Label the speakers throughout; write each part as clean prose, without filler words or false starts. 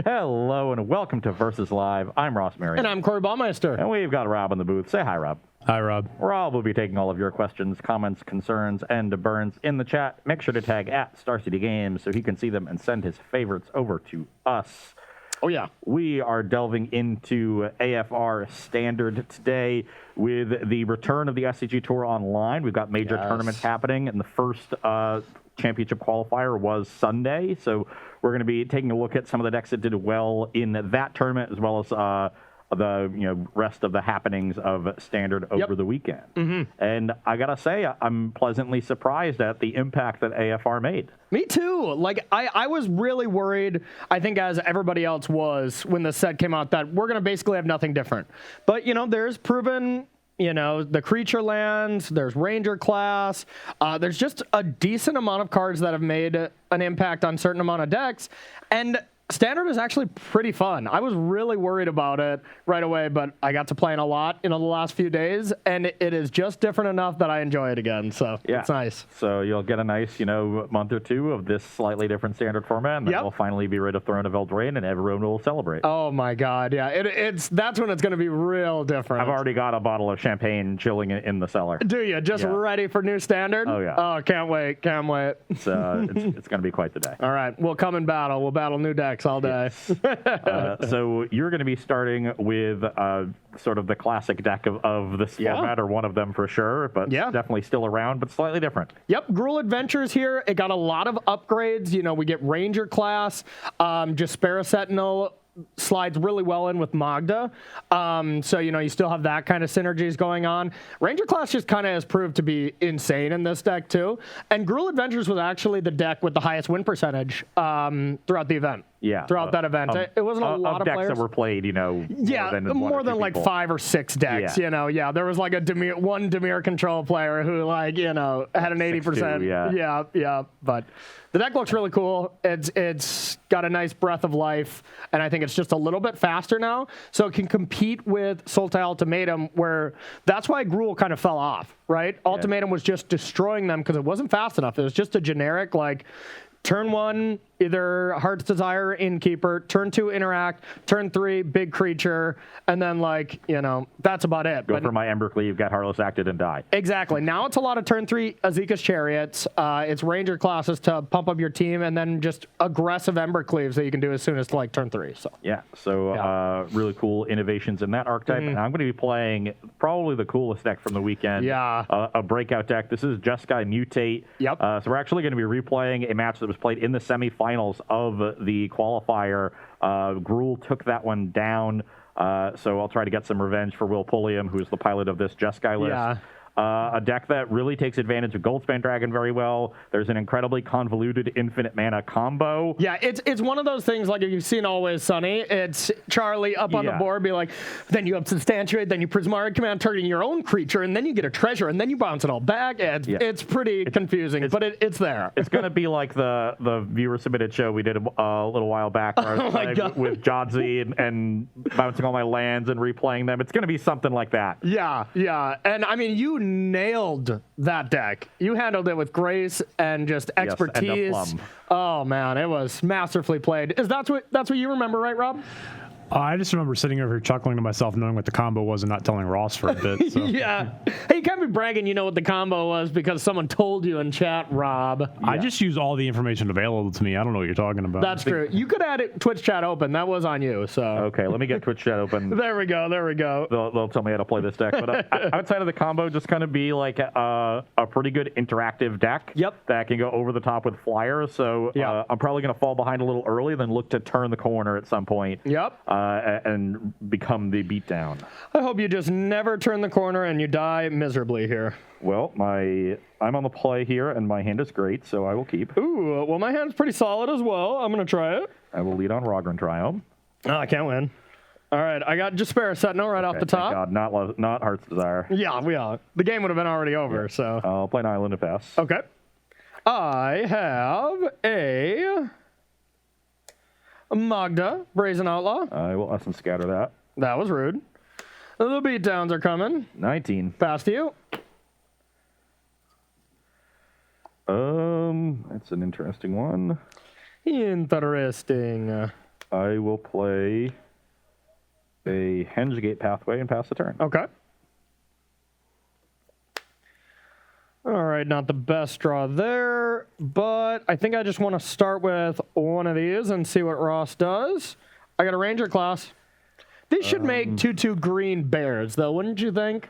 Speaker 1: Hello and welcome to Versus Live. I'm Ross Merriam.
Speaker 2: And I'm Corey Baumeister.
Speaker 1: And we've got Rob in the booth. Say hi, Rob.
Speaker 3: Hi, Rob.
Speaker 1: Rob will be taking all of your questions, comments, concerns, and burns in the chat. Make sure to tag at Star City Games so he can see them and send his favorites over to us.
Speaker 2: Oh, yeah.
Speaker 1: We are delving into AFR Standard today with the return of the SCG Tour Online. We've got major tournaments happening, and the first championship qualifier was Sunday. So we're going to be taking a look at some of the decks that did well in that tournament, as well as the rest of the happenings of Standard over the weekend. And I gotta say, I'm pleasantly surprised at the impact that AFR made.
Speaker 2: Me too. Like, I was really worried, I think as everybody else was when the set came out, that we're going to basically have nothing different. But, there's proven, the creature lands, there's Ranger class, there's just a decent amount of cards that have made an impact on certain amount of decks. And Standard is actually pretty fun. I was really worried about it right away, but I got to playing a lot the last few days, and it is just different enough that I enjoy it again. So it's nice.
Speaker 1: So you'll get a nice, month or two of this slightly different Standard format, and then we'll finally be rid of Throne of Eldraine, and everyone will celebrate.
Speaker 2: Oh my God, yeah. That's when it's going to be real different.
Speaker 1: I've already got a bottle of champagne chilling in the cellar.
Speaker 2: Do you? Just ready for new Standard?
Speaker 1: Oh, yeah.
Speaker 2: Oh, can't wait.
Speaker 1: It's going to be quite the day.
Speaker 2: All right, we'll come in battle. We'll battle new decks all day.
Speaker 1: So you're going to be starting with sort of the classic deck of this format, or one of them for sure, but definitely still around, but slightly different.
Speaker 2: Yep, Gruul Adventures here. It got a lot of upgrades. We get Ranger class, Jaspera Sentinel slides really well in with Magda. So, you still have that kind of synergies going on. Ranger class just kind of has proved to be insane in this deck, too. And Gruul Adventures was actually the deck with the highest win percentage throughout the event.
Speaker 1: Yeah.
Speaker 2: Throughout that event. It wasn't a lot of
Speaker 1: decks
Speaker 2: players
Speaker 1: that were played,
Speaker 2: more than like 5 or 6 decks, There was like one Dimir control player who had an 80%. But the deck looks really cool. It's got a nice breath of life, and I think it's just a little bit faster now, so it can compete with Sultai Ultimatum, where that's why Gruul kind of fell off, right? Ultimatum was just destroying them because it wasn't fast enough. It was just a generic, turn 1, either Heart's Desire or Innkeeper, turn 2, Interact, turn 3, Big Creature, and then, that's about it.
Speaker 1: Go for my Embercleave, get Heartless Acted, and die.
Speaker 2: Exactly. Now it's a lot of turn 3 Azeka's Chariots. It's Ranger classes to pump up your team, and then just aggressive Embercleaves that you can do as soon as, turn 3. So
Speaker 1: really cool innovations in that archetype. And I'm going to be playing probably the coolest deck from the weekend. A breakout deck. This is Jeskai Mutate. So we're actually going to be replaying a match that was played in the semifinals of the qualifier. Gruul took that one down, so I'll try to get some revenge for Will Pulliam, who's the pilot of this Jeskai list. A deck that really takes advantage of Goldspan Dragon very well. There's an incredibly convoluted infinite mana combo.
Speaker 2: Yeah, it's one of those things, like if you've seen Always Sunny, it's Charlie up on the board, be like, then you Substantiate, then you Prismari Command, targeting your own creature, and then you get a treasure, and then you bounce it all back. It's pretty confusing, but it's there.
Speaker 1: It's going to be like the viewer-submitted show we did a little while back where I was with Jodzi and bouncing all my lands and replaying them. It's going to be something like that.
Speaker 2: Yeah. And, I mean, you nailed that deck. You handled it with grace and just expertise.
Speaker 1: And
Speaker 2: oh man, it was masterfully played. That's what you remember, right, Rob?
Speaker 3: I just remember sitting over here chuckling to myself, knowing what the combo was and not telling Ross for a bit. So.
Speaker 2: Hey, you can't be bragging you know what the combo was because someone told you in chat, Rob.
Speaker 3: I just use all the information available to me. I don't know what you're talking about.
Speaker 2: That's true. You could add Twitch chat open. That was on you. So
Speaker 1: okay, let me get Twitch chat open.
Speaker 2: There we go.
Speaker 1: They'll tell me how to play this deck. But outside of the combo, just kind of be like a pretty good interactive deck. That can go over the top with flyers. So I'm probably going to fall behind a little early, then look to turn the corner at some point. And become the beatdown.
Speaker 2: I hope you just never turn the corner and you die miserably here.
Speaker 1: Well, I'm on the play here, and my hand is great, so I will keep.
Speaker 2: Ooh, well, my hand's pretty solid as well. I'm going to try it.
Speaker 1: I will lead on Rogran Triome.
Speaker 2: Oh, I can't win. All right, I got Jaspera Sentinel right off the top.
Speaker 1: Thank God, not Heart's Desire.
Speaker 2: Yeah, the game would have been already over, so.
Speaker 1: I'll play an Island of Pass.
Speaker 2: Okay. I have a Magda, Brazen Outlaw.
Speaker 1: I will Essence Scatter that.
Speaker 2: That was rude. The beatdowns are coming.
Speaker 1: 19.
Speaker 2: Pass to you.
Speaker 1: That's an interesting one.
Speaker 2: Interesting.
Speaker 1: I will play a Henge Gate Pathway and pass the turn.
Speaker 2: Okay. All right, not the best draw there, but I think I just want to start with one of these and see what Ross does. I got a Ranger class. These should make 2/2 green bears, though, wouldn't you think?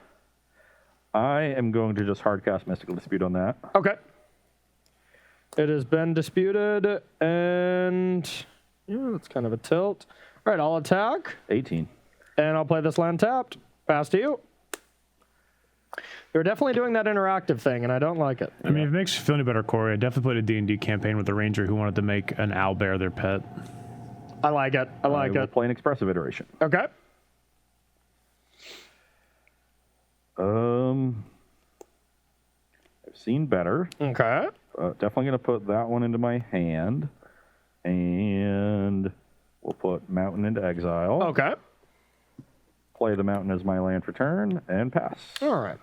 Speaker 1: I am going to just hardcast Mystical Dispute on that.
Speaker 2: Okay. It has been disputed, and yeah, that's kind of a tilt. All right, I'll attack.
Speaker 1: 18.
Speaker 2: And I'll play this land tapped. Pass to you. You're definitely doing that interactive thing, and I don't like it.
Speaker 3: I mean, if it makes you feel any better, Corey, I definitely played a D&D campaign with a ranger who wanted to make an owlbear their pet.
Speaker 2: I like it. I like it.
Speaker 1: Play an expressive iteration.
Speaker 2: Okay.
Speaker 1: I've seen better.
Speaker 2: Okay.
Speaker 1: Definitely going to put that one into my hand. And we'll put Mountain into exile.
Speaker 2: Okay.
Speaker 1: Play the Mountain as my land for turn, and pass.
Speaker 2: All right.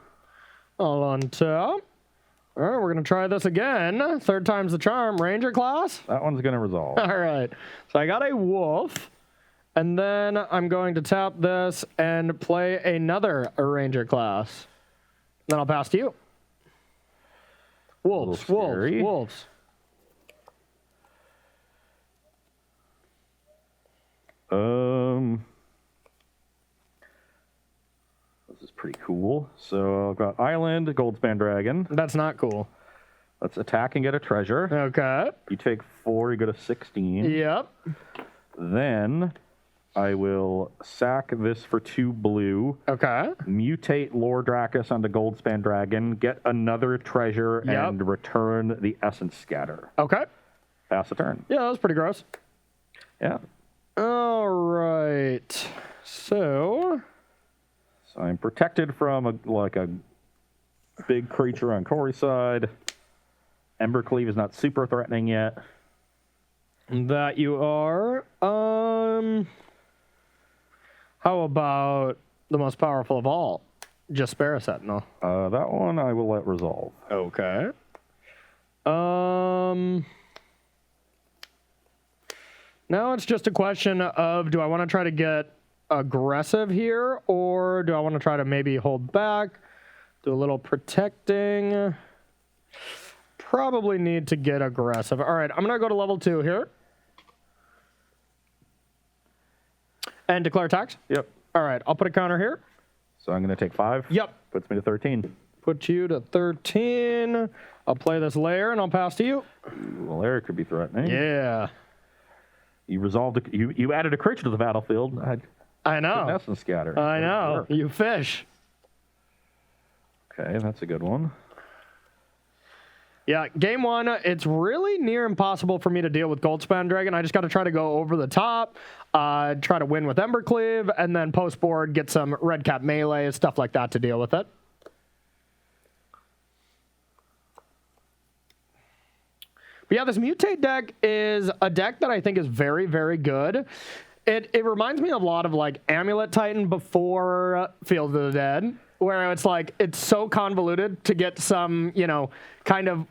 Speaker 2: I'll untap. All right, we're going to try this again. Third time's the charm. Ranger class.
Speaker 1: That one's going to resolve.
Speaker 2: All right. So I got a wolf. And then I'm going to tap this and play another Ranger class. Then I'll pass to you. Wolves, wolves, wolves.
Speaker 1: This is pretty cool. So I've got Island, Goldspan Dragon.
Speaker 2: That's not cool.
Speaker 1: Let's attack and get a treasure.
Speaker 2: Okay.
Speaker 1: You take 4, you go to 16.
Speaker 2: Yep.
Speaker 1: Then I will sack this for 2 blue.
Speaker 2: Okay.
Speaker 1: Mutate Lord Dracus onto Goldspan Dragon, get another treasure, and return the Essence Scatter.
Speaker 2: Okay.
Speaker 1: Pass the turn.
Speaker 2: Yeah, that was pretty gross.
Speaker 1: Yeah.
Speaker 2: All right. So
Speaker 1: I'm protected from a big creature on Corey's side. Embercleave is not super threatening yet.
Speaker 2: That you are. How about the most powerful of all? Just Jaspera Sentinel.
Speaker 1: That one I will let resolve.
Speaker 2: Okay. Now it's just a question of, do I want to try to get aggressive here, or do I want to try to maybe hold back, do a little protecting? Probably need to get aggressive. All right, I'm going to go to level 2 here. And declare attacks?
Speaker 1: Yep.
Speaker 2: All right, I'll put a counter here.
Speaker 1: So I'm going to take 5.
Speaker 2: Yep.
Speaker 1: Puts me to 13.
Speaker 2: Put you to 13. I'll play this layer, and I'll pass to you.
Speaker 1: Well, there could be threatening.
Speaker 2: Yeah.
Speaker 1: You resolved. You added a creature to the battlefield.
Speaker 2: I know.
Speaker 1: Essence Scatter.
Speaker 2: I know. You fish.
Speaker 1: Okay, that's a good one.
Speaker 2: Yeah, game 1, it's really near impossible for me to deal with Goldspan Dragon. I just got to try to go over the top, try to win with Embercleave, and then post board get some red cap melee, stuff like that to deal with it. But yeah, this Mutate deck is a deck that I think is very, very good. It reminds me a lot of like Amulet Titan before Field of the Dead, where it's like it's so convoluted to get some, kind of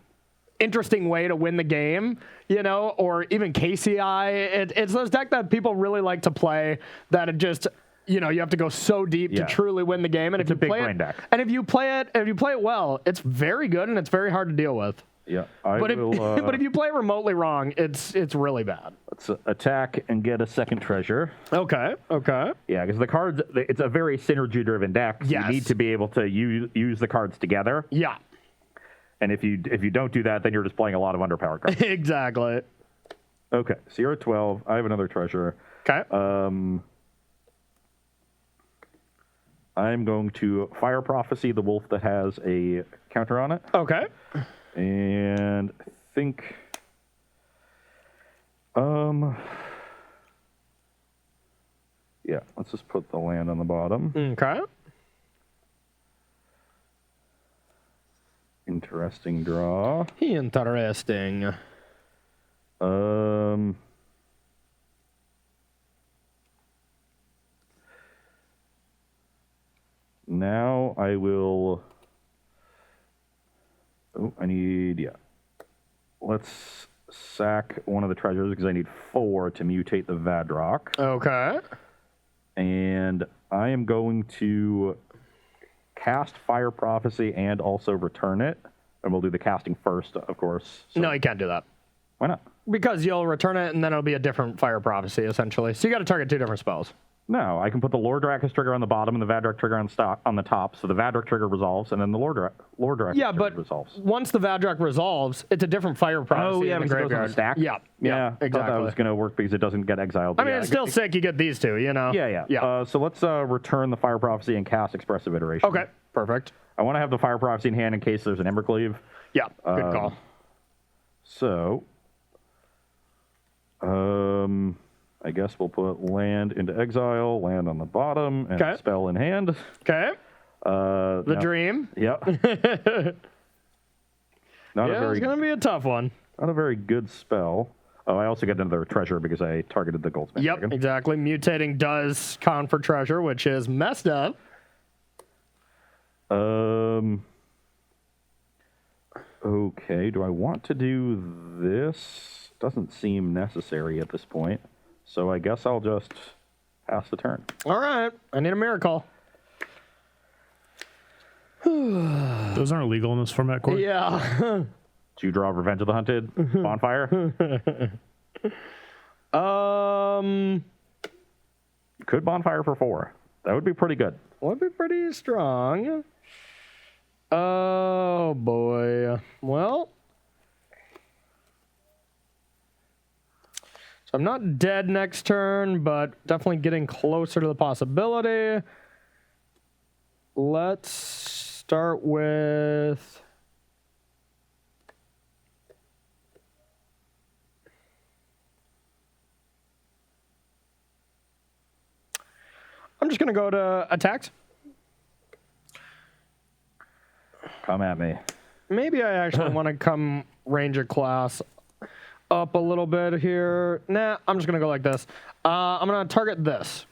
Speaker 2: interesting way to win the game, or even KCI. It's this deck that people really like to play, that it just, you have to go so deep to truly win the game. And
Speaker 1: it's a big brain deck.
Speaker 2: And if you play it well, it's very good and it's very hard to deal with.
Speaker 1: Yeah,
Speaker 2: but if you play it remotely wrong, it's really bad.
Speaker 1: Let's attack and get a second treasure.
Speaker 2: Okay.
Speaker 1: Yeah, because the cards, it's a very synergy-driven deck. So
Speaker 2: yes.
Speaker 1: You need to be able to use the cards together.
Speaker 2: Yeah.
Speaker 1: And if you don't do that, then you're just playing a lot of underpowered cards.
Speaker 2: Exactly.
Speaker 1: Okay, so you're at 12. I have another treasure.
Speaker 2: Okay.
Speaker 1: I'm going to Fire Prophecy, the wolf that has a counter on it.
Speaker 2: Okay.
Speaker 1: And I think, yeah, let's just put the land on the bottom.
Speaker 2: Okay.
Speaker 1: Interesting draw.
Speaker 2: Interesting.
Speaker 1: Now I will. Oh, I need, yeah. Let's sack one of the treasures because I need 4 to mutate the Vadrock.
Speaker 2: Okay.
Speaker 1: And I am going to cast Fire Prophecy and also return it. And we'll do the casting first, of course.
Speaker 2: So. No, you can't do that.
Speaker 1: Why not?
Speaker 2: Because you'll return it, and then it'll be a different Fire Prophecy, essentially. So you got to target 2 different spells.
Speaker 1: No, I can put the Lord Dracus trigger on the bottom and the Vadrock trigger on the top. So the Vadrock trigger resolves, and then the Lord Dracus trigger resolves.
Speaker 2: Once the Vadrock resolves, it's a different Fire Prophecy in the graveyard.
Speaker 1: It goes on the stack?
Speaker 2: Yeah,
Speaker 1: exactly. I thought that was going to work because it doesn't get exiled.
Speaker 2: I mean, it's still sick you get these 2, you know?
Speaker 1: Yeah. So let's return the Fire Prophecy and cast Expressive Iteration.
Speaker 2: Okay, perfect.
Speaker 1: I want to have the Fire Prophecy in hand in case there's an Embercleave.
Speaker 2: Yeah, good call.
Speaker 1: So, I guess we'll put land into exile, land on the bottom, and spell in hand.
Speaker 2: Okay. The dream.
Speaker 1: Yep.
Speaker 2: It's going to be a tough one.
Speaker 1: Not a very good spell. Oh, I also get another treasure because I targeted the Goldsmith Dragon.
Speaker 2: Exactly. Mutating does count for treasure, which is messed up.
Speaker 1: Okay, do I want to do this? Doesn't seem necessary at this point. So I guess I'll just pass the turn.
Speaker 2: All right. I need a miracle.
Speaker 3: Those aren't legal in this format, Corey?
Speaker 2: Yeah.
Speaker 1: Do you draw Revenge of the Hunted? Bonfire? Could Bonfire for 4. That would be pretty good.
Speaker 2: Would be pretty strong. Oh, boy. Well. So I'm not dead next turn, but definitely getting closer to the possibility. Let's start with... I'm just going to go to attacks.
Speaker 1: Come at me.
Speaker 2: Maybe I actually want to come Ranger class up a little bit here. Nah, I'm just going to go like this. I'm going to target this.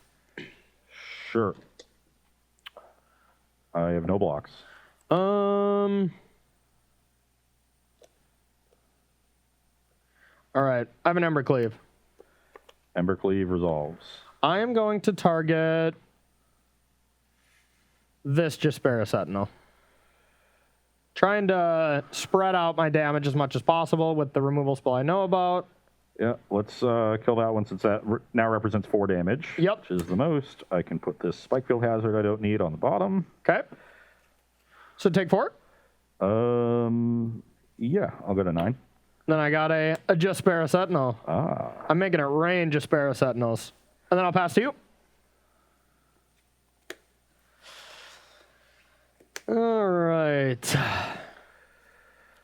Speaker 1: Sure. I have no blocks.
Speaker 2: All right. I have an Embercleave.
Speaker 1: Embercleave resolves.
Speaker 2: I am going to target this Jaspera Sentinel. Trying to spread out my damage as much as possible with the removal spell I know about.
Speaker 1: Yeah, let's kill that one since that now represents 4 damage.
Speaker 2: Yep.
Speaker 1: Which is the most. I can put this Spike Field Hazard I don't need on the bottom.
Speaker 2: Okay. So take 4?
Speaker 1: Yeah, I'll go to 9.
Speaker 2: Then I got a Jaspera Sentinel. I'm making it rain Jaspera Sentinels. And then I'll pass to you. All right. I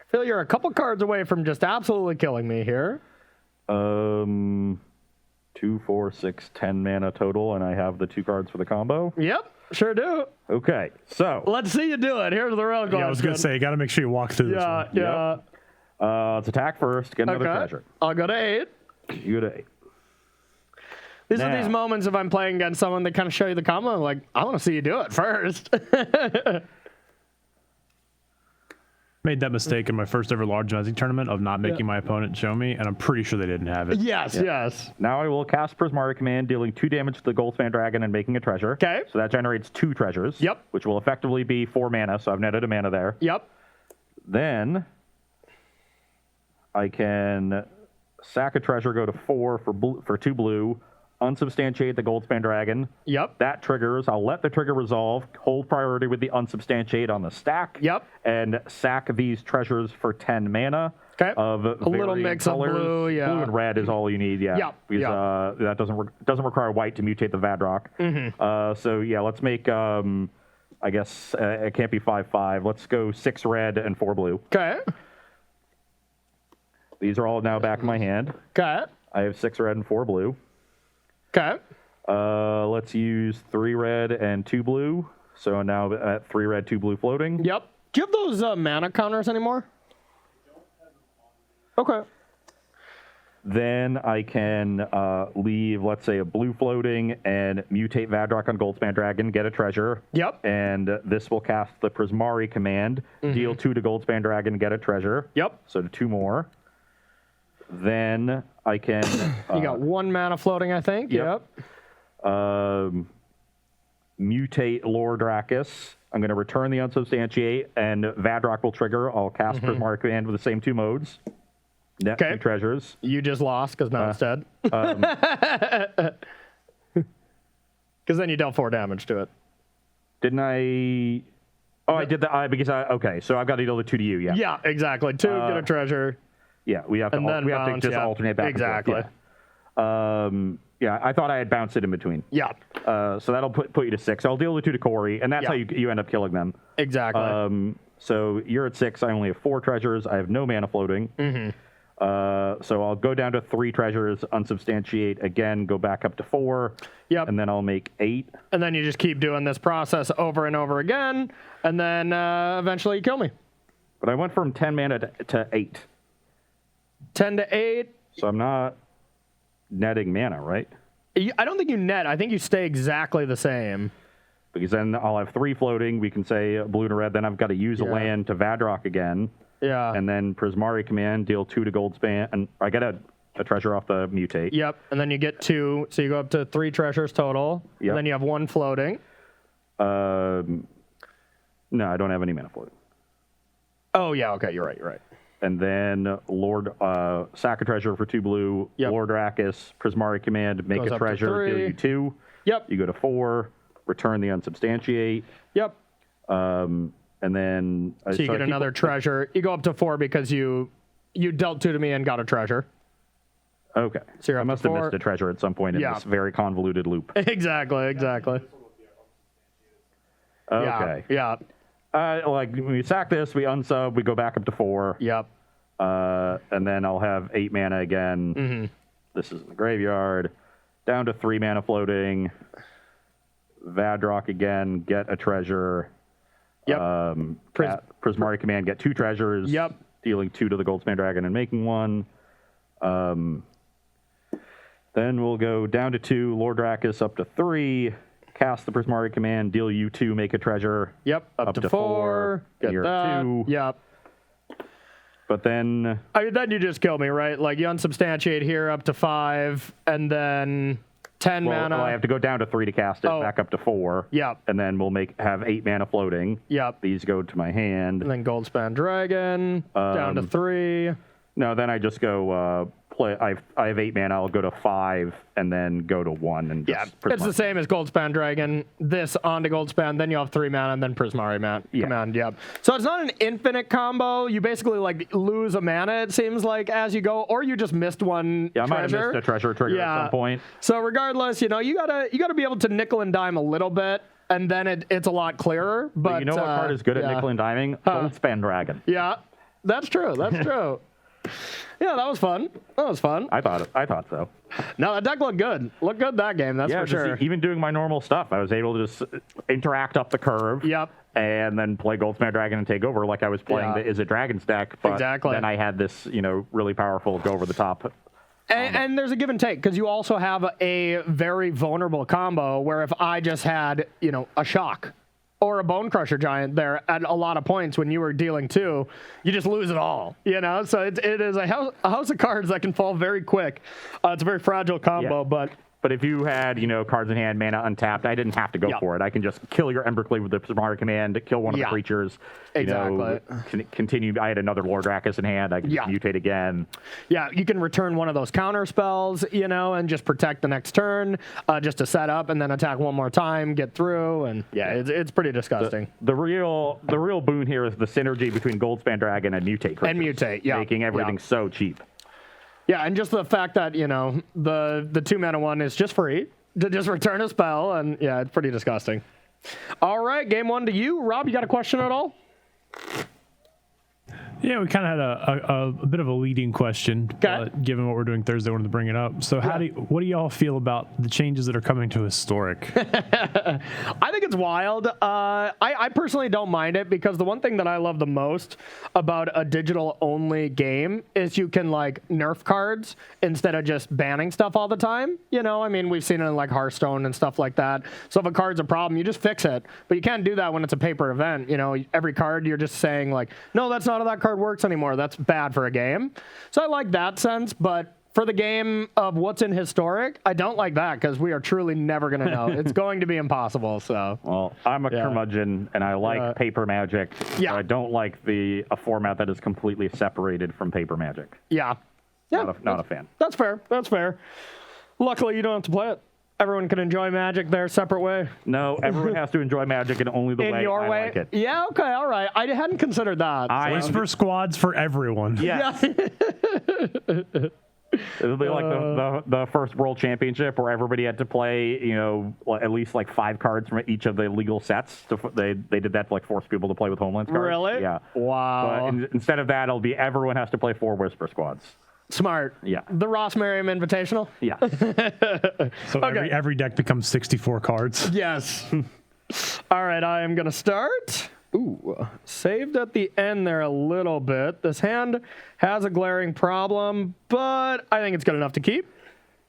Speaker 2: feel you're a couple cards away from just absolutely killing me here.
Speaker 1: 2, 4, 6, 10 mana total, and I have the 2 cards for the combo.
Speaker 2: Yep, sure do.
Speaker 1: Okay, so
Speaker 2: let's see you do it. Here's the real question.
Speaker 3: Yeah, I was gonna say you got to make sure you walk through this one.
Speaker 2: Yeah.
Speaker 1: Let's attack first. Get another treasure.
Speaker 2: I'll go to 8.
Speaker 1: You go to 8.
Speaker 2: These are these moments if I'm playing against someone that kind of show you the combo. I'm like, I want to see you do it first.
Speaker 3: Made that mistake in my first ever large Magic tournament of not making my opponent show me, and I'm pretty sure they didn't have it.
Speaker 2: Yes.
Speaker 1: Now I will cast Prismari Command, dealing 2 damage to the Goldspan Dragon and making a treasure.
Speaker 2: Okay.
Speaker 1: So that generates 2 treasures.
Speaker 2: Yep.
Speaker 1: Which will effectively be 4 mana, so I've netted a mana there.
Speaker 2: Yep.
Speaker 1: Then I can sack a treasure, go to 4 for 2 blue, unsubstantiate the Goldspan Dragon.
Speaker 2: Yep.
Speaker 1: That triggers. I'll let the trigger resolve, hold priority with the unsubstantiate on the stack.
Speaker 2: Yep.
Speaker 1: And sack these treasures for 10 mana.
Speaker 2: Okay.
Speaker 1: Of
Speaker 2: a little mix
Speaker 1: colors.
Speaker 2: of blue,
Speaker 1: Blue and red is all you need,
Speaker 2: Yep.
Speaker 1: Because that doesn't require white to mutate the Vadrock.
Speaker 2: Mm-hmm.
Speaker 1: So yeah, let's make, I guess it can't be 5/5. Let's go 6 red and 4 blue.
Speaker 2: Okay.
Speaker 1: These are all now back in my hand.
Speaker 2: Okay.
Speaker 1: I have 6 red and 4 blue.
Speaker 2: Okay.
Speaker 1: Let's use 3 red and 2 blue. So now at 3 red, 2 blue floating.
Speaker 2: Yep. Do you have those mana counters anymore? Okay.
Speaker 1: Then I can leave, let's say, a blue floating and mutate Vadrock on Goldspan Dragon, get a treasure.
Speaker 2: Yep.
Speaker 1: And this will cast the Prismari command, deal 2 to Goldspan Dragon, get a treasure.
Speaker 2: Yep.
Speaker 1: So 2 more. Then I can...
Speaker 2: you got 1 mana floating, I think. Yep.
Speaker 1: Mutate Lord Drakis. I'm going to return the Unsubstantiate, and Vadrock will trigger. I'll cast Prismari Command with the same 2 modes. Net 2 treasures.
Speaker 2: You just lost because now it's dead. Because then you dealt 4 damage to it.
Speaker 1: Didn't I? Oh, I did that because okay. So I've got to deal the 2 to you. Yeah.
Speaker 2: Yeah, exactly. 2 get a treasure.
Speaker 1: Yeah, we have to. We have to just alternate back.
Speaker 2: Exactly.
Speaker 1: And forth. Yeah. I thought I had bounced it in between.
Speaker 2: Yeah.
Speaker 1: So that'll put you to 6. I'll deal the 2 to Corey, and that's how you end up killing them.
Speaker 2: Exactly.
Speaker 1: So you're at 6. I only have 4 treasures. I have no mana floating. So I'll go down to 3 treasures, unsubstantiate again, go back up to 4.
Speaker 2: Yep.
Speaker 1: And then I'll make 8.
Speaker 2: And then you just keep doing this process over and over again, and then eventually you kill me.
Speaker 1: But I went from 10 mana to 8.
Speaker 2: 10 to 8.
Speaker 1: So I'm not netting mana, right?
Speaker 2: I don't think you net. I think you stay exactly the same.
Speaker 1: Because then I'll have 3 floating. We can say blue and red. Then I've got to use a land to Vadrock again.
Speaker 2: Yeah.
Speaker 1: And then Prismari Command, deal 2 to Goldspan. And I get a treasure off the mutate.
Speaker 2: Yep. And then you get 2. So you go up to 3 treasures total.
Speaker 1: Yep.
Speaker 2: And then you have 1 floating.
Speaker 1: No, I don't have any mana floating.
Speaker 2: Oh, yeah. Okay. You're right.
Speaker 1: And then sack a treasure for 2 blue.
Speaker 2: Yep.
Speaker 1: Lord Drakis, Prismari Command, make a treasure, deal you 2.
Speaker 2: Yep.
Speaker 1: You go to 4, return the unsubstantiate.
Speaker 2: Yep.
Speaker 1: And then...
Speaker 2: So you get another treasure. You go up to 4 because you dealt 2 to me and got a treasure.
Speaker 1: Okay.
Speaker 2: So
Speaker 1: I must have missed a treasure at some point in this very convoluted loop.
Speaker 2: Exactly.
Speaker 1: Okay.
Speaker 2: Yeah.
Speaker 1: Like, when we sack this, we unsub, we go back up to 4.
Speaker 2: Yep.
Speaker 1: And then I'll have 8 mana again. This is in the graveyard. Down to 3 mana floating. Vadrock again, get a treasure.
Speaker 2: Yep.
Speaker 1: Prismari Command, get 2 treasures.
Speaker 2: Yep.
Speaker 1: Dealing 2 to the Goldspan Dragon and making 1. Then we'll go down to 2, Lord Drakis up to 3. Cast the Prismari Command, deal you 2, make a treasure.
Speaker 2: Yep. Up to 4. Get
Speaker 1: you're
Speaker 2: that.
Speaker 1: 2.
Speaker 2: Yep.
Speaker 1: But then...
Speaker 2: then you just kill me, right? Like, you unsubstantiate here up to 5, and then 10 mana.
Speaker 1: Well, I have to go down to 3 to cast it, back up to 4.
Speaker 2: Yep.
Speaker 1: And then we'll have 8 mana floating.
Speaker 2: Yep.
Speaker 1: These go to my hand.
Speaker 2: And then Goldspan Dragon, down to 3.
Speaker 1: No, then I just go play. I have 8 mana. I'll go to 5 and then go to 1 and just
Speaker 2: it's the same as Goldspan Dragon. This onto Goldspan, then you have 3 mana, and then Prismari Command. Yep. So it's not an infinite combo. You basically like lose a mana. It seems like as you go, or you just missed one.
Speaker 1: Yeah, I might have missed a treasure trigger at some point.
Speaker 2: So regardless, you gotta be able to nickel and dime a little bit. And then it's a lot clearer. But
Speaker 1: you know what card is good at nickel and diming? Goldspan Dragon.
Speaker 2: Yeah, that's true. Yeah, that was fun.
Speaker 1: I thought so.
Speaker 2: No, that deck looked good. Looked good that game, that's for sure.
Speaker 1: Even doing my normal stuff, I was able to just interact up the curve.
Speaker 2: Yep.
Speaker 1: And then play Goldspan Dragon and take over like I was playing the Is It Dragons deck. But then I had this, really powerful go over the top.
Speaker 2: And there's a give and take because you also have a very vulnerable combo where if I just had, a shock or a Bone Crusher Giant there at a lot of points when you were dealing 2, you just lose it all, So it is a house of cards that can fall very quick. It's a very fragile combo,
Speaker 1: But if you had, cards in hand, mana untapped, I didn't have to go for it. I can just kill your Embercleave with the Prismari Command, kill one of the creatures. Continue. I had another Lord Drakis in hand. I can mutate again.
Speaker 2: Yeah, you can return one of those counter spells, and just protect the next turn, just to set up and then attack one more time, get through, and it's pretty disgusting.
Speaker 1: The real boon here is the synergy between Goldspan Dragon and Mutate creatures. Making everything so cheap.
Speaker 2: Yeah, and just the fact that, the 2 mana one is just free to just return a spell, and it's pretty disgusting. All right, game 1 to you. Rob, you got a question at all?
Speaker 3: Yeah, we kind of had a bit of a leading question, given what we're doing Thursday. I wanted to bring it up. So, what do y'all feel about the changes that are coming to Historic?
Speaker 2: I think it's wild. I personally don't mind it because the one thing that I love the most about a digital-only game is you can nerf cards instead of just banning stuff all the time. We've seen it in Hearthstone and stuff like that. So if a card's a problem, you just fix it. But you can't do that when it's a paper event. Every card you're just saying no, that's not how that card card works anymore. That's bad for a game. So I like that sense, but for the game of what's in Historic, I don't like that because we are truly never going to know. It's going to be impossible. So,
Speaker 1: well, I'm a curmudgeon, and I like Paper Magic.
Speaker 2: Yeah.
Speaker 1: So I don't like a format that is completely separated from Paper Magic.
Speaker 2: Yeah.
Speaker 1: Not a fan.
Speaker 2: That's fair. That's fair. Luckily, you don't have to play it. Everyone can enjoy Magic their separate way.
Speaker 1: No, everyone has to enjoy Magic in only the way
Speaker 2: your
Speaker 1: I
Speaker 2: way?
Speaker 1: like it.
Speaker 2: Yeah, okay, all right. I hadn't considered that.
Speaker 3: Whisper squads for everyone.
Speaker 1: Yes. It'll be like the first World Championship where everybody had to play, at least like 5 cards from each of the legal sets. They did that to like force people to play with Homelands cards.
Speaker 2: Really?
Speaker 1: Yeah.
Speaker 2: Wow.
Speaker 1: But instead of that, it'll be everyone has to play 4 Whisper squads.
Speaker 2: Smart.
Speaker 1: Yeah.
Speaker 2: The Ross Merriam Invitational?
Speaker 1: Yeah.
Speaker 3: So every deck becomes 64 cards.
Speaker 2: Yes. All right, I am going to start. Ooh, saved at the end there a little bit. This hand has a glaring problem, but I think it's good enough to keep.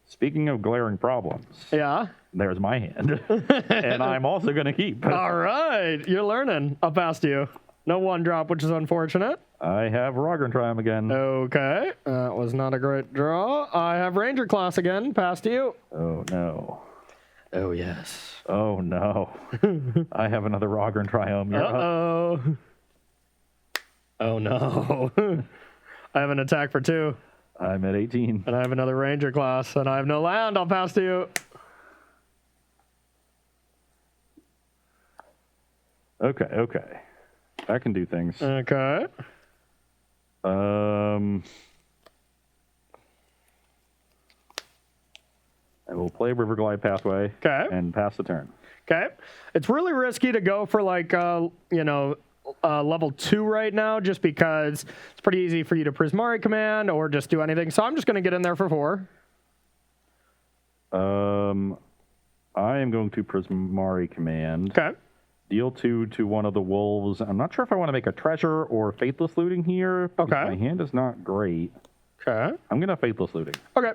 Speaker 1: Speaking of glaring problems.
Speaker 2: Yeah.
Speaker 1: There's my hand. And I'm also going to keep.
Speaker 2: All right. You're learning. I'll pass to you. No 1-drop, which is unfortunate.
Speaker 1: I have Rogren Triumph again.
Speaker 2: Okay. That was not a great draw. I have Ranger Class again. Pass to you.
Speaker 1: Oh, no.
Speaker 2: Oh, yes.
Speaker 1: Oh, no. I have another Rogren Triumph.
Speaker 2: Uh-oh. Oh, no. I have an attack for 2.
Speaker 1: I'm at 18.
Speaker 2: And I have another Ranger Class, and I have no land. I'll pass to you.
Speaker 1: Okay. I can do things.
Speaker 2: Okay.
Speaker 1: I will play Riverglide Pathway.
Speaker 2: Okay.
Speaker 1: And pass the turn.
Speaker 2: Okay. It's really risky to go for level 2 right now just because it's pretty easy for you to Prismari command or just do anything. So I'm just going to get in there for 4.
Speaker 1: I am going to Prismari command.
Speaker 2: Okay.
Speaker 1: Deal 2 to one of the wolves. I'm not sure if I want to make a treasure or Faithless Looting here.
Speaker 2: Okay.
Speaker 1: My hand is not great.
Speaker 2: Okay.
Speaker 1: I'm going to Faithless Looting.
Speaker 2: Okay.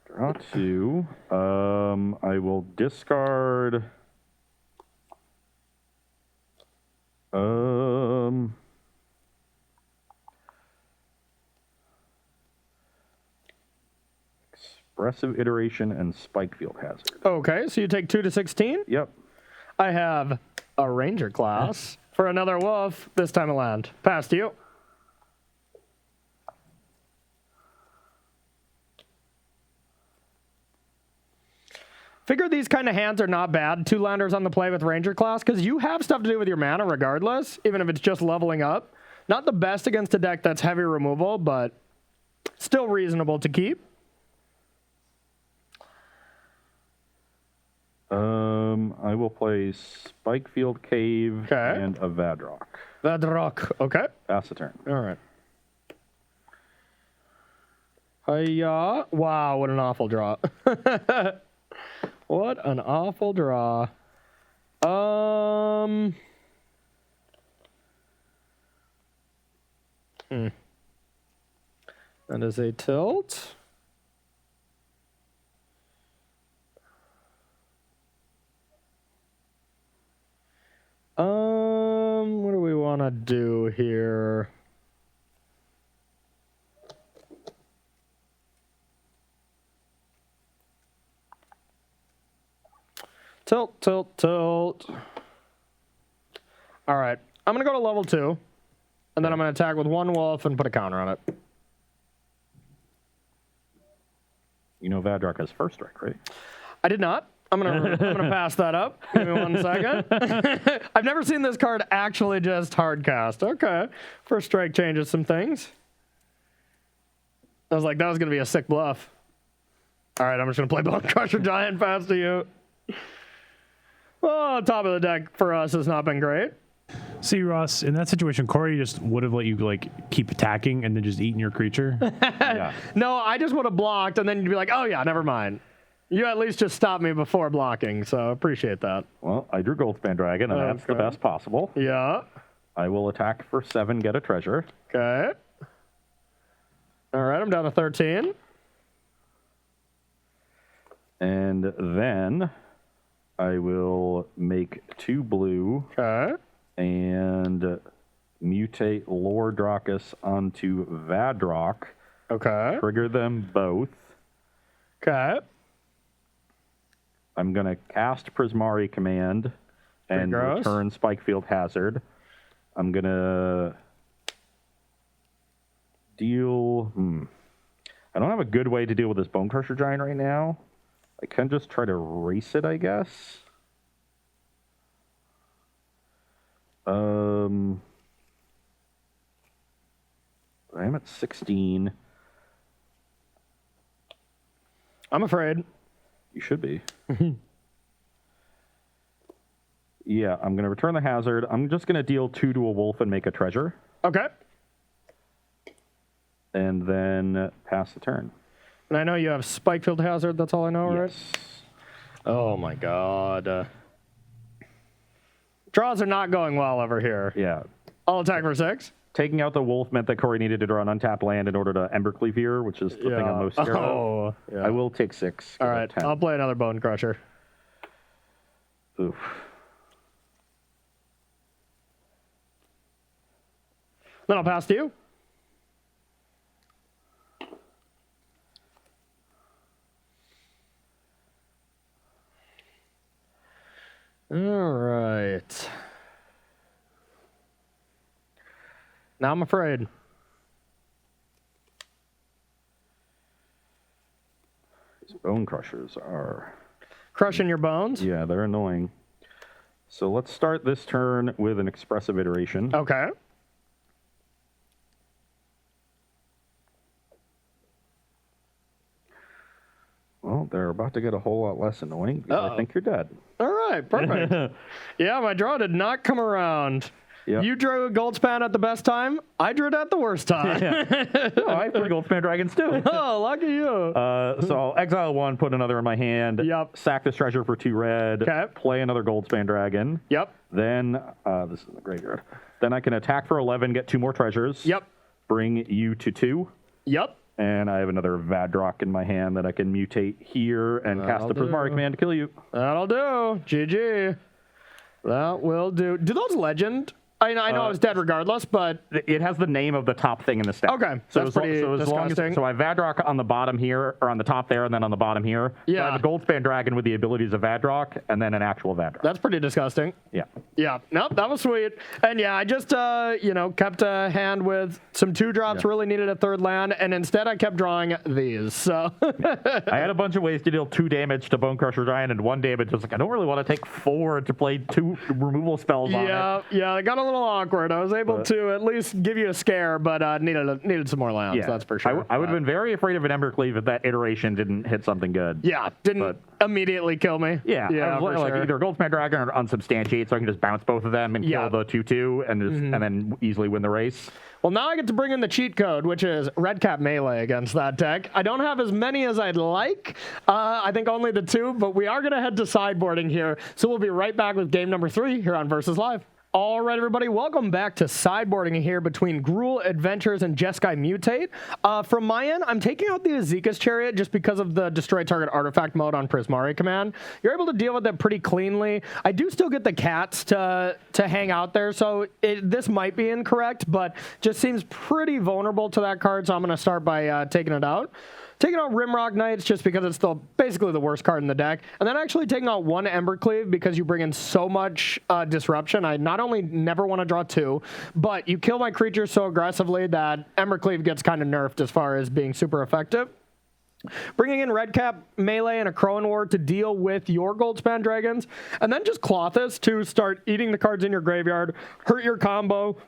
Speaker 1: Draw 2. I will discard. Expressive Iteration and Spikefield Hazard.
Speaker 2: Okay, so you take 2 to 16.
Speaker 1: Yep.
Speaker 2: I have a Ranger Class for another wolf, this time a land. Pass to you. Figure these kind of hands are not bad. 2 landers on the play with Ranger Class because you have stuff to do with your mana regardless, even if it's just leveling up. Not the best against a deck that's heavy removal, but still reasonable to keep.
Speaker 1: I will play Spikefield Cave and a Vadrock.
Speaker 2: Vadrock, okay.
Speaker 1: Pass the turn.
Speaker 2: All right. Hiya. Wow, what an awful draw. What an awful draw. That is a tilt. What do we want to do here? Tilt, tilt, tilt. All right. I'm going to go to level 2, and then I'm going to attack with 1 wolf and put a counter on it.
Speaker 1: You know Vadrock has first strike, right?
Speaker 2: I did not. I'm gonna pass that up. Give me 1 second. I've never seen this card actually just hard cast. Okay. First strike changes some things. I was like, that was going to be a sick bluff. All right, I'm just going to play Bone Crusher Giant pass to you. Well, top of the deck for us has not been great.
Speaker 3: See, Ross, in that situation, Corey just would have let you keep attacking and then just eating your creature.
Speaker 1: Yeah.
Speaker 2: No, I just would have blocked, and then you'd be like, oh, yeah, never mind. You at least just stopped me before blocking, so appreciate that.
Speaker 1: Well, I drew Goldspan Dragon, and that's the best possible.
Speaker 2: Yeah.
Speaker 1: I will attack for 7, get a treasure.
Speaker 2: Okay. All right, I'm down to 13.
Speaker 1: And then I will make 2 blue.
Speaker 2: Okay.
Speaker 1: and mutate Lord Dracus onto Vadrock.
Speaker 2: Okay.
Speaker 1: Trigger them both.
Speaker 2: Okay.
Speaker 1: I'm going to cast Prismari Command and return Spikefield Hazard. I'm going to deal... I don't have a good way to deal with this Bone Crusher Giant right now. I can just try to race it, I guess. I'm at 16.
Speaker 2: I'm afraid.
Speaker 1: You should be. Yeah, I'm going to return the hazard. I'm just going to deal 2 to a wolf and make a treasure.
Speaker 2: Okay.
Speaker 1: And then pass the turn.
Speaker 2: And I know you have Spikefield Hazard. That's all I know, right?
Speaker 1: Yes.
Speaker 2: Oh, my God. Draws are not going well over here.
Speaker 1: Yeah.
Speaker 2: I'll attack for 6.
Speaker 1: Taking out the wolf meant that Corey needed to draw an untapped land in order to Embercleave here, which is the thing I'm most scared of. Yeah. I will take 6.
Speaker 2: All right, I'll play another Bone Crusher.
Speaker 1: Oof.
Speaker 2: Then I'll pass to you. All right. Now I'm afraid.
Speaker 1: These Bone Crushers are...
Speaker 2: Crushing your bones?
Speaker 1: Yeah, they're annoying. So let's start this turn with an expressive iteration.
Speaker 2: Okay.
Speaker 1: Well, they're about to get a whole lot less annoying because I think you're dead.
Speaker 2: All right, perfect. Yeah, my draw did not come around. Yep. You drew a Goldspan at the best time. I drew it at the worst time.
Speaker 1: No, I have 3 Goldspan Dragons too.
Speaker 2: Oh, lucky you.
Speaker 1: So I'll exile 1, put another in my hand.
Speaker 2: Yep.
Speaker 1: Sack this treasure for 2 red.
Speaker 2: Okay.
Speaker 1: Play another Goldspan Dragon.
Speaker 2: Yep.
Speaker 1: Then, this is in the graveyard. Then I can attack for 11, get 2 more treasures.
Speaker 2: Yep.
Speaker 1: Bring you to 2.
Speaker 2: Yep.
Speaker 1: And I have another Vadrock in my hand that I can mutate here and cast the Prismari Command to kill you.
Speaker 2: That'll do. GG. That will do. Do those legend? I know I was dead regardless, but...
Speaker 1: It has the name of the top thing in the stack.
Speaker 2: Okay,
Speaker 1: so
Speaker 2: that's pretty disgusting.
Speaker 1: So I have Vadrock on the bottom here, or on the top there, and then on the bottom here.
Speaker 2: Yeah.
Speaker 1: So I have a Goldspan Dragon with the abilities of Vadrock, and then an actual Vadrock.
Speaker 2: That's pretty disgusting.
Speaker 1: Yeah.
Speaker 2: Yeah. Nope, that was sweet. And yeah, I just, kept a hand with some 2-drops, really needed a 3rd land, and instead I kept drawing these, so...
Speaker 1: I had a bunch of ways to deal 2 damage to Bone Crusher Giant and 1 damage. I was like, I don't really want to take 4 to play 2 removal spells on it.
Speaker 2: Yeah, it got a little awkward. I was able to at least give you a scare, but needed some more lands, that's for sure.
Speaker 1: I would have been very afraid of an Embercleave if that iteration didn't hit something good.
Speaker 2: Yeah, didn't immediately kill me.
Speaker 1: Yeah, I was like either Goldspan Dragon or Unsubstantiate, so I can just bounce both of them and kill the 2/2 and then easily win the race.
Speaker 2: Well, now I get to bring in the cheat code, which is Red Cap Melee against that deck. I don't have as many as I'd like. I think only the 2, but we are going to head to sideboarding here. So we'll be right back with game number 3 here on Versus Live. All right, everybody, welcome back to sideboarding here between Gruul Adventures and Jeskai Mutate. From my end, I'm taking out the Azeka's Chariot just because of the Destroy Target Artifact mode on Prismari Command. You're able to deal with that pretty cleanly. I do still get the cats to hang out there, so this might be incorrect, but just seems pretty vulnerable to that card, so I'm going to start by taking it out. Taking out Rimrock Knights just because it's still basically the worst card in the deck. And then actually taking out 1 Embercleave because you bring in so much disruption. I not only never want to draw 2, but you kill my creatures so aggressively that Embercleave gets kind of nerfed as far as being super effective. Bringing in Red Cap Melee and a Crowan War to deal with your Goldspan Dragons. And then just Klothys to start eating the cards in your graveyard, hurt your combo,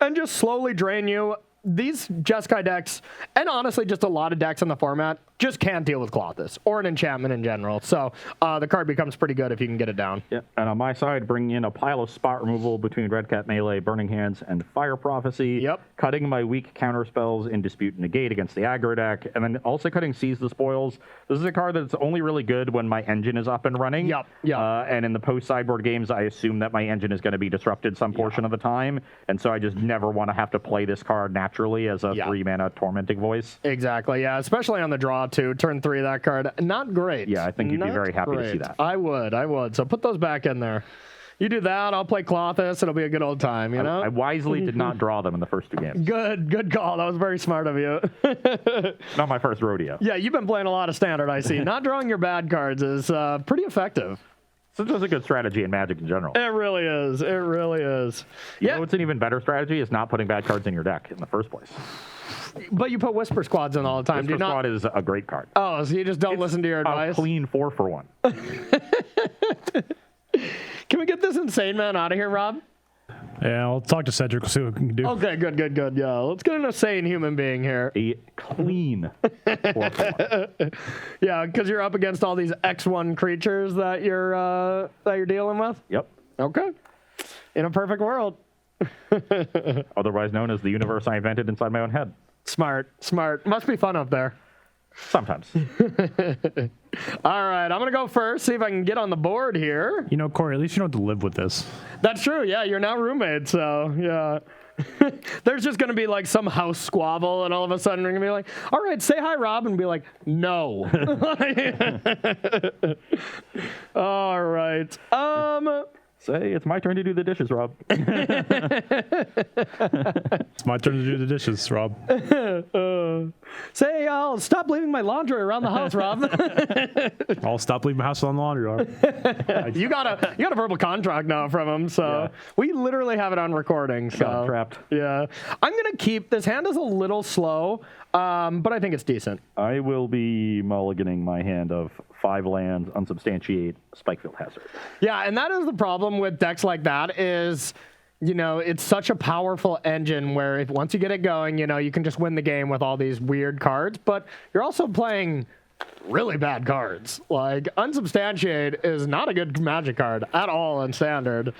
Speaker 2: and just slowly drain you. These Jeskai decks, and honestly just a lot of decks in the format, just can't deal with Klothys or an enchantment in general. So the card becomes pretty good if you can get it down.
Speaker 1: Yeah, and on my side, bringing in a pile of spot removal between Red Cap Melee, Burning Hands, and Fire Prophecy.
Speaker 2: Yep.
Speaker 1: Cutting my weak counter spells in Dispute and Negate against the aggro deck, and then also cutting Seize the Spoils. This is a card that's only really good when my engine is up and running.
Speaker 2: Yep.
Speaker 1: And in the post-sideboard games, I assume that my engine is going to be disrupted some portion of the time, and so I just never want to have to play this card naturally as a 3-mana Tormenting Voice.
Speaker 2: Exactly, yeah, especially on the draw, too. Turn 3, that card, not great.
Speaker 1: Yeah, I think you'd be very happy to see that.
Speaker 2: I would. So put those back in there. You do that, I'll play Clothis. It'll be a good old time, you know?
Speaker 1: I wisely did not draw them in the first 2 games.
Speaker 2: Good call. That was very smart of you.
Speaker 1: Not my first rodeo.
Speaker 2: Yeah, you've been playing a lot of Standard, I see. Not drawing your bad cards is pretty effective.
Speaker 1: So it's a good strategy in Magic in general.
Speaker 2: It really is. It really is.
Speaker 1: You know what's an even better strategy is not putting bad cards in your deck in the first place.
Speaker 2: But you put Whisper Squads in all the time.
Speaker 1: Whisper Squad is a great card.
Speaker 2: Oh, so you just don't listen to your advice?
Speaker 1: A clean 4 for 1.
Speaker 2: Can we get this insane man out of here, Rob?
Speaker 3: Yeah, I'll talk to Cedric. We'll see what we can do.
Speaker 2: Okay, good. Yeah, let's get an insane human being here.
Speaker 1: A clean 4 for 1.
Speaker 2: Yeah, because you're up against all these X1 creatures that you're dealing with?
Speaker 1: Yep.
Speaker 2: Okay. In a perfect world.
Speaker 1: Otherwise known as the universe I invented inside my own head.
Speaker 2: Smart. Must be fun up there.
Speaker 1: Sometimes.
Speaker 2: All right, I'm going to go first, see if I can get on the board here.
Speaker 3: You know, Corey, at least you don't have to live with this.
Speaker 2: That's true. Yeah, you're now roommates, so yeah. There's just going to be like some house squabble, and all of a sudden we're going to be like, all right, say hi, Rob, and be like, no. All right.
Speaker 1: Say, it's my turn to do the dishes, Rob.
Speaker 3: It's my turn to do the dishes, Rob.
Speaker 2: Say, I'll stop leaving my laundry around the house, Rob.
Speaker 3: I'll stop leaving my house on laundry, Rob.
Speaker 2: You got a verbal contract now from him, so we literally have it on recording. So
Speaker 1: Got trapped.
Speaker 2: Yeah, I'm gonna keep this hand is a little slow, but I think it's decent.
Speaker 1: I will be mulliganing my hand of 5 lands, unsubstantiate, Spikefield Hazard.
Speaker 2: Yeah, and that is the problem with decks like that is, you know, it's such a powerful engine where if once you get it going, you know, you can just win the game with all these weird cards, but you're also playing really bad cards. Like, unsubstantiate is not a good Magic card at all in Standard.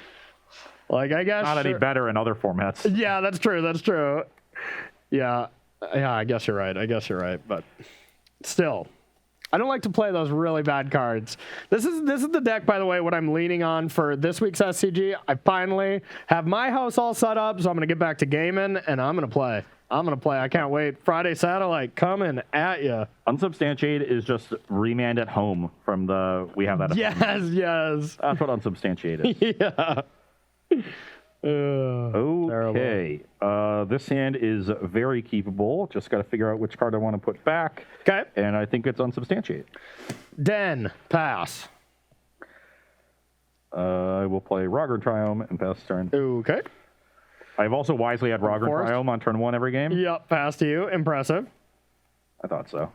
Speaker 2: Like, I guess...
Speaker 1: Not any better in other formats.
Speaker 2: Yeah, that's true. Yeah, I guess you're right, but still... I don't like to play those really bad cards. This is the deck, by the way, what I'm leaning on for this week's SCG. I finally have my house all set up, so I'm going to get back to gaming, and I'm going to play. I can't wait. Friday Satellite coming at you.
Speaker 1: Unsubstantiate is just remand at home from the... We have that.
Speaker 2: Yes.
Speaker 1: That's what unsubstantiate is.
Speaker 2: Yeah.
Speaker 1: Okay. This hand is very keepable. Just got to figure out which card I want to put back.
Speaker 2: Okay.
Speaker 1: And I think it's unsubstantiate.
Speaker 2: Den, pass.
Speaker 1: I will play Rogger Triome and pass turn.
Speaker 2: Okay.
Speaker 1: I've also wisely had Rogger Triome on turn 1 every game.
Speaker 2: Yep, pass to you. Impressive.
Speaker 1: I thought so.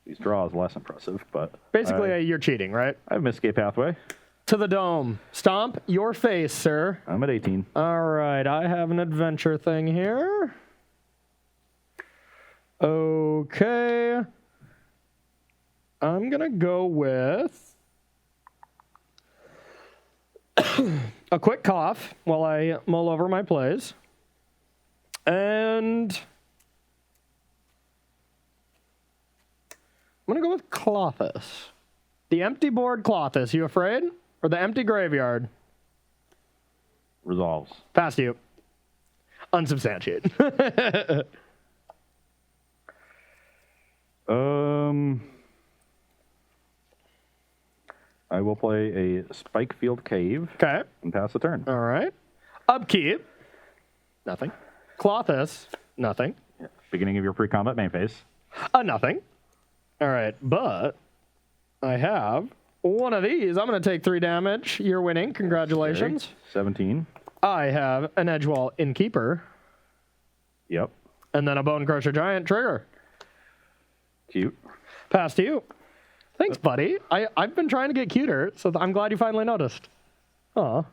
Speaker 1: These draws less impressive, but...
Speaker 2: Basically, you're cheating, right?
Speaker 1: I have Misscape Pathway.
Speaker 2: To the dome. Stomp your face, sir.
Speaker 1: I'm at 18.
Speaker 2: All right, I have an adventure thing here. Okay. I'm going to go with a quick cough while I mull over my plays. And I'm going to go with Clothis. The empty board Clothis. You afraid? Or the empty graveyard?
Speaker 1: Resolves.
Speaker 2: Pass to you. Unsubstantiated.
Speaker 1: I will play a Spikefield Cave.
Speaker 2: Okay.
Speaker 1: And pass the turn.
Speaker 2: All right. Upkeep. Nothing. Clothis. Nothing.
Speaker 1: Yeah. Beginning of your pre-combat main phase.
Speaker 2: Nothing. All right. But I have one of these. I'm going to take 3 damage. You're winning. Congratulations.
Speaker 1: Okay. 17.
Speaker 2: I have an Edgewall Innkeeper.
Speaker 1: Yep.
Speaker 2: And then a Bone Crusher Giant trigger.
Speaker 1: Cute.
Speaker 2: Pass to you. Thanks, buddy. I've been trying to get cuter, so I'm glad you finally noticed. Aw.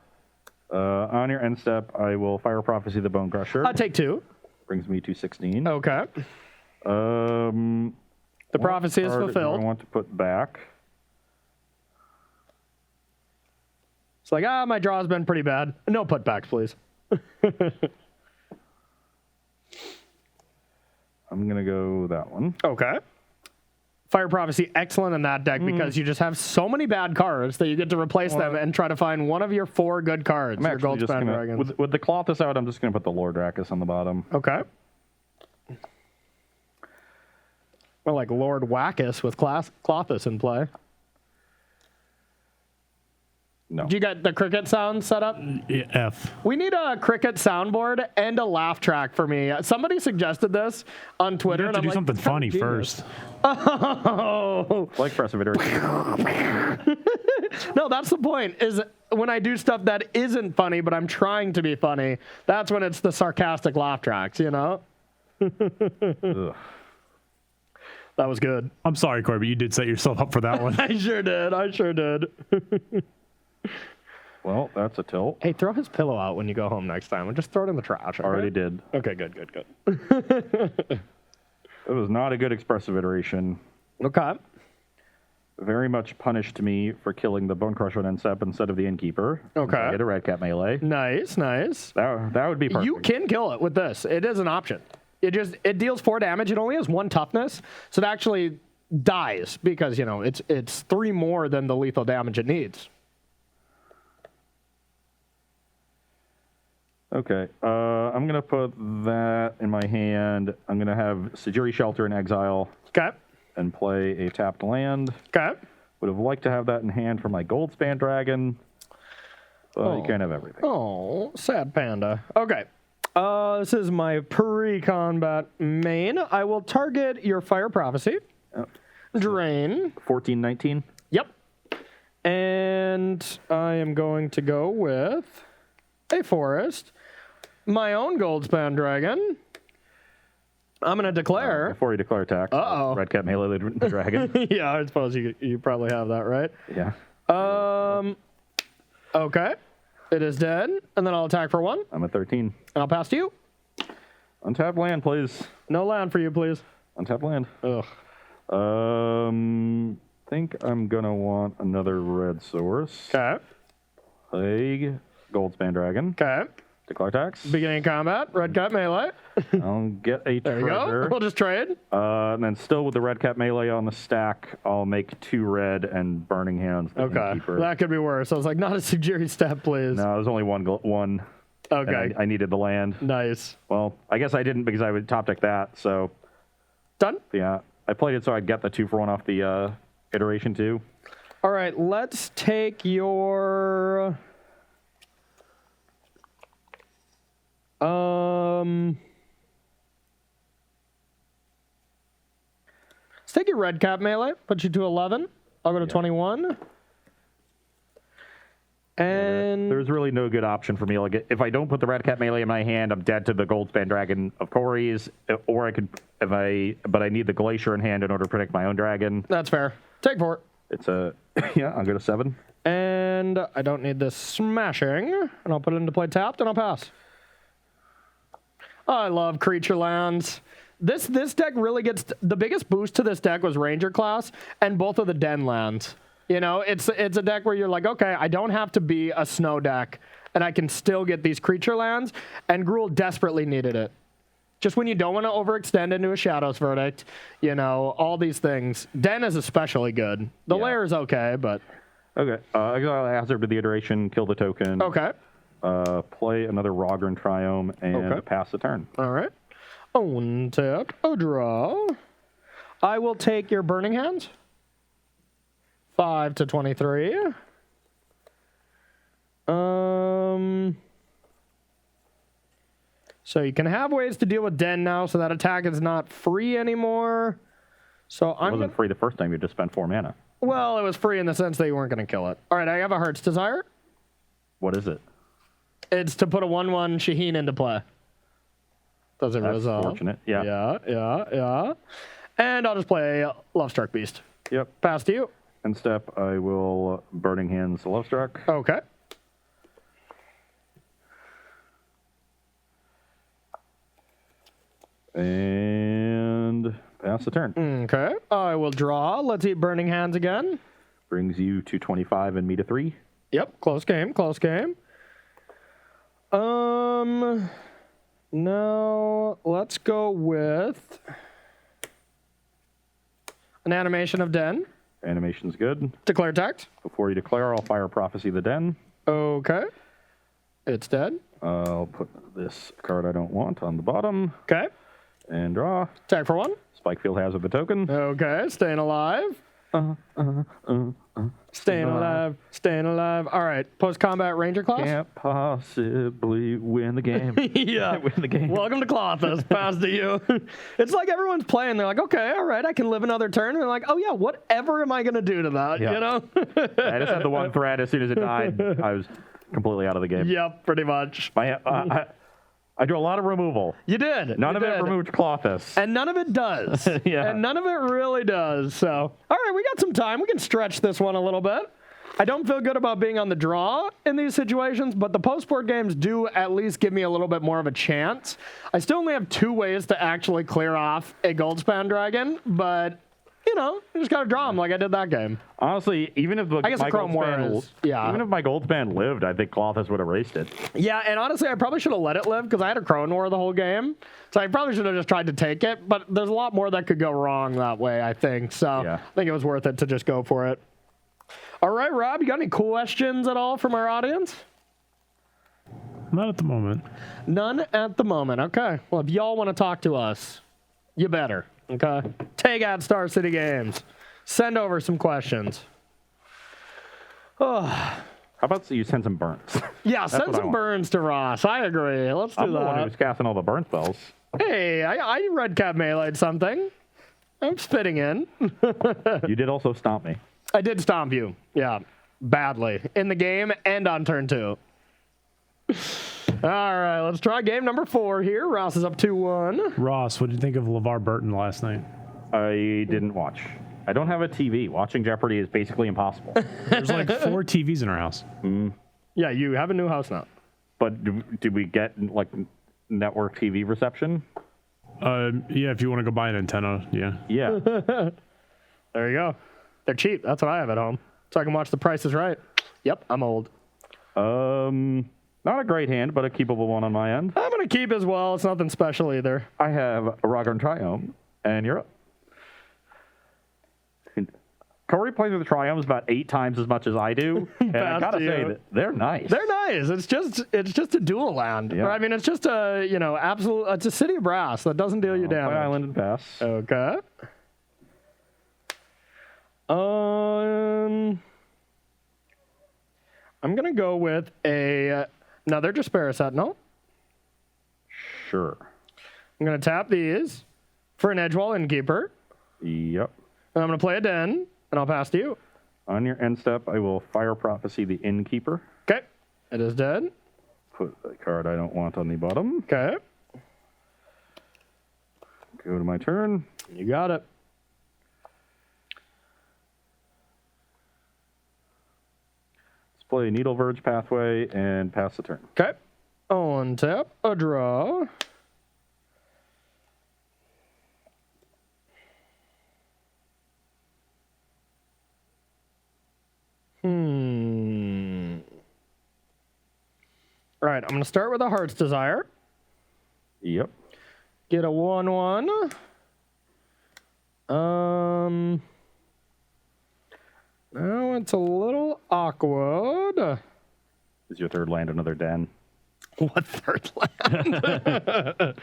Speaker 1: On your end step, I will Fire Prophecy the Bone Crusher.
Speaker 2: I'll take 2.
Speaker 1: Brings me to 16.
Speaker 2: Okay. The prophecy is fulfilled.
Speaker 1: I want to put back.
Speaker 2: It's like, my draw's been pretty bad. No putbacks, please.
Speaker 1: I'm going to go that one.
Speaker 2: Okay. Fire Prophecy, excellent in that deck because you just have so many bad cards that you get to replace them and try to find one of your 4 good cards.
Speaker 1: I'm actually just gonna, with the Clothis out, I'm just going to put the Lord Rakkus on the bottom.
Speaker 2: Okay. Well, like Lord Wackus with Clothis in play.
Speaker 1: No.
Speaker 2: Do you got the cricket sound set up?
Speaker 3: F.
Speaker 2: We need a cricket soundboard and a laugh track for me. Somebody suggested this on Twitter.
Speaker 3: You have to do something funny first.
Speaker 2: Oh.
Speaker 1: Like expressive iteration.
Speaker 2: No, that's the point, is when I do stuff that isn't funny, but I'm trying to be funny, that's when it's the sarcastic laugh tracks, you know? That was good.
Speaker 3: I'm sorry, Corey, but you did set yourself up for that one.
Speaker 2: I sure did.
Speaker 1: Well, that's a tilt.
Speaker 2: Hey, throw his pillow out when you go home next time and just throw it in the trash. Okay?
Speaker 1: Already did.
Speaker 2: Okay, good.
Speaker 1: It was not a good expressive iteration.
Speaker 2: Okay.
Speaker 1: Very much punished me for killing the Bone Crusher on N-Step instead of the Innkeeper.
Speaker 2: Okay.
Speaker 1: I get a Red Cap melee.
Speaker 2: Nice.
Speaker 1: That would be perfect.
Speaker 2: You can kill it with this. It is an option. It deals 4 damage. It only has 1 toughness, so it actually dies because, you know, it's 3 more than the lethal damage it needs.
Speaker 1: Okay, I'm going to put that in my hand. I'm going to have Sejiri Shelter in exile.
Speaker 2: Okay.
Speaker 1: And play a tapped land.
Speaker 2: Okay.
Speaker 1: Would have liked to have that in hand for my Goldspan Dragon. But you can't have everything.
Speaker 2: Oh, sad panda. Okay. This is my pre-combat main. I will target your Fire Prophecy. Drain.
Speaker 1: 14-19?
Speaker 2: Yep. And I am going to go with a Forest. My own Goldspan Dragon. I'm going to declare.
Speaker 1: Before you declare attacks. Red Cap Melee the Dragon.
Speaker 2: Yeah, I suppose you probably have that, right?
Speaker 1: Yeah.
Speaker 2: Okay. It is dead. And then I'll attack for 1.
Speaker 1: I'm at 13.
Speaker 2: And I'll pass to you.
Speaker 1: Untap land, please.
Speaker 2: No land for you, please.
Speaker 1: Untap land.
Speaker 2: Ugh.
Speaker 1: Think I'm going to want another red source.
Speaker 2: Okay.
Speaker 1: Plague. Goldspan Dragon.
Speaker 2: Okay.
Speaker 1: Declare attacks.
Speaker 2: Beginning combat. Red Cap Melee.
Speaker 1: I'll get a
Speaker 2: There you
Speaker 1: treasure.
Speaker 2: go. We'll just trade.
Speaker 1: And then still with the Red Cap Melee on the stack, I'll make 2 red and Burning Hands.
Speaker 2: Okay.
Speaker 1: Innkeeper.
Speaker 2: That could be worse. I was like, not a Sejiri step, please.
Speaker 1: No, there's only one.
Speaker 2: Okay.
Speaker 1: I needed the land.
Speaker 2: Nice.
Speaker 1: Well, I guess I didn't because I would top deck that. So
Speaker 2: Done?
Speaker 1: yeah, I played it so I'd get the 2-for-1 off the iteration too.
Speaker 2: All right. Let's take your... Let's take your Red Cap Melee. Put you to 11. I'll go to 21. And
Speaker 1: there's really no good option for me. Like, if I don't put the Red Cap Melee in my hand, I'm dead to the Goldspan Dragon of Corey's. Or I could, but I need the Glacier in hand in order to protect my own dragon.
Speaker 2: that's fair. Take 4.
Speaker 1: It's a, yeah, I'll go to 7.
Speaker 2: And I don't need this smashing. And I'll put it into play tapped, and I'll pass. I love creature lands. This deck really gets... The biggest boost to this deck was Ranger class and both of the Den lands. You know, it's a deck where you're like, okay, I don't have to be a snow deck, and I can still get these creature lands, and Gruul desperately needed it. Just when you don't want to overextend into a Shadow's Verdict, you know, all these things. Den is especially good. The lair is okay, but...
Speaker 1: Okay, Exile Hazard with the iteration, kill the token.
Speaker 2: Okay.
Speaker 1: Play another Rogran Triome and pass the turn.
Speaker 2: All right. Untap, a draw. I will take your Burning Hands. 5 to 23. So you can have ways to deal with Den now, so that attack is not free anymore. So
Speaker 1: It wasn't free the first time you just spent 4 mana.
Speaker 2: Well, it was free in the sense that you weren't going to kill it. All right, I have a Heart's Desire.
Speaker 1: What is it?
Speaker 2: It's to put a 1/1 Shaheen into play. Does it
Speaker 1: That's
Speaker 2: resolve?
Speaker 1: fortunate. Yeah.
Speaker 2: Yeah. And I'll just play Lovestruck Beast.
Speaker 1: Yep.
Speaker 2: Pass to you.
Speaker 1: End step, I will Burning Hands Lovestruck.
Speaker 2: Okay.
Speaker 1: And pass the turn.
Speaker 2: Okay. I will draw. Let's eat Burning Hands again.
Speaker 1: Brings you to 25 and me to 3.
Speaker 2: Yep. Close game. Now let's go with an animation of Den.
Speaker 1: Animation's good.
Speaker 2: Declare attack.
Speaker 1: Before you declare, I'll fire Prophecy the Den.
Speaker 2: Okay. It's dead.
Speaker 1: I'll put this card I don't want on the bottom.
Speaker 2: Okay.
Speaker 1: And draw.
Speaker 2: Attack for 1.
Speaker 1: Spikefield Hazard the token.
Speaker 2: Okay. Staying alive. Staying alive, staying alive. All right, post-combat ranger class.
Speaker 1: Can't possibly win the game.
Speaker 2: Yeah,
Speaker 1: win the game.
Speaker 2: Welcome to Clothis. Pass to you. It's like everyone's playing. They're like, okay, all right, I can live another turn. And they're like, oh yeah, whatever am I gonna do to that?
Speaker 1: Yeah.
Speaker 2: You know?
Speaker 1: I just had the one thread. As soon as it died, I was completely out of the game.
Speaker 2: Yep, pretty much.
Speaker 1: I do a lot of removal.
Speaker 2: You did.
Speaker 1: None of it removed Clothis.
Speaker 2: And none of it does.
Speaker 1: Yeah.
Speaker 2: And none of it really does. So, all right, we got some time. We can stretch this one a little bit. I don't feel good about being on the draw in these situations, but the post-board games do at least give me a little bit more of a chance. I still only have 2 ways to actually clear off a Goldspan Dragon, but, you know, you just got to draw them like I did that game.
Speaker 1: Honestly, even if my Goldspan lived, I think Clothis would have raced it.
Speaker 2: Yeah, and honestly, I probably should have let it live because I had a Crone War the whole game. So I probably should have just tried to take it, but there's a lot more that could go wrong that way, I think. So yeah. I think it was worth it to just go for it. All right, Rob, you got any questions at all from our audience?
Speaker 3: Not at the moment.
Speaker 2: None at the moment. Okay. Well, if y'all want to talk to us, you better. Okay. Tag at Star City Games. Send over some questions.
Speaker 1: Oh. How about you send some burns?
Speaker 2: Yeah, send some burns to Ross. I agree. Let's do that.
Speaker 1: I'm the one who's casting all the burn spells.
Speaker 2: Hey, I red cap melee'd something. I'm spitting in.
Speaker 1: You did also stomp me.
Speaker 2: I did stomp you. Yeah, badly. In the game and on turn 2. All right, let's try game number 4 here. Ross is up 2-1.
Speaker 3: Ross, what did you think of LeVar Burton last night?
Speaker 1: I didn't watch. I don't have a TV. Watching Jeopardy is basically impossible.
Speaker 3: There's like 4 TVs in our house.
Speaker 2: Yeah, you have a new house now.
Speaker 1: But did we get like network TV reception?
Speaker 3: Yeah, if you want to go buy an antenna, yeah.
Speaker 1: Yeah.
Speaker 2: There you go. They're cheap. That's what I have at home. So I can watch The Price is Right. Yep, I'm old.
Speaker 1: Not a great hand, but a keepable one on my end.
Speaker 2: I'm going to keep as well. It's nothing special either.
Speaker 1: I have a Ragnar Triumph, and you're up. Corey plays with the Triumphs about 8 times as much as I do, and I gotta say that they're nice.
Speaker 2: They're nice. It's just a dual land. Yeah. I mean, it's just a absolute. It's a City of Brass that doesn't deal you damage.
Speaker 1: Play Island and pass.
Speaker 2: Okay. I'm gonna go with another Despair Sentinel.
Speaker 1: Sure.
Speaker 2: I'm gonna tap these for an Edgewall Innkeeper.
Speaker 1: Yep.
Speaker 2: And I'm gonna play a Den, and I'll pass to you.
Speaker 1: On your end step, I will Fire Prophecy the Innkeeper.
Speaker 2: Okay. It is dead.
Speaker 1: Put the card I don't want on the bottom.
Speaker 2: Okay.
Speaker 1: Go to my turn.
Speaker 2: You got it.
Speaker 1: Play Needle Verge Pathway and pass the turn.
Speaker 2: Okay. On tap, a draw. All right, I'm going to start with a Heart's Desire.
Speaker 1: Yep.
Speaker 2: Get a 1/1. Now it's a little awkward.
Speaker 1: Is your third land another Den?
Speaker 2: What third land?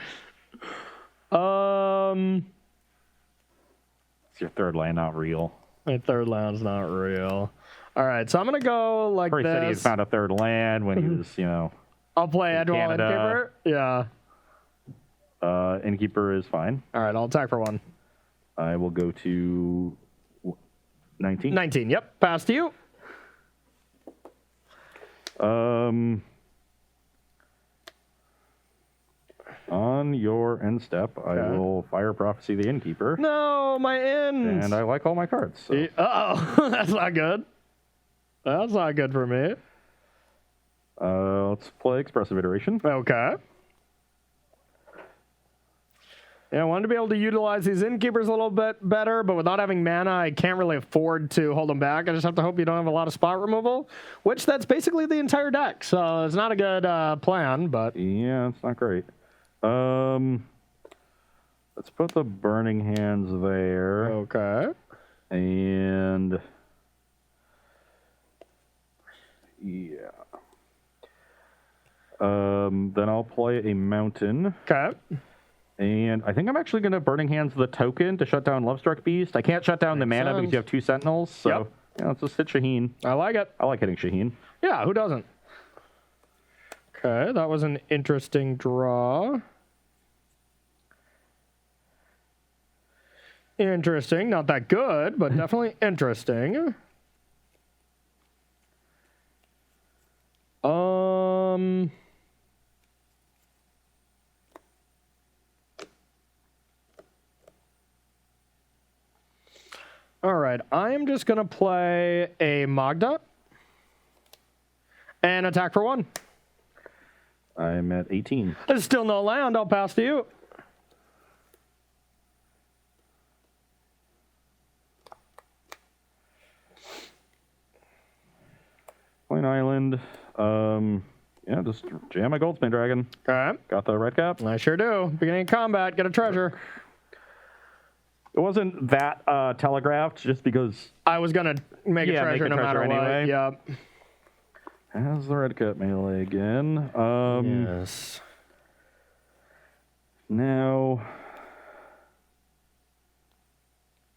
Speaker 1: Is your third land not real?
Speaker 2: My third land's not real. All right, so I'm going to go like
Speaker 1: Corey
Speaker 2: this.
Speaker 1: said he had found a third land when he was,
Speaker 2: I'll play Edgewall Innkeeper. Yeah.
Speaker 1: Innkeeper is fine.
Speaker 2: All right, I'll attack for 1.
Speaker 1: I will go to 19.
Speaker 2: 19, yep. Pass to you.
Speaker 1: On your end step, I will Fire Prophecy the Innkeeper.
Speaker 2: No, my ends.
Speaker 1: And I like all my cards. So.
Speaker 2: Uh-oh. That's not good. That's not good for me.
Speaker 1: Let's play Expressive Iteration.
Speaker 2: Okay. Yeah, I wanted to be able to utilize these Innkeepers a little bit better, but without having mana, I can't really afford to hold them back. I just have to hope you don't have a lot of spot removal, which that's basically the entire deck. So it's not a good plan, but...
Speaker 1: Yeah, it's not great. Let's put the Burning Hands there.
Speaker 2: Okay.
Speaker 1: And... yeah. Then I'll play a Mountain.
Speaker 2: Okay.
Speaker 1: And I think I'm actually going to Burning Hands the token to shut down Lovestruck Beast. I can't shut down the mana because you have 2 Sentinels. So yeah, let's just hit Shaheen.
Speaker 2: I like it.
Speaker 1: I like hitting Shaheen.
Speaker 2: Yeah, who doesn't? Okay, that was an interesting draw. Interesting. Not that good, but definitely interesting. All right, I am just going to play a Magda and attack for 1.
Speaker 1: I'm at 18.
Speaker 2: There's still no land. I'll pass to you.
Speaker 1: Point Island. Yeah, just jam a Goldspan Dragon.
Speaker 2: Okay.
Speaker 1: Got the red cap?
Speaker 2: I sure do. Beginning of combat, get a treasure.
Speaker 1: It wasn't that telegraphed just because...
Speaker 2: I was going to make a treasure no matter
Speaker 1: anyway.
Speaker 2: what. Yep.
Speaker 1: Has the red cap melee again.
Speaker 2: Yes.
Speaker 1: Now...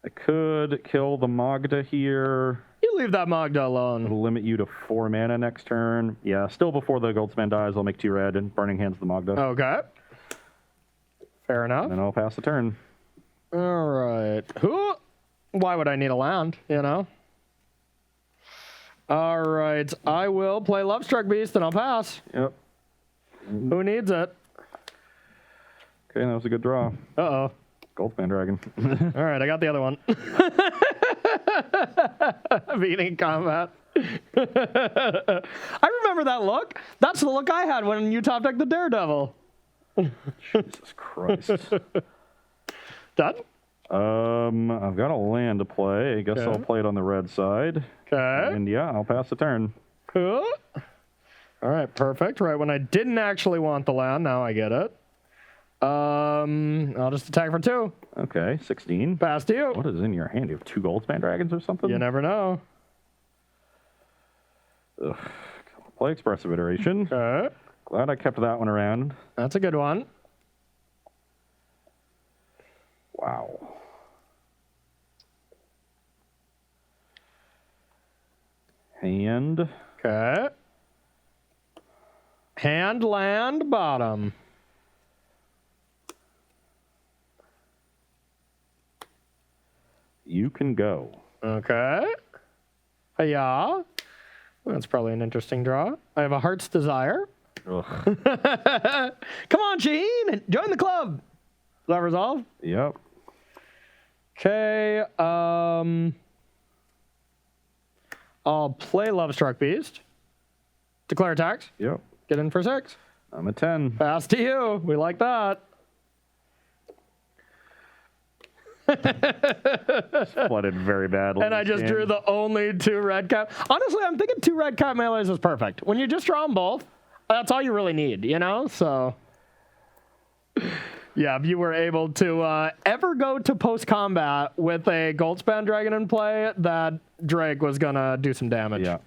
Speaker 1: I could kill the Magda here.
Speaker 2: You leave that Magda alone.
Speaker 1: It'll limit you to 4 mana next turn. Yeah, still before the Goldspan dies, I'll make 2 red and Burning Hands the Magda.
Speaker 2: Okay. Fair enough.
Speaker 1: And then I'll pass the turn.
Speaker 2: All right. Why would I need a land, you know? All right. I will play Lovestruck Beast and I'll pass.
Speaker 1: Yep.
Speaker 2: Who needs it?
Speaker 1: Okay, that was a good draw.
Speaker 2: Uh-oh.
Speaker 1: Goldspan Dragon.
Speaker 2: All right, I got the other one. Beating combat. I remember that look. That's the look I had when you top decked the Daredevil.
Speaker 1: Jesus Christ.
Speaker 2: Done?
Speaker 1: I've got a land to play. I guess I'll play it on the red side.
Speaker 2: Okay.
Speaker 1: And yeah, I'll pass the turn.
Speaker 2: Cool. All right, perfect. Right when I didn't actually want the land, now I get it. I'll just attack for 2.
Speaker 1: Okay, 16.
Speaker 2: Pass to you.
Speaker 1: What is in your hand? You have 2 Goldspan Dragons or something?
Speaker 2: You never know.
Speaker 1: Ugh. Play Expressive Iteration.
Speaker 2: Okay.
Speaker 1: Glad I kept that one around.
Speaker 2: That's a good one.
Speaker 1: Wow. Hand.
Speaker 2: Okay. Hand, land, bottom.
Speaker 1: You can go.
Speaker 2: Okay. Yeah. That's probably an interesting draw. I have a Heart's Desire.
Speaker 1: Ugh.
Speaker 2: Come on, Shaheen. Join the club. Is that resolved?
Speaker 1: Yep.
Speaker 2: Okay. I'll play Lovestruck Beast. Declare attacks.
Speaker 1: Yep.
Speaker 2: Get in for 6.
Speaker 1: I'm a 10.
Speaker 2: Pass to you. We like that.
Speaker 1: Flooded very badly.
Speaker 2: And I just drew the only 2 red cap. Honestly, I'm thinking 2 red cap melees is perfect. When you just draw them both, that's all you really need, you know? So, yeah, if you were able to ever go to post-combat with a Goldspan Dragon in play, that Drake was going to do some damage.
Speaker 1: Yeah.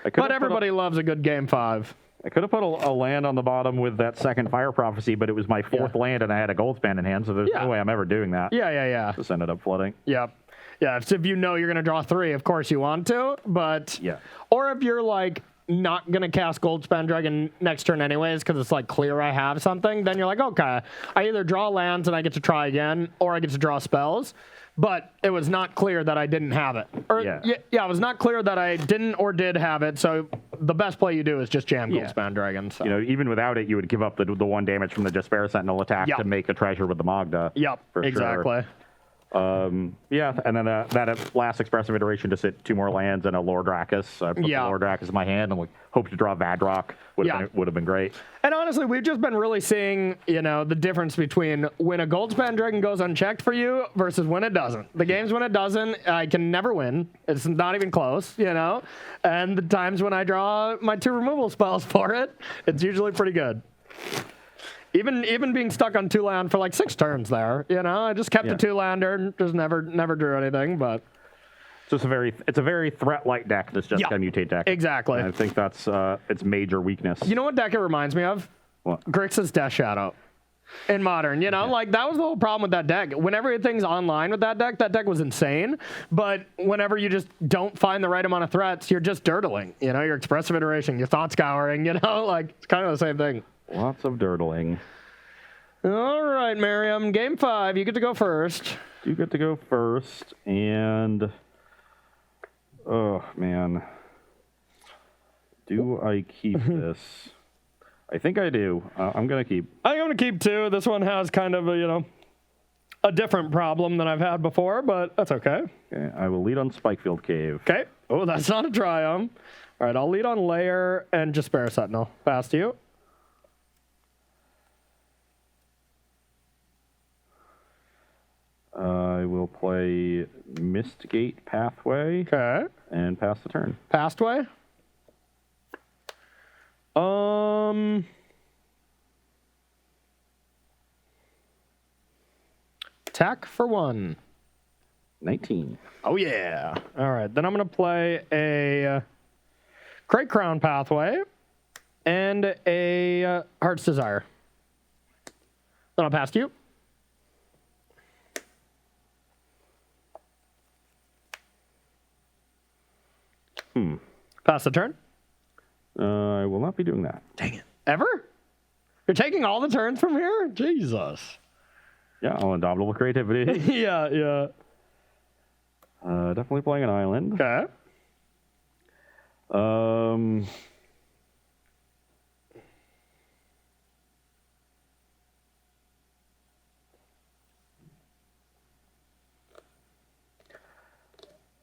Speaker 2: But everybody loves a good game 5.
Speaker 1: I could have put a land on the bottom with that second Fire Prophecy, but it was my 4th land and I had a Goldspan in hand, so there's no way I'm ever doing that.
Speaker 2: Yeah.
Speaker 1: Just ended up flooding.
Speaker 2: Yep. Yeah, so if you know you're going to draw 3, of course you want to, but...
Speaker 1: Yeah.
Speaker 2: Or if you're, like, not going to cast Goldspan Dragon next turn anyways because it's, like, clear I have something, then you're like, okay, I either draw lands and I get to try again, or I get to draw spells. But it was not clear that I didn't have it. Or, yeah, it was not clear that I didn't or did have it, so the best play you do is just jam Goldspan Dragon. So.
Speaker 1: You know, even without it, you would give up the 1 damage from the Despair Sentinel attack to make a treasure with the Magda.
Speaker 2: Yep,
Speaker 1: for
Speaker 2: exactly.
Speaker 1: Sure. Yeah, and then that last Expressive Iteration just hit 2 more lands and a Lord Drakus. I put the Lord Drakus in my hand and hope to draw Vadrock. Would have been great.
Speaker 2: And honestly, we've just been really seeing, you know, the difference between when a Goldspan Dragon goes unchecked for you versus when it doesn't. The games when it doesn't, I can never win. It's not even close, you know. And the times when I draw my 2 removal spells for it, it's usually pretty good. Even being stuck on 2 land for like 6 turns there, you know, I just kept the 2-lander and just never drew anything. But
Speaker 1: it's a very threat-like deck. This just a mutate deck.
Speaker 2: Exactly.
Speaker 1: And I think that's its major weakness.
Speaker 2: You know what deck it reminds me of?
Speaker 1: What?
Speaker 2: Grixis Death Shadow. in Modern. You know, like that was the whole problem with that deck. Whenever everything's online with that deck was insane. But whenever you just don't find the right amount of threats, you're just dirtling. You know, your expressive iteration, your thought scouring, you know, like it's kind of the same thing.
Speaker 1: Lots of dirtling.
Speaker 2: All right, Merriam, game 5. You get to go first.
Speaker 1: You get to go first, and oh man, do I keep this? I think I do. I'm gonna keep.
Speaker 2: I'm gonna keep 2. This one has kind of a a different problem than I've had before, but that's okay.
Speaker 1: Okay, I will lead on Spikefield Cave.
Speaker 2: Okay. Oh, that's not a Triumph. All right, I'll lead on Lair and Despair Sentinel. Pass to you.
Speaker 1: I will play Mistgate Pathway.
Speaker 2: Okay.
Speaker 1: And pass the turn.
Speaker 2: Pastway. Attack for 1.
Speaker 1: 19.
Speaker 2: Oh yeah. All right, then I'm gonna play a Crate Crown Pathway and a Heart's Desire. Then I'll pass to you. Pass the turn.
Speaker 1: I will not be doing that.
Speaker 2: Dang it. Ever? You're taking all the turns from here? Jesus.
Speaker 1: Yeah, all indomitable creativity.
Speaker 2: yeah.
Speaker 1: Definitely playing an island.
Speaker 2: Okay.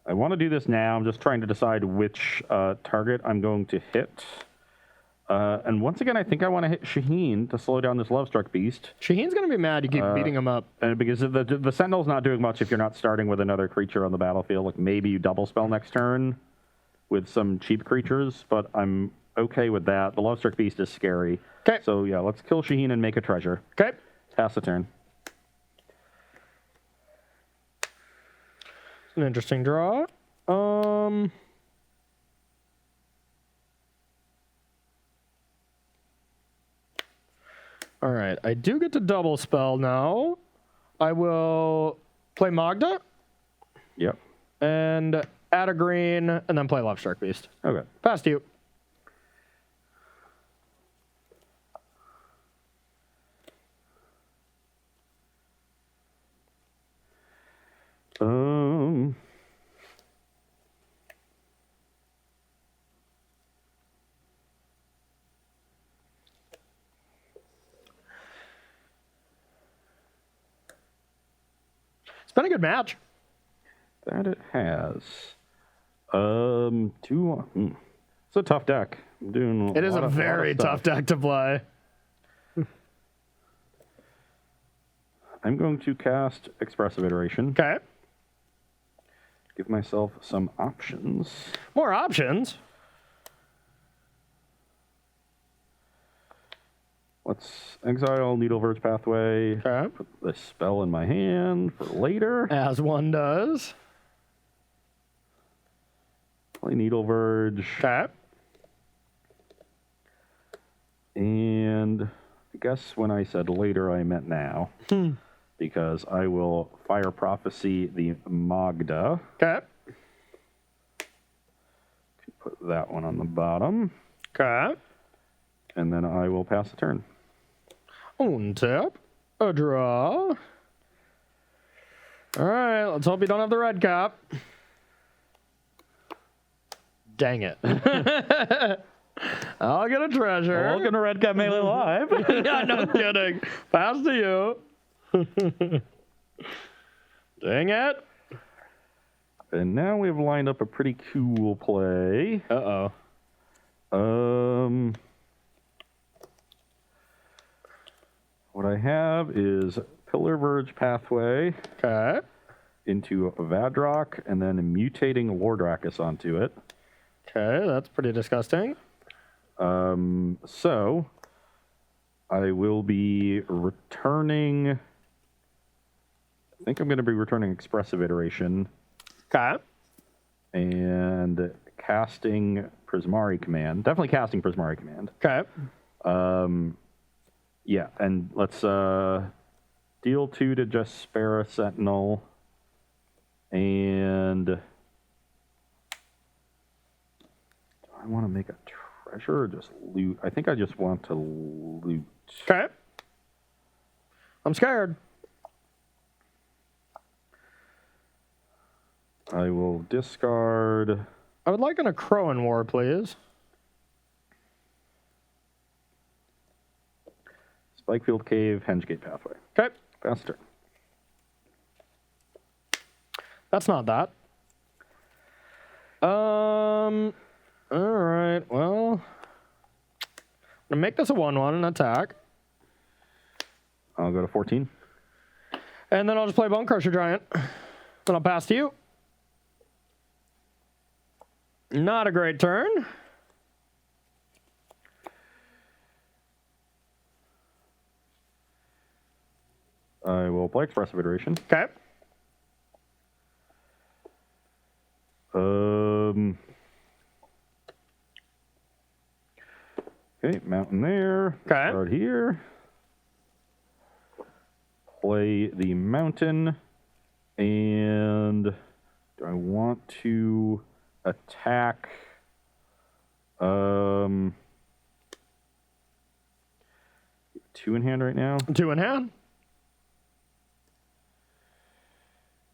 Speaker 1: I want to do this now. I'm just trying to decide which target I'm going to hit. And once again, I think I want to hit Shaheen to slow down this Lovestruck Beast.
Speaker 2: Shaheen's going to be mad you keep beating him up.
Speaker 1: Because the Sentinel's not doing much if you're not starting with another creature on the battlefield. Like maybe you double spell next turn with some cheap creatures, but I'm okay with that. The Lovestruck Beast is scary.
Speaker 2: Okay.
Speaker 1: So yeah, let's kill Shaheen and make a treasure.
Speaker 2: Okay.
Speaker 1: Pass the turn.
Speaker 2: An interesting draw. All right, I do get to double spell now. I will play Magda.
Speaker 1: Yep.
Speaker 2: And add a green, and then play Lovestruck Beast.
Speaker 1: Okay.
Speaker 2: Pass to you. It's been a good match.
Speaker 1: That it has. It's a tough deck. I'm doing.
Speaker 2: It is a very tough deck to play.
Speaker 1: I'm going to cast Expressive Iteration.
Speaker 2: Okay.
Speaker 1: Give myself some options.
Speaker 2: More options.
Speaker 1: Let's exile Needleverge Pathway.
Speaker 2: Okay.
Speaker 1: Put this spell in my hand for later.
Speaker 2: As one does.
Speaker 1: Play Needleverge.
Speaker 2: Okay.
Speaker 1: And I guess when I said later, I meant now. Because I will Fire Prophecy the Magda.
Speaker 2: Okay.
Speaker 1: Put that one on the bottom.
Speaker 2: Okay.
Speaker 1: And then I will pass the turn.
Speaker 2: Untap. A draw. All right, let's hope you don't have the red cap. Dang it. I'll get a treasure.
Speaker 1: Welcome to Red Cap Melee Live.
Speaker 2: Yeah, no kidding. Pass to you. Dang it.
Speaker 1: And now we've lined up a pretty cool play.
Speaker 2: Uh-oh.
Speaker 1: What I have is Pillar Verge Pathway.
Speaker 2: Okay.
Speaker 1: Into Vadrock, and then mutating Lordrakis onto it.
Speaker 2: Okay, that's pretty disgusting.
Speaker 1: So I will be returning. I think I'm going to be returning Expressive Iteration.
Speaker 2: Okay.
Speaker 1: And casting Prismari Command. Definitely casting Prismari Command.
Speaker 2: Okay.
Speaker 1: Yeah, and let's deal 2 to just spare a Sentinel. And do I want to make a treasure or just loot? I think I just want to loot.
Speaker 2: Okay. I'm scared.
Speaker 1: I will discard.
Speaker 2: I would like an Acroan War, please.
Speaker 1: Spikefield Cave, Hengegate Pathway.
Speaker 2: Okay.
Speaker 1: Faster.
Speaker 2: That's not that. All right. Well, I'm gonna make this a 1/1 and attack,
Speaker 1: I'll go to 14.
Speaker 2: and then I'll just play Bone Crusher Giant. Then I'll pass to you. Not a great turn.
Speaker 1: I will play Expressive Iteration.
Speaker 2: Okay.
Speaker 1: Okay, mountain there.
Speaker 2: Okay.
Speaker 1: Start here. Play the mountain. And do I want to attack? 2 in hand right now.
Speaker 2: 2 in hand.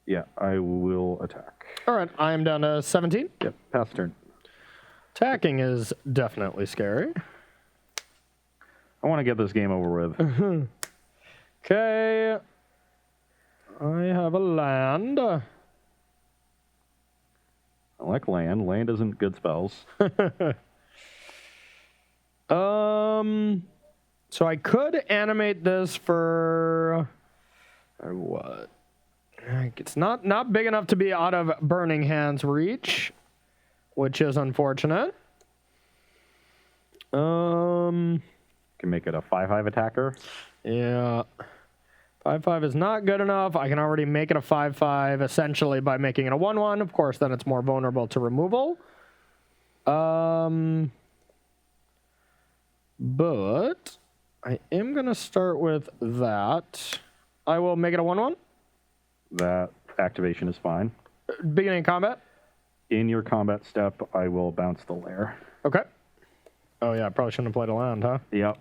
Speaker 1: Yeah, I will attack.
Speaker 2: All right. I am down to 17.
Speaker 1: Yep, pass turn.
Speaker 2: Attacking is definitely scary.
Speaker 1: I want to get this game over with.
Speaker 2: Okay. I have a land.
Speaker 1: I like land. Land isn't good spells.
Speaker 2: So I could animate this for what? It's not big enough to be out of Burning Hand's reach, which is unfortunate.
Speaker 1: Can make it a 5/5 attacker.
Speaker 2: Yeah. 5/5 is not good enough. I can already make it a 5/5 essentially by making it a 1/1. Of course, then it's more vulnerable to removal. But I am going to start with that. I will make it a 1/1.
Speaker 1: That activation is fine.
Speaker 2: Beginning of combat.
Speaker 1: In your combat step, I will bounce the lair.
Speaker 2: Okay. Oh, yeah. I probably shouldn't have played a land, huh?
Speaker 1: Yep.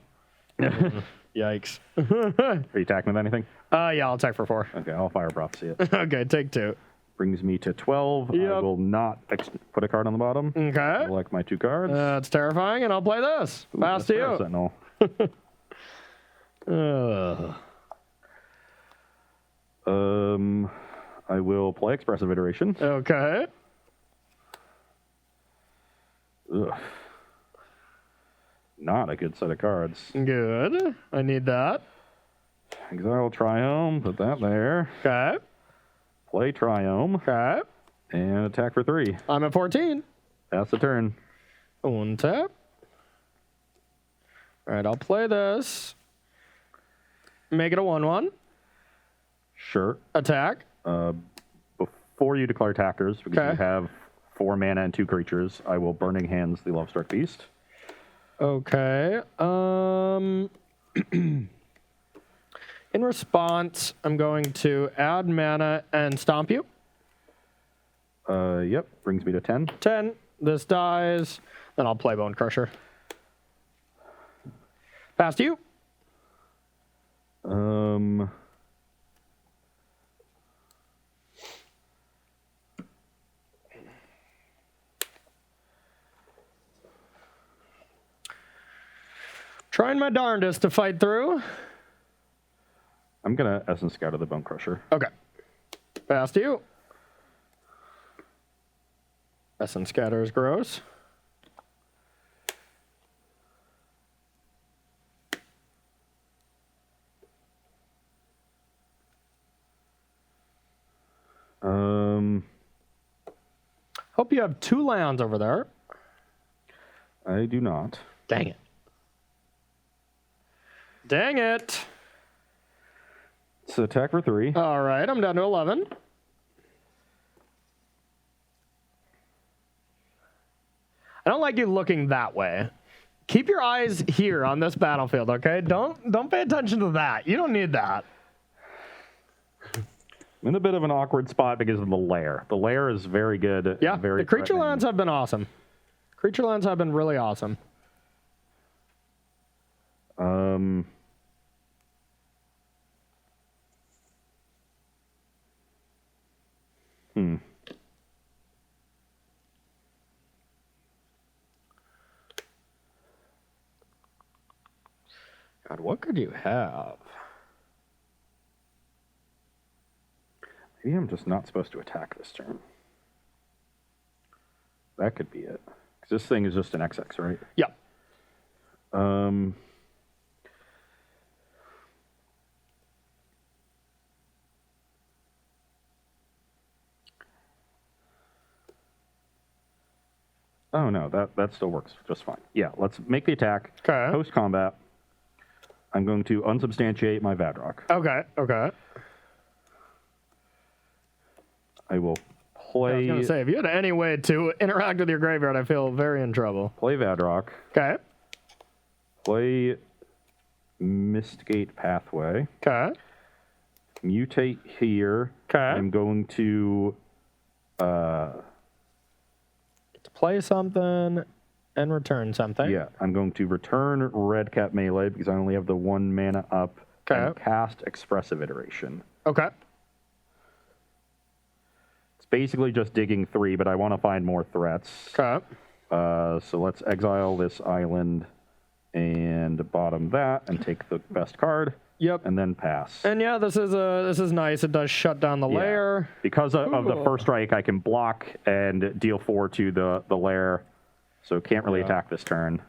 Speaker 2: Yikes.
Speaker 1: Are you attacking with anything?
Speaker 2: Yeah, I'll attack for 4.
Speaker 1: Okay, I'll fire Prophecy it.
Speaker 2: Okay, take 2.
Speaker 1: Brings me to 12.
Speaker 2: Yep.
Speaker 1: I will not put a card on the bottom.
Speaker 2: Okay.
Speaker 1: Select my 2 cards.
Speaker 2: That's terrifying, and I'll play this.
Speaker 1: Ooh,
Speaker 2: Pass to you.
Speaker 1: Sentinel. I will play Expressive Iteration.
Speaker 2: Okay.
Speaker 1: Ugh. Not a good set of cards.
Speaker 2: Good. I need that.
Speaker 1: Exile Triome, put that there.
Speaker 2: Okay.
Speaker 1: Play Triome.
Speaker 2: Okay.
Speaker 1: And attack for 3.
Speaker 2: I'm at 14.
Speaker 1: Pass the turn.
Speaker 2: Untap. All right, I'll play this. Make it a 1/1.
Speaker 1: Sure.
Speaker 2: Attack.
Speaker 1: Before you declare attackers, because
Speaker 2: Okay.
Speaker 1: you have 4 mana and 2 creatures, I will Burning Hands the Lovestruck Beast.
Speaker 2: Okay. In response, I'm going to add mana and stomp you.
Speaker 1: Yep, brings me to 10.
Speaker 2: 10. This dies. Then I'll play Bone Crusher. Pass to you. Trying my darndest to fight through.
Speaker 1: I'm going to Essence Scout of the Bone Crusher.
Speaker 2: Okay. Pass to you. Essence Scatter is gross. Hope you have 2 lands over there.
Speaker 1: I do not.
Speaker 2: Dang it. Dang it.
Speaker 1: So attack for 3.
Speaker 2: All right, I'm down to 11. I don't like you looking that way. Keep your eyes here on this battlefield, okay? Don't pay attention to that. You don't need that.
Speaker 1: I'm in a bit of an awkward spot because of the lair. The lair is very good.
Speaker 2: Yeah,
Speaker 1: very
Speaker 2: the creature lands have been awesome. Creature lands have been really awesome. God, what could you have?
Speaker 1: Maybe I'm just not supposed to attack this turn. That could be it. Because this thing is just an XX, right?
Speaker 2: Yeah.
Speaker 1: Oh, no, that still works just fine. Yeah, let's make the attack.
Speaker 2: Okay.
Speaker 1: Post-combat, I'm going to unsubstantiate my Vadrock.
Speaker 2: Okay, okay.
Speaker 1: I will play...
Speaker 2: I was going to say, if you had any way to interact with your graveyard, I feel very in trouble.
Speaker 1: Play Vadrock.
Speaker 2: Okay.
Speaker 1: Play Mistgate Pathway.
Speaker 2: Okay.
Speaker 1: Mutate here.
Speaker 2: Okay.
Speaker 1: I'm going to...
Speaker 2: play something and return something.
Speaker 1: Yeah, I'm going to return Red Cap Melee because I only have the 1 mana up.
Speaker 2: Okay.
Speaker 1: And cast Expressive Iteration.
Speaker 2: Okay.
Speaker 1: It's basically just digging 3, but I want to find more threats.
Speaker 2: Okay.
Speaker 1: So let's exile this island and bottom that and take the best card.
Speaker 2: Yep.
Speaker 1: And then pass.
Speaker 2: And yeah, this is nice. It does shut down the lair.
Speaker 1: Because of the first strike, I can block and deal 4 to the lair. So can't really attack this turn.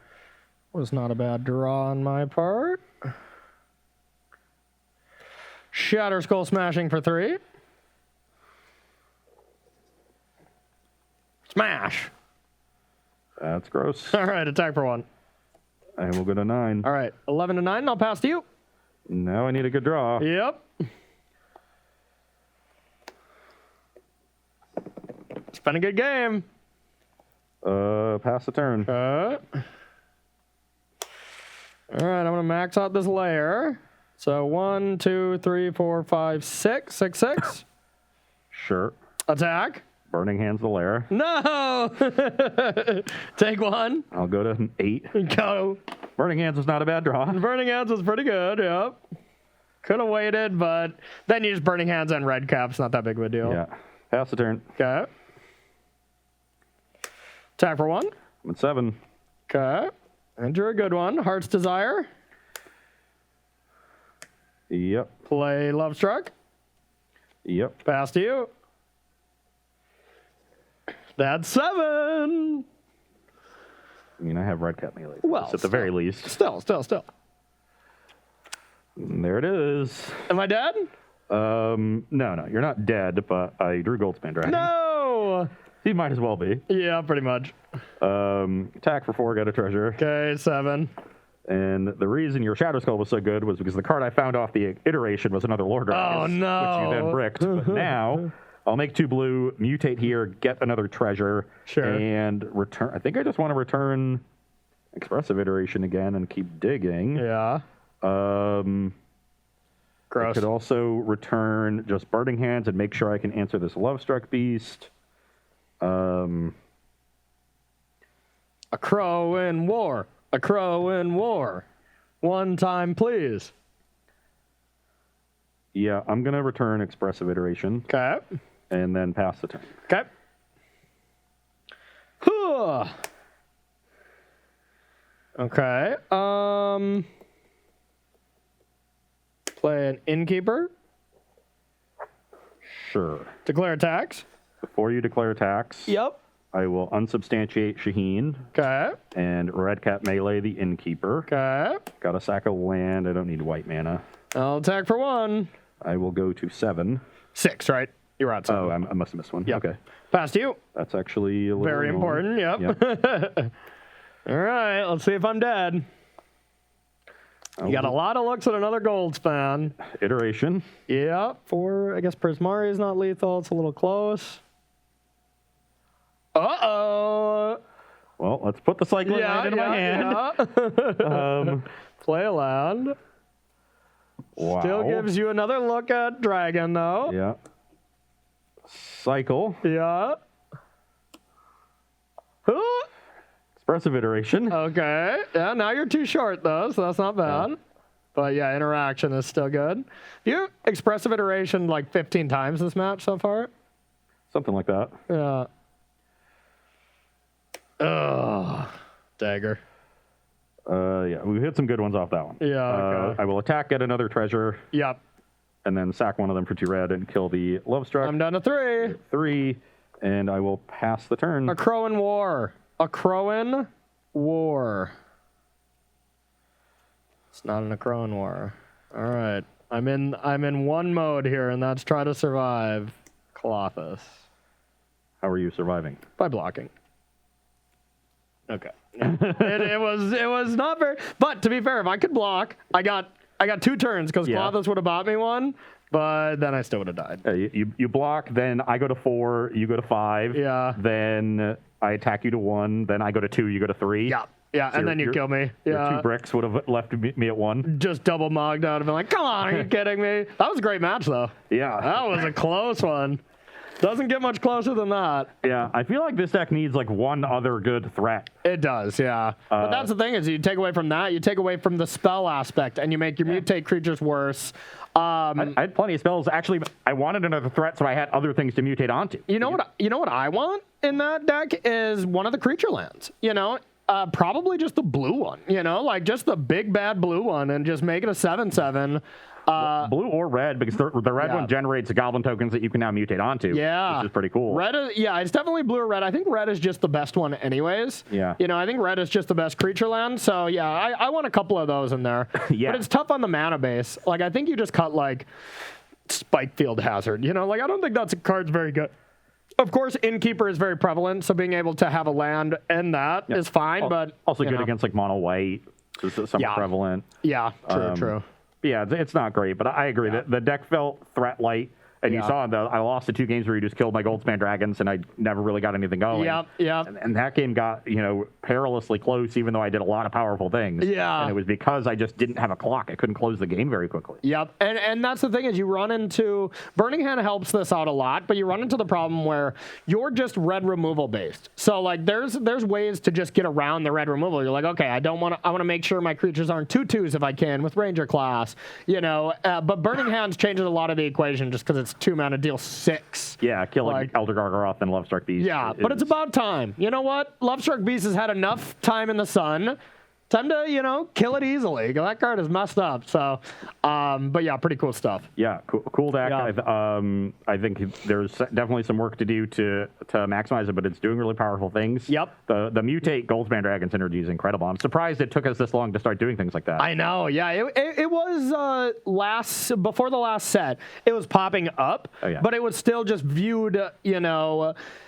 Speaker 2: Was not a bad draw on my part. Shatter Skull Smashing for 3. Smash.
Speaker 1: That's gross.
Speaker 2: All right, attack for 1.
Speaker 1: I will go to 9.
Speaker 2: All right, 11 to 9. I'll pass to you.
Speaker 1: Now I need a good draw.
Speaker 2: Yep. It's been a good game.
Speaker 1: Pass the turn.
Speaker 2: All right, I'm gonna max out this layer. So 1, 2, 3, 4, 5, 6, 6, 6.
Speaker 1: Sure.
Speaker 2: Attack.
Speaker 1: Burning Hands the lair.
Speaker 2: No. Take 1.
Speaker 1: I'll go to 8.
Speaker 2: Go.
Speaker 1: Burning Hands was not a bad draw.
Speaker 2: Burning Hands was pretty good. Yep. Could have waited, but then you just Burning Hands and Red Cap's not that big of a deal.
Speaker 1: Yeah. Pass the turn.
Speaker 2: Okay. Attack for 1.
Speaker 1: I'm at 7.
Speaker 2: Okay. Enter a good one. Heart's Desire.
Speaker 1: Yep.
Speaker 2: Play Love Struck.
Speaker 1: Yep.
Speaker 2: Pass to you. That's 7.
Speaker 1: I mean, I have Red Cap Melee.
Speaker 2: Well,
Speaker 1: at the very least.
Speaker 2: Still.
Speaker 1: And there it is.
Speaker 2: Am I dead?
Speaker 1: No, you're not dead, but I drew Goldspan Dragon.
Speaker 2: No.
Speaker 1: He might as well be.
Speaker 2: Yeah, pretty much.
Speaker 1: Attack for 4, get a treasure.
Speaker 2: Okay, 7.
Speaker 1: And the reason your Shadow Skull was so good was because the card I found off the iteration was another Lord Dragon.
Speaker 2: Oh, no.
Speaker 1: Which you then bricked. But now, I'll make 2 blue, mutate here, get another treasure.
Speaker 2: Sure.
Speaker 1: And return. I think I just want to return Expressive Iteration again and keep digging.
Speaker 2: Yeah.
Speaker 1: Gross. I could also return just Burning Hands and make sure I can answer this Lovestruck Beast.
Speaker 2: A crow in war. A crow in war. 1 time, please.
Speaker 1: Yeah, I'm going to return Expressive Iteration.
Speaker 2: Okay.
Speaker 1: And then pass the turn.
Speaker 2: Okay. Okay. Play an Innkeeper.
Speaker 1: Sure.
Speaker 2: Declare attacks.
Speaker 1: Before you declare attacks,
Speaker 2: Yep.
Speaker 1: I will unsubstantiate Shaheen
Speaker 2: Okay.
Speaker 1: and Red Cap Melee the Innkeeper.
Speaker 2: Okay.
Speaker 1: Got a sack of land. I don't need white mana.
Speaker 2: I'll attack for 1.
Speaker 1: I will go to 7.
Speaker 2: 6, right? You're on 7.
Speaker 1: Oh, I must have missed one.
Speaker 2: Yep.
Speaker 1: Okay.
Speaker 2: Pass to you.
Speaker 1: That's actually a little
Speaker 2: Very
Speaker 1: annoying.
Speaker 2: important. Yep. All right. Let's see if I'm dead. You got a lot of looks at another gold span.
Speaker 1: Iteration.
Speaker 2: Yeah. 4. I guess Prismari is not lethal. It's a little close. Uh-oh.
Speaker 1: Well, let's put the cycling land into my hand.
Speaker 2: Play a land.
Speaker 1: Wow.
Speaker 2: Still gives you another look at Dragon, though.
Speaker 1: Yeah. Cycle.
Speaker 2: Yeah.
Speaker 1: Expressive iteration.
Speaker 2: Okay. Yeah, now you're too short, though, so that's not bad. Yeah. But yeah, interaction is still good. You expressive iteration like 15 times this match so far?
Speaker 1: Something like that.
Speaker 2: Yeah. Ugh. Dagger.
Speaker 1: Yeah, we hit some good ones off that one.
Speaker 2: Yeah, okay.
Speaker 1: I will attack, get another treasure.
Speaker 2: Yep.
Speaker 1: And then sack one of them for 2 red and kill the Love Struck.
Speaker 2: I'm down to 3.
Speaker 1: 3, and I will pass the turn.
Speaker 2: A Crowan War. A Crowan War. It's not an Crowan War. All right. I'm in one mode here, and that's try to survive Colossus.
Speaker 1: How are you surviving?
Speaker 2: By blocking. Okay. it was not very. But to be fair, if I could block, I got 2 turns because Colossus would have bought me 1, but then I still would have died.
Speaker 1: You block, then I go to 4, you go to 5.
Speaker 2: Yeah.
Speaker 1: Then I attack you to 1, then I go to 2, you go to 3.
Speaker 2: Yeah. Yeah, so and then you kill me. Yeah.
Speaker 1: Your 2 bricks would have left me at 1.
Speaker 2: Just double mogged out and been like, come on, are you kidding me? That was a great match, though.
Speaker 1: Yeah.
Speaker 2: That was a close one. Doesn't get much closer than that.
Speaker 1: Yeah, I feel like this deck needs like one other good threat.
Speaker 2: It does, yeah. But that's the thing is you take away from that, you take away from the spell aspect, and you make your mutate creatures worse.
Speaker 1: I had plenty of spells. Actually, I wanted another threat, so I had other things to mutate onto.
Speaker 2: You know what I want in that deck is one of the creature lands. You know, probably just the blue one. You know, like just the big bad blue one, and just make it a 7/7.
Speaker 1: Blue or red, because the red one generates the goblin tokens that you can now mutate onto.
Speaker 2: Yeah.
Speaker 1: Which is pretty cool.
Speaker 2: Red is, it's definitely blue or red. I think red is just the best one anyways.
Speaker 1: Yeah.
Speaker 2: You know, I think red is just the best creature land. So, yeah, I want a couple of those in there.
Speaker 1: Yeah.
Speaker 2: But it's tough on the mana base. Like, I think you just cut, like, Spike Field Hazard. You know, like, I don't think that card's very good. Of course, Innkeeper is very prevalent, so being able to have a land and that is fine, but...
Speaker 1: Also good against, like, mono white. So somewhat prevalent.
Speaker 2: Yeah, true.
Speaker 1: Yeah, it's not great, but I agree that the deck felt threat light, and you saw I lost the 2 games where you just killed my Goldspan Dragons, and I never really got anything going.
Speaker 2: Yeah.
Speaker 1: And that game got perilously close, even though I did a lot of powerful things.
Speaker 2: Yeah.
Speaker 1: And it was because I just didn't have a clock. I couldn't close the game very quickly.
Speaker 2: Yep. And that's the thing is you run into Burning Hand helps this out a lot, but you run into the problem where you're just red removal based. So like there's ways to just get around the red removal. You're like, okay, I want to make sure my creatures aren't 2/2s if I can with Ranger class, but Burning Hands changes a lot of the equation just because it's 2 mana, deal 6.
Speaker 1: Yeah, kill like Elder Gargaroth and Lovestruck Beast.
Speaker 2: Yeah, but it's about time. You know what? Lovestruck Beast has had enough time in the sun. Time to, kill it easily. That card is messed up. So, but yeah, pretty cool stuff.
Speaker 1: Yeah, cool deck.
Speaker 2: Yeah.
Speaker 1: I think there's definitely some work to do to maximize it, but it's doing really powerful things.
Speaker 2: Yep.
Speaker 1: The mutate Goldspan Dragon synergy is incredible. I'm surprised it took us this long to start doing things like that.
Speaker 2: I know. Yeah, it was before the last set. It was popping up, but it was still just viewed.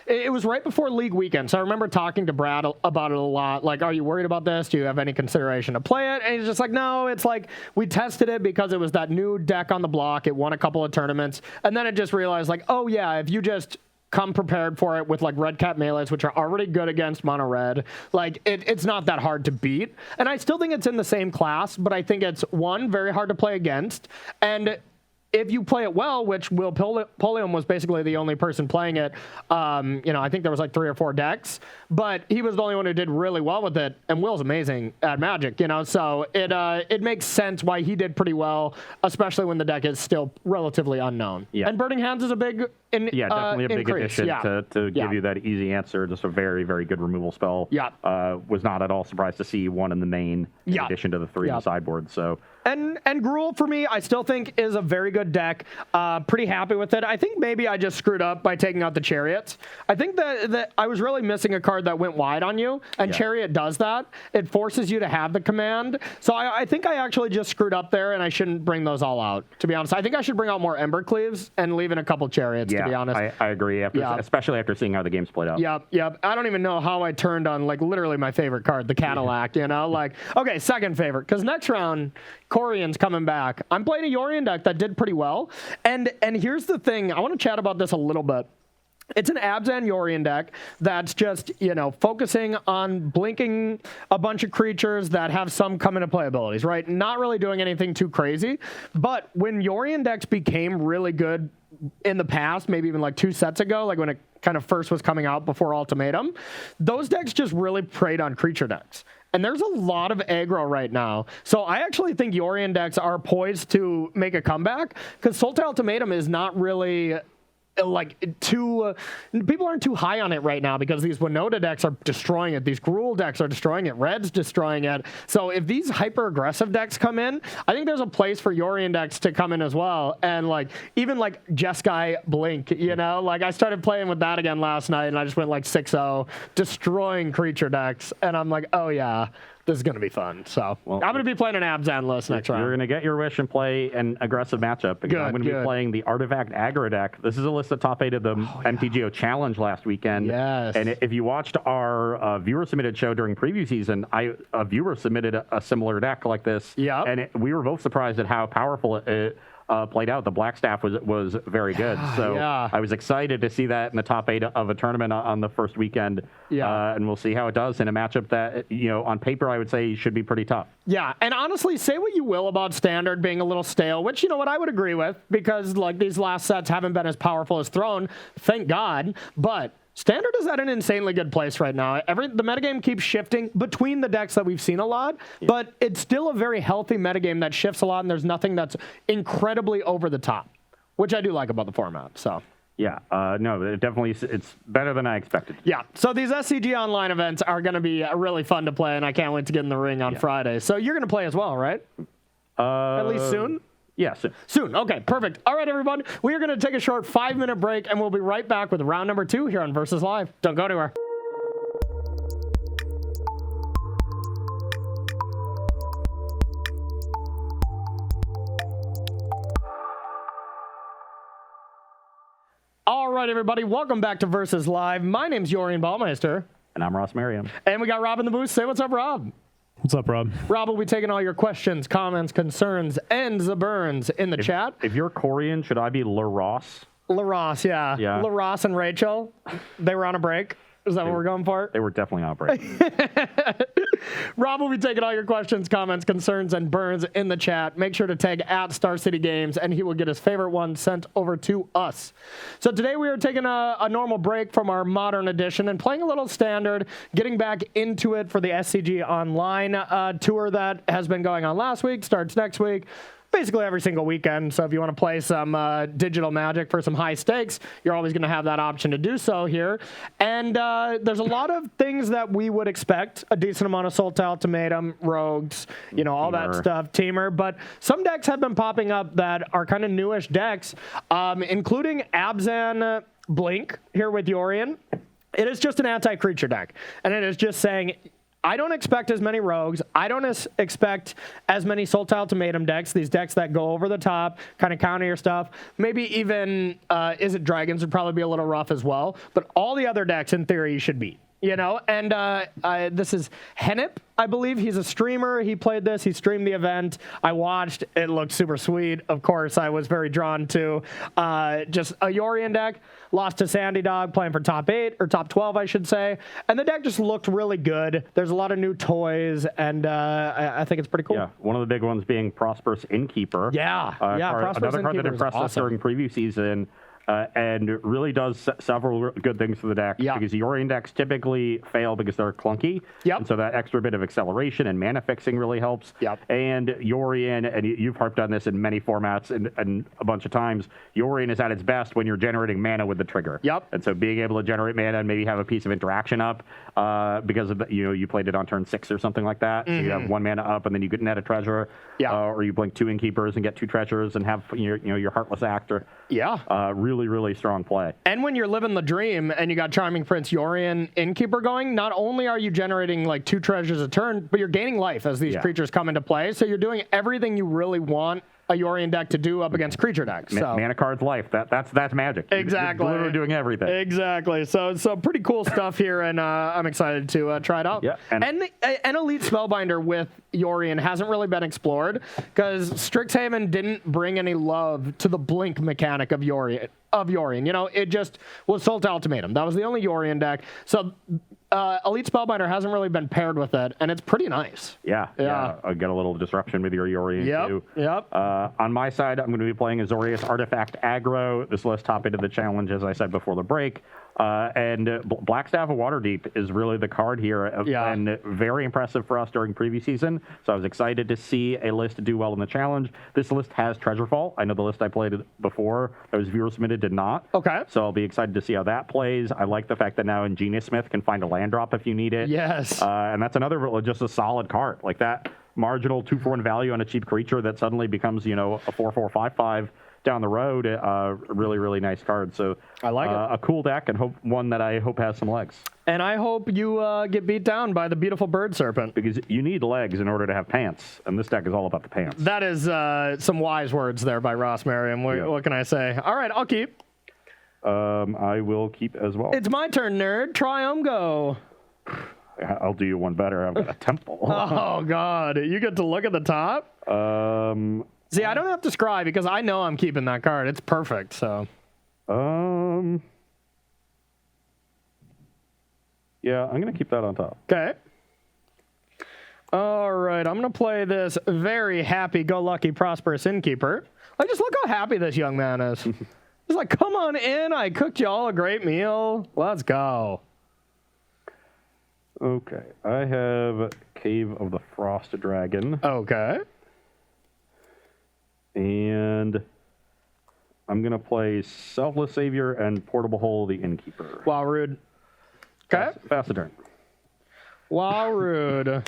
Speaker 2: It was right before League Weekend, so I remember talking to Brad about it a lot. Like, are you worried about this? Do you have any consideration to play it? And he's just like, no, it's like we tested it because it was that new deck on the block. It won a couple of tournaments. And then it just realized like, oh yeah, if you just come prepared for it with like red cap melees, which are already good against mono red, like it's not that hard to beat. And I still think it's in the same class, but I think it's very hard to play against. And if you play it well, which Will Polium was basically the only person playing it, I think there was like 3 or 4 decks, but he was the only one who did really well with it, and Will's amazing at Magic, so it makes sense why he did pretty well, especially when the deck is still relatively unknown. Yeah. And Burning Hands is a big
Speaker 1: definitely a big addition to give you that easy answer. Just a very, very good removal spell.
Speaker 2: Yeah.
Speaker 1: Was not at all surprised to see 1 in the main in addition to the 3 in the sideboard. So.
Speaker 2: And Gruul for me, I still think is a very good deck. Pretty happy with it. I think maybe I just screwed up by taking out the Chariots. I think that I was really missing a card that went wide on you, and Chariot does that. It forces you to have the command. So I think I actually just screwed up there, and I shouldn't bring those all out, to be honest. I think I should bring out more Embercleaves and leave in a couple Chariots, to be honest.
Speaker 1: I agree, especially after seeing how the game's played out.
Speaker 2: Yep. I don't even know how I turned on, like, literally my favorite card, the Cadillac, Like, okay, second favorite, because next round, Corian's coming back. I'm playing a Yorion deck that did pretty well. And here's the thing. I want to chat about this a little bit. It's an Abzan Yorion deck that's just, focusing on blinking a bunch of creatures that have some come into play abilities, right? Not really doing anything too crazy. But when Yorion decks became really good in the past, maybe even like 2 sets ago, like when it kind of first was coming out before Ultimatum, those decks just really preyed on creature decks. And there's a lot of aggro right now. So I actually think Yorion decks are poised to make a comeback because Sultai Ultimatum is not really people aren't too high on it right now because these Winota decks are destroying it. These Gruul decks are destroying it. Red's destroying it. So if these hyper aggressive decks come in, I think there's a place for Yorion decks to come in as well. And even Jeskai Blink, I started playing with that again last night and I just went 6-0, destroying creature decks. And I'm like, oh yeah, this is going to be fun. So I'm going to be playing an Abzan list next round.
Speaker 1: You're going to get your wish and play an aggressive matchup. Because I'm going to be playing the Artifact Aggro deck. This is a list of top 8 of the MTGO Challenge last weekend.
Speaker 2: Yes.
Speaker 1: And if you watched our viewer-submitted show during preview season, a viewer submitted a similar deck like this.
Speaker 2: Yeah.
Speaker 1: And we were both surprised at how powerful it played out. The black staff was very good. So I was excited to see that in the top 8 of a tournament on the first weekend. Yeah. And we'll see how it does in a matchup that, on paper, I would say should be pretty tough.
Speaker 2: Yeah. And honestly, say what you will about Standard being a little stale, which, what I would agree with, because these last sets haven't been as powerful as Throne. Thank God. But Standard is at an insanely good place right now. The metagame keeps shifting between the decks that we've seen a lot, but it's still a very healthy metagame that shifts a lot, and there's nothing that's incredibly over the top, which I do like about the format. So.
Speaker 1: Yeah, no, it's better than I expected.
Speaker 2: Yeah, so these SCG Online events are going to be really fun to play, and I can't wait to get in the ring on Friday. So you're going to play as well, right? At least soon?
Speaker 1: Yeah,
Speaker 2: soon. Okay, perfect. All right, everyone. We are going to take a short 5-minute break, and we'll be right back with round number 2 here on Versus Live. Don't go anywhere. All right, everybody. Welcome back to Versus Live. My name's Yorion Baumeister.
Speaker 1: And I'm Ross Merriam.
Speaker 2: And we got Rob in the booth. Say what's up, Rob.
Speaker 3: What's up, Rob?
Speaker 2: Rob will be taking all your questions, comments, concerns, and burns in the chat.
Speaker 1: If you're Korean, should I be LaRoss?
Speaker 2: LaRoss, yeah. LaRoss and Rachel, they were on a break. Is that what we're going for?
Speaker 1: They were definitely on a break.
Speaker 2: Rob will be taking all your questions, comments, concerns, and burns in the chat. Make sure to tag at Star City Games, and he will get his favorite one sent over to us. So today we are taking a normal break from our Modern Edition and playing a little Standard, getting back into it for the SCG Online tour that has been going on last week, starts next week. Basically every single weekend. So if you want to play some digital Magic for some high stakes, you're always going to have that option to do so here. And there's a lot of things that we would expect. A decent amount of Sultai Ultimatum, Rogues, all that stuff, Teamer. But some decks have been popping up that are kind of newish decks, including Abzan Blink here with Yorion. It is just an anti-creature deck. And it is just saying, I don't expect as many Rogues. I don't expect as many Sultai Ultimatum decks, these decks that go over the top, kind of counter your stuff. Maybe even Izzet Dragons would probably be a little rough as well. But all the other decks, in theory, you should beat. And this is Hennep, I believe. He's a streamer. He played this. He streamed the event. I watched. It looked super sweet. Of course, I was very drawn to just a Yorion deck. Lost to Sandy Dog, playing for top 8, or top 12, I should say. And the deck just looked really good. There's a lot of new toys, and I think it's pretty cool.
Speaker 1: Yeah, one of the big ones being Prosperous Innkeeper.
Speaker 2: Yeah,
Speaker 1: Prosperous Innkeeper. Another card that impressed us during preview season. And really does several good things for the deck.
Speaker 2: Yeah.
Speaker 1: Because Yorion decks typically fail because they're clunky.
Speaker 2: Yep.
Speaker 1: And so that extra bit of acceleration and mana fixing really helps.
Speaker 2: Yep.
Speaker 1: And Yorion, and you've harped on this in many formats and a bunch of times, Yorion is at its best when you're generating mana with the trigger.
Speaker 2: Yep.
Speaker 1: And so being able to generate mana and maybe have a piece of interaction up because of you played it on turn 6 or something like that. Mm-hmm. So you have 1 mana up and then you get net a treasure.
Speaker 2: Yeah.
Speaker 1: Or you blink 2 Innkeepers and get 2 treasures and have your Heartless Act. Really strong play.
Speaker 2: And when you're living the dream and you got Charming Prince Yorion Innkeeper going, not only are you generating 2 treasures a turn, but you're gaining life as these creatures come into play. So you're doing everything you really want a Yorion deck to do up against creature decks. So.
Speaker 1: Mana Card's life. That's magic.
Speaker 2: Exactly.
Speaker 1: You're literally doing everything.
Speaker 2: Exactly. So pretty cool stuff here, and I'm excited to try it out.
Speaker 1: Yeah.
Speaker 2: And Elite Spellbinder with Yorion hasn't really been explored because Strixhaven didn't bring any love to the blink mechanic of Yorion. You know, it just was Salt Ultimatum. That was the only Yorion deck. So Elite Spellbinder hasn't really been paired with it, and it's pretty nice.
Speaker 1: Yeah. I get a little disruption with your Yorion too.
Speaker 2: Yep.
Speaker 1: On my side, I'm going to be playing Azorius Artifact Aggro. This list top into the challenge, as I said before the break. And Blackstaff of Waterdeep is really the card here, and very impressive for us during preview season. So I was excited to see a list do well in the challenge. This list has Treasurefall. I know the list I played before that was viewer submitted did not.
Speaker 2: Okay.
Speaker 1: So I'll be excited to see how that plays. I like the fact that now Ingenious Smith can find a land drop if you need it.
Speaker 2: Yes.
Speaker 1: And that's another just a solid card like that. Marginal 2/4 in value on a cheap creature that suddenly becomes, you know, a 4/4/5/5 down the road. Really, really nice card. So
Speaker 2: I like it.
Speaker 1: A cool deck, and one that I hope has some legs.
Speaker 2: And I hope you get beat down by the beautiful Bird Serpent.
Speaker 1: Because you need legs in order to have pants, and this deck is all about the pants.
Speaker 2: That is some wise words there by Ross Merriam. What can I say? All right, I'll keep.
Speaker 1: I will keep as well.
Speaker 2: It's my turn, nerd. Go.
Speaker 1: I'll do you one better. I've got a temple.
Speaker 2: Oh, God. You get to look at the top? See, I don't have to scry because I know I'm keeping that card. It's perfect, so.
Speaker 1: Yeah, I'm going to keep that on top.
Speaker 2: Okay. All right, I'm going to play this very happy-go-lucky, prosperous innkeeper. Like, just look how happy this young man is. He's like, come on in. I cooked you all a great meal. Let's go.
Speaker 1: Okay, I have Cave of the Frost Dragon.
Speaker 2: Okay.
Speaker 1: And I'm going to play Selfless Savior and Portable Hole the Innkeeper.
Speaker 2: Wow, rude. Okay.
Speaker 1: Fast a turn.
Speaker 2: Wow, rude.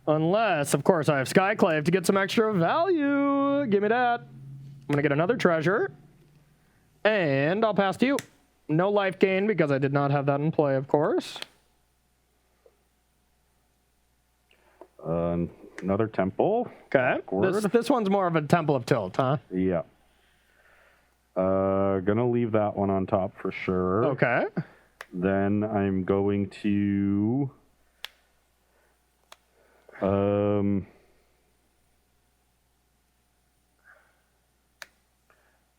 Speaker 2: Unless, of course, I have Skyclave to get some extra value. Give me that. I'm going to get another treasure. And I'll pass to you. No life gain because I did not have that in play, of course.
Speaker 1: Another temple.
Speaker 2: Okay. This one's more of a Temple of Tilt, huh?
Speaker 1: Yeah. Gonna leave that one on top for sure.
Speaker 2: Okay.
Speaker 1: Then I'm going to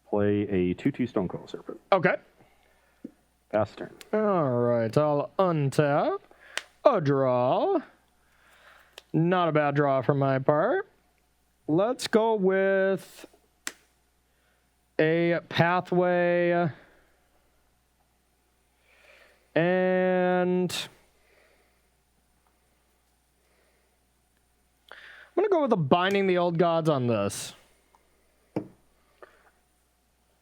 Speaker 1: play a 2/2 Stonecoil Serpent.
Speaker 2: Okay.
Speaker 1: Pass turn.
Speaker 2: All right. I'll untap. A draw. Not a bad draw from my part. Let's go with a Pathway. And I'm going to go with a Binding the Old Gods on this.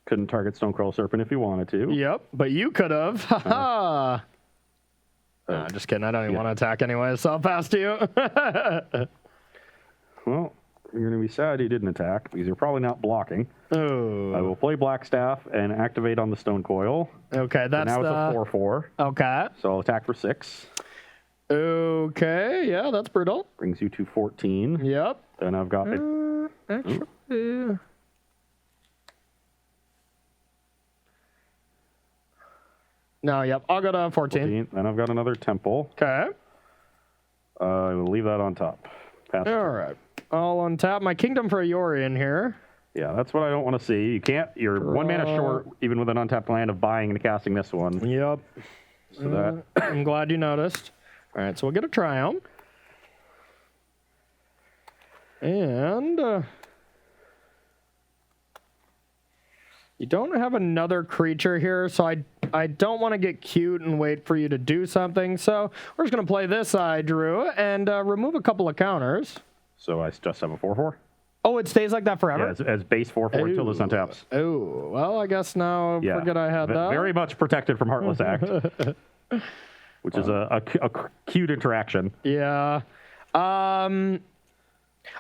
Speaker 1: Couldn't target Stonecoil Serpent if you wanted to.
Speaker 2: Yep, but you could have. Ha Nah, just kidding. I don't even want to attack anyway, so I'll pass to you.
Speaker 1: Well, you're going to be sad you didn't attack because you're probably not blocking.
Speaker 2: Oh.
Speaker 1: I will play Blackstaff and activate on the Stonecoil.
Speaker 2: Okay, that's
Speaker 1: so now it's a 4/4.
Speaker 2: Okay.
Speaker 1: So I'll attack for 6.
Speaker 2: Okay, yeah, that's brutal.
Speaker 1: Brings you to 14.
Speaker 2: Yep.
Speaker 1: Then I've got it.
Speaker 2: Actually... No, yep. I'll go to 14.
Speaker 1: Then I've got another temple.
Speaker 2: Okay.
Speaker 1: I will leave that on top. Pass.
Speaker 2: All right. I'll untap my Kingdom for a Yorion here.
Speaker 1: Yeah, that's what I don't want to see. You can't. You're 1 mana short, even with an untapped land, of buying and casting this one.
Speaker 2: Yep.
Speaker 1: So that.
Speaker 2: I'm glad you noticed. All right, so we'll get a Triumph. And you don't have another creature here, so I don't want to get cute and wait for you to do something. So we're just going to play this, I drew, and remove a couple of counters.
Speaker 1: So I just have a 4/4?
Speaker 2: Oh, it stays like that forever?
Speaker 1: Yeah, as base 4/4 until this untaps.
Speaker 2: Oh, well, I guess now forget I had that.
Speaker 1: Very much protected from Heartless Act, which is a cute interaction.
Speaker 2: Yeah. I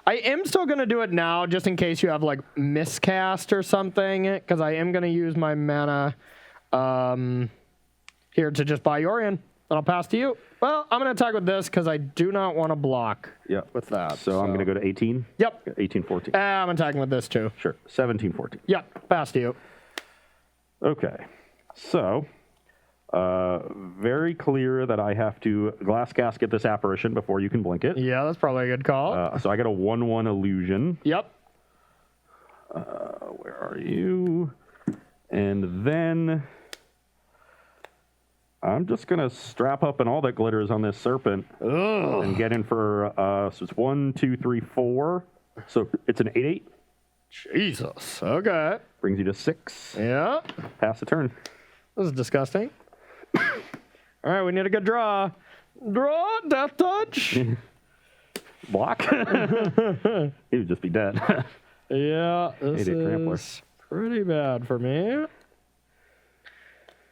Speaker 2: am still going to do it now just in case you have like miscast or something, because I am going to use my mana here to just buy Yorion. I'll pass to you. Well, I'm going to attack with this because I do not want to block with that.
Speaker 1: So I'm going to go to 18?
Speaker 2: Yep.
Speaker 1: 18, 14.
Speaker 2: I'm attacking with this too.
Speaker 1: Sure. 17, 14.
Speaker 2: Yep. Pass to you.
Speaker 1: Okay. So, very clear that I have to glass casket this apparition before you can blink it.
Speaker 2: Yeah, that's probably a good call.
Speaker 1: So I got a 1/1 illusion.
Speaker 2: Yep.
Speaker 1: Where are you? And then I'm just going to strap up and all that glitters on this serpent and get in for, so it's 1, 2, 3, 4. So it's an 8/8.
Speaker 2: Jesus. Okay.
Speaker 1: Brings you to 6.
Speaker 2: Yeah.
Speaker 1: Pass the turn.
Speaker 2: This is disgusting. All right, we need a good draw. Draw, death touch.
Speaker 1: Block. He would just be dead.
Speaker 2: Yeah, this is pretty bad for me.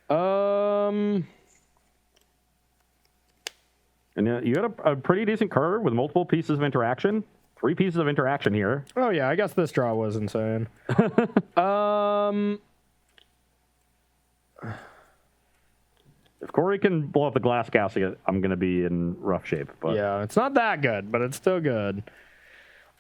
Speaker 1: And you got a pretty decent card with multiple pieces of interaction. 3 pieces of interaction here.
Speaker 2: Oh yeah, I guess this draw was insane.
Speaker 1: If Corey can blow up the glass casket, I'm going to be in rough shape. But
Speaker 2: yeah, it's not that good, but it's still good.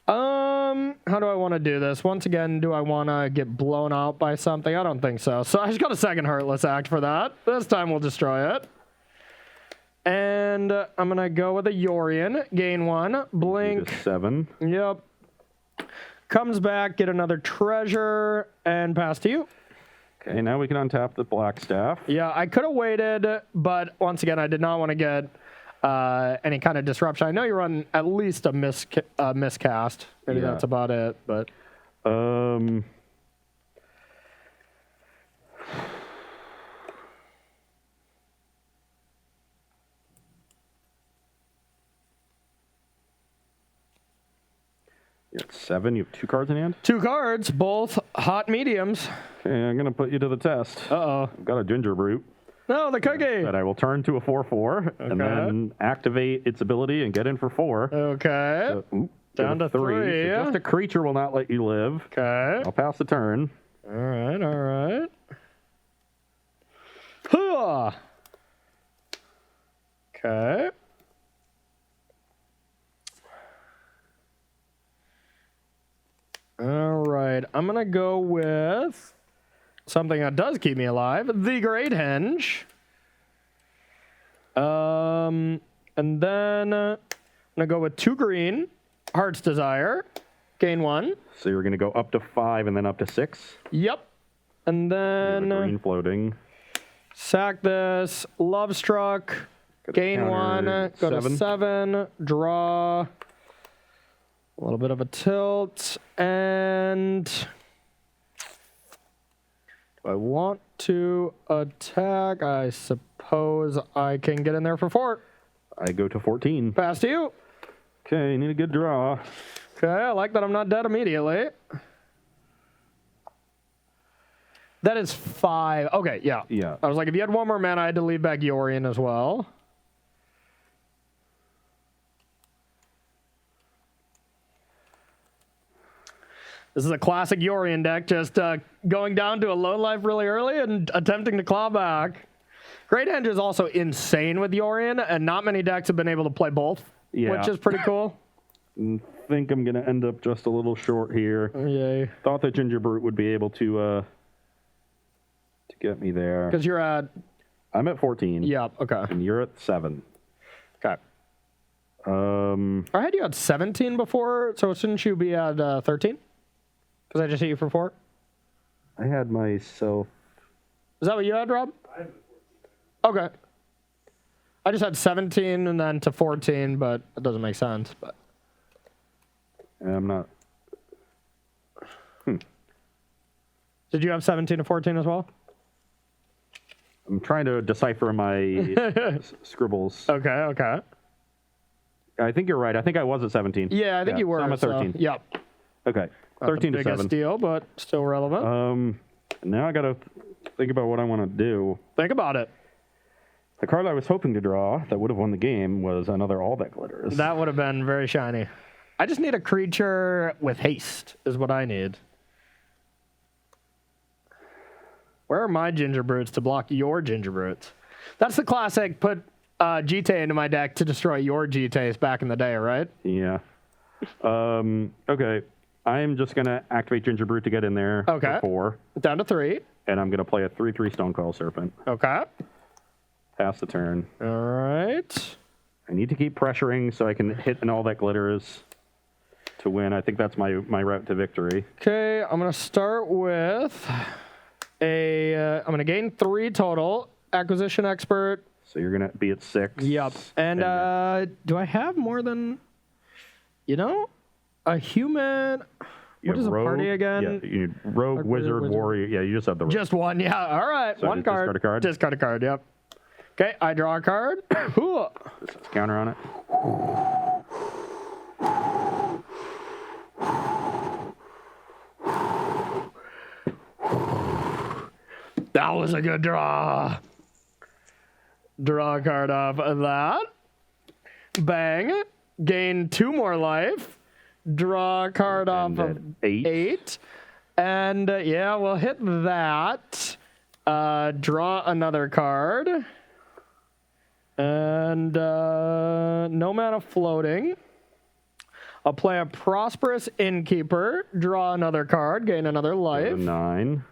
Speaker 2: How do I want to do this? Once again, do I want to get blown out by something? I don't think so. So I just got a second Heartless Act for that. This time we'll destroy it. And I'm going to go with a Yorion. Gain 1. Blink.
Speaker 1: 7.
Speaker 2: Yep. Comes back, get another treasure, and pass to you.
Speaker 1: Okay, now we can untap the black staff.
Speaker 2: Yeah, I could have waited, but once again, I did not want to get any kind of disruption. I know you run at least a miscast. Maybe that's about it, but...
Speaker 1: You're at 7. You have 2 cards in hand?
Speaker 2: 2 cards, both hot mediums.
Speaker 1: Okay, I'm going to put you to the test.
Speaker 2: Uh-oh.
Speaker 1: I've got a Ginger Brute.
Speaker 2: No, the cookie.
Speaker 1: That I will turn to a 4/4 and then activate its ability and get in for 4.
Speaker 2: Okay.
Speaker 1: So,
Speaker 2: down to 3.
Speaker 1: So just a creature will not let you live.
Speaker 2: Okay.
Speaker 1: I'll pass the turn.
Speaker 2: All right, all right. Huh. Okay. All right, I'm going to go with something that does keep me alive, the Great Henge. And then I'm going to go with 2 green, Heart's Desire, gain 1.
Speaker 1: So you're going to go up to 5 and then up to 6?
Speaker 2: Yep. And then
Speaker 1: green floating.
Speaker 2: Sack this, Love Struck, gain 1, go to 7, draw. A little bit of a tilt, and do I want to attack? I suppose I can get in there for 4.
Speaker 1: I go to 14.
Speaker 2: Pass to you.
Speaker 1: Okay, need a good draw.
Speaker 2: Okay, I like that I'm not dead immediately. That is 5. Okay, yeah.
Speaker 1: Yeah.
Speaker 2: I was like, if you had 1 more mana, I had to leave back Yorion as well. This is a classic Yorion deck, just going down to a low life really early and attempting to claw back. Great Henge is also insane with Yorion, and not many decks have been able to play both, which is pretty cool.
Speaker 1: I think I'm going to end up just a little short here.
Speaker 2: Yay.
Speaker 1: Thought that Ginger Brute would be able to get me there.
Speaker 2: Because you're at...
Speaker 1: I'm at 14.
Speaker 2: Yeah, okay.
Speaker 1: And you're at 7.
Speaker 2: Okay. I had you at 17 before, so shouldn't you be at 13? Because I just hit you for 4?
Speaker 1: I had myself...
Speaker 2: Is that what you had, Rob? I had 14. Okay. I just had 17 and then to 14, but it doesn't make sense. But
Speaker 1: I'm not...
Speaker 2: Did you have 17 to 14 as well?
Speaker 1: I'm trying to decipher my scribbles.
Speaker 2: Okay, okay.
Speaker 1: I think you're right. I think I was at 17.
Speaker 2: Yeah, I think you were.
Speaker 1: So I'm at 13.
Speaker 2: So, yep.
Speaker 1: Okay.
Speaker 2: Not
Speaker 1: 13
Speaker 2: the
Speaker 1: to 7.
Speaker 2: biggest deal, but still relevant.
Speaker 1: Now I got to think about what I want to do.
Speaker 2: Think about it.
Speaker 1: The card I was hoping to draw that would have won the game was another All That Glitters.
Speaker 2: That would have been very shiny. I just need a creature with haste is what I need. Where are my Ginger Brutes to block your Ginger Brutes? That's the classic, put Jite into my deck to destroy your Jites back in the day, right?
Speaker 4: Yeah. Okay. I'm just going to activate Ginger Brute to get in there for 4.
Speaker 2: Down to 3.
Speaker 4: And I'm going to play a 3/3 Stonecoil Serpent.
Speaker 2: Okay.
Speaker 4: Pass the turn.
Speaker 2: All right.
Speaker 4: I need to keep pressuring so I can hit and all that glitters to win. I think that's my route to victory.
Speaker 2: Okay, I'm going to start with I'm going to gain 3 total. Acquisition Expert.
Speaker 4: So you're going to be at 6.
Speaker 2: Yep. And do I have more than, a human? What is a party again?
Speaker 4: Yeah, you need Rogue, Wizard, Warrior. Yeah, you just have the Rogue.
Speaker 2: Just one, yeah. All right,
Speaker 4: so
Speaker 2: one card.
Speaker 4: Discard a card?
Speaker 2: Discard a card, yep. Okay, I draw a card.
Speaker 4: This has counter on it.
Speaker 2: That was a good draw. Draw a card off of that. Bang. Gain 2 more life. Draw a card off of 8. And yeah, we'll hit that. Draw another card. And no mana floating. I'll play a Prosperous Innkeeper. Draw another card. Gain another life.
Speaker 4: 9.